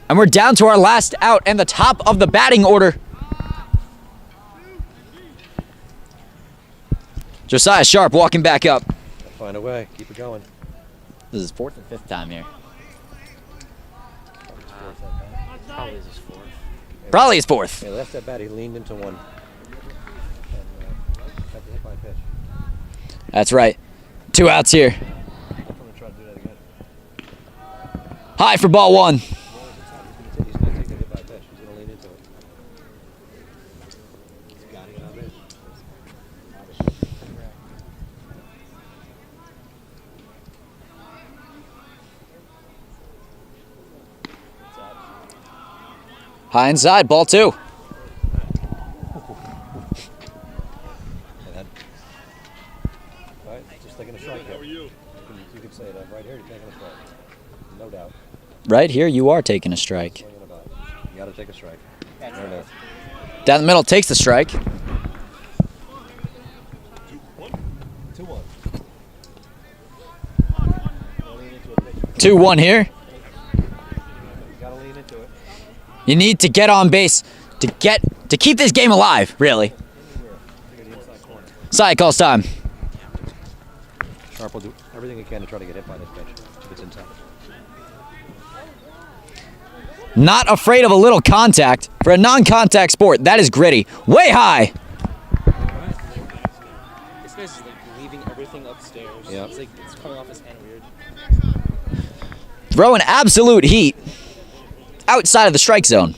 And And we're down to our last out and the top of the batting order. Josiah Sharp walking back up. find a way. Keep it going. This is 4th or 5th time here. Probably is his 4th. Probably his 4th. Yeah, last at bat, he leaned into one. And got the hit by pitch. That's right. 2 outs here. I'm going to try to do that again. High for ball 1. He's going to take the hit by pitch. He's going to lean into it. He's got to get on base. High inside, ball 2. And that, right, just taking a strike here. You can say that right here, you're taking a strike. No doubt. Right here, you are taking a strike. Swinging about. You got to take a strike. There it is. Down the middle, takes the strike. 2-1. 2-1 here. You got to lean into it. You need to get on base to keep this game alive, really. Figure the inside corner. Side calls time. Sharp will do everything he can to try to get hit by this pitch if it's inside. Not afraid of a little contact. For a non-contact sport, that is gritty. Way high. This guy's like leaving everything upstairs. Yeah. It's like it's coming off his hand weird. Throwing absolute heat outside of the strike zone.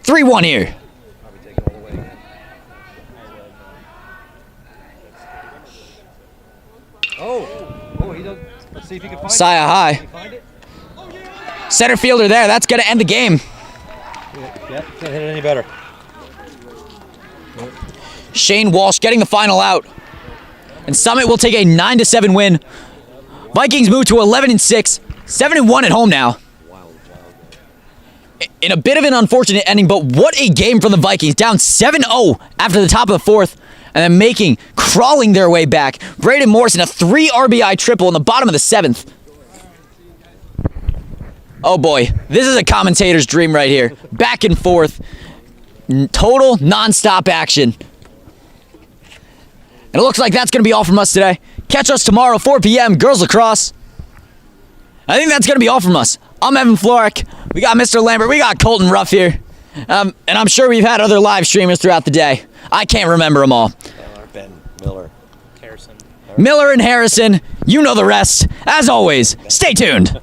3-1 here. Probably take it all the way again. Oh, he does. Let's see if he can find Saya it. high. Can he find it? Center fielder there. That's going to end the game. Yeah, can't hit it any better. Shane Walsh getting the final out. And Summit will take a 9-7 win. Vikings move to 11-6, 7-1 at home now. In a bit of an unfortunate ending, but what a game for the Vikings. Down 7-0 after the top of the 4th, and then crawling their way back. Braden Morrison, a 3 RBI triple in the bottom of the 7th. Oh boy, this is a commentator's dream right here. Back and forth, total non-stop action. And it looks like that's going to be all from us today. Catch us tomorrow, 4 p.m., Girls Lacrosse. I think that's going to be all from us. I'm Evan Florek. We got Mr. Lambert. We got Colton Ruff here. And I'm sure we've had other live streamers throughout the day. I can't remember them all. Ben Miller. Harrison. Miller and Harrison, you know the rest. As always, stay tuned.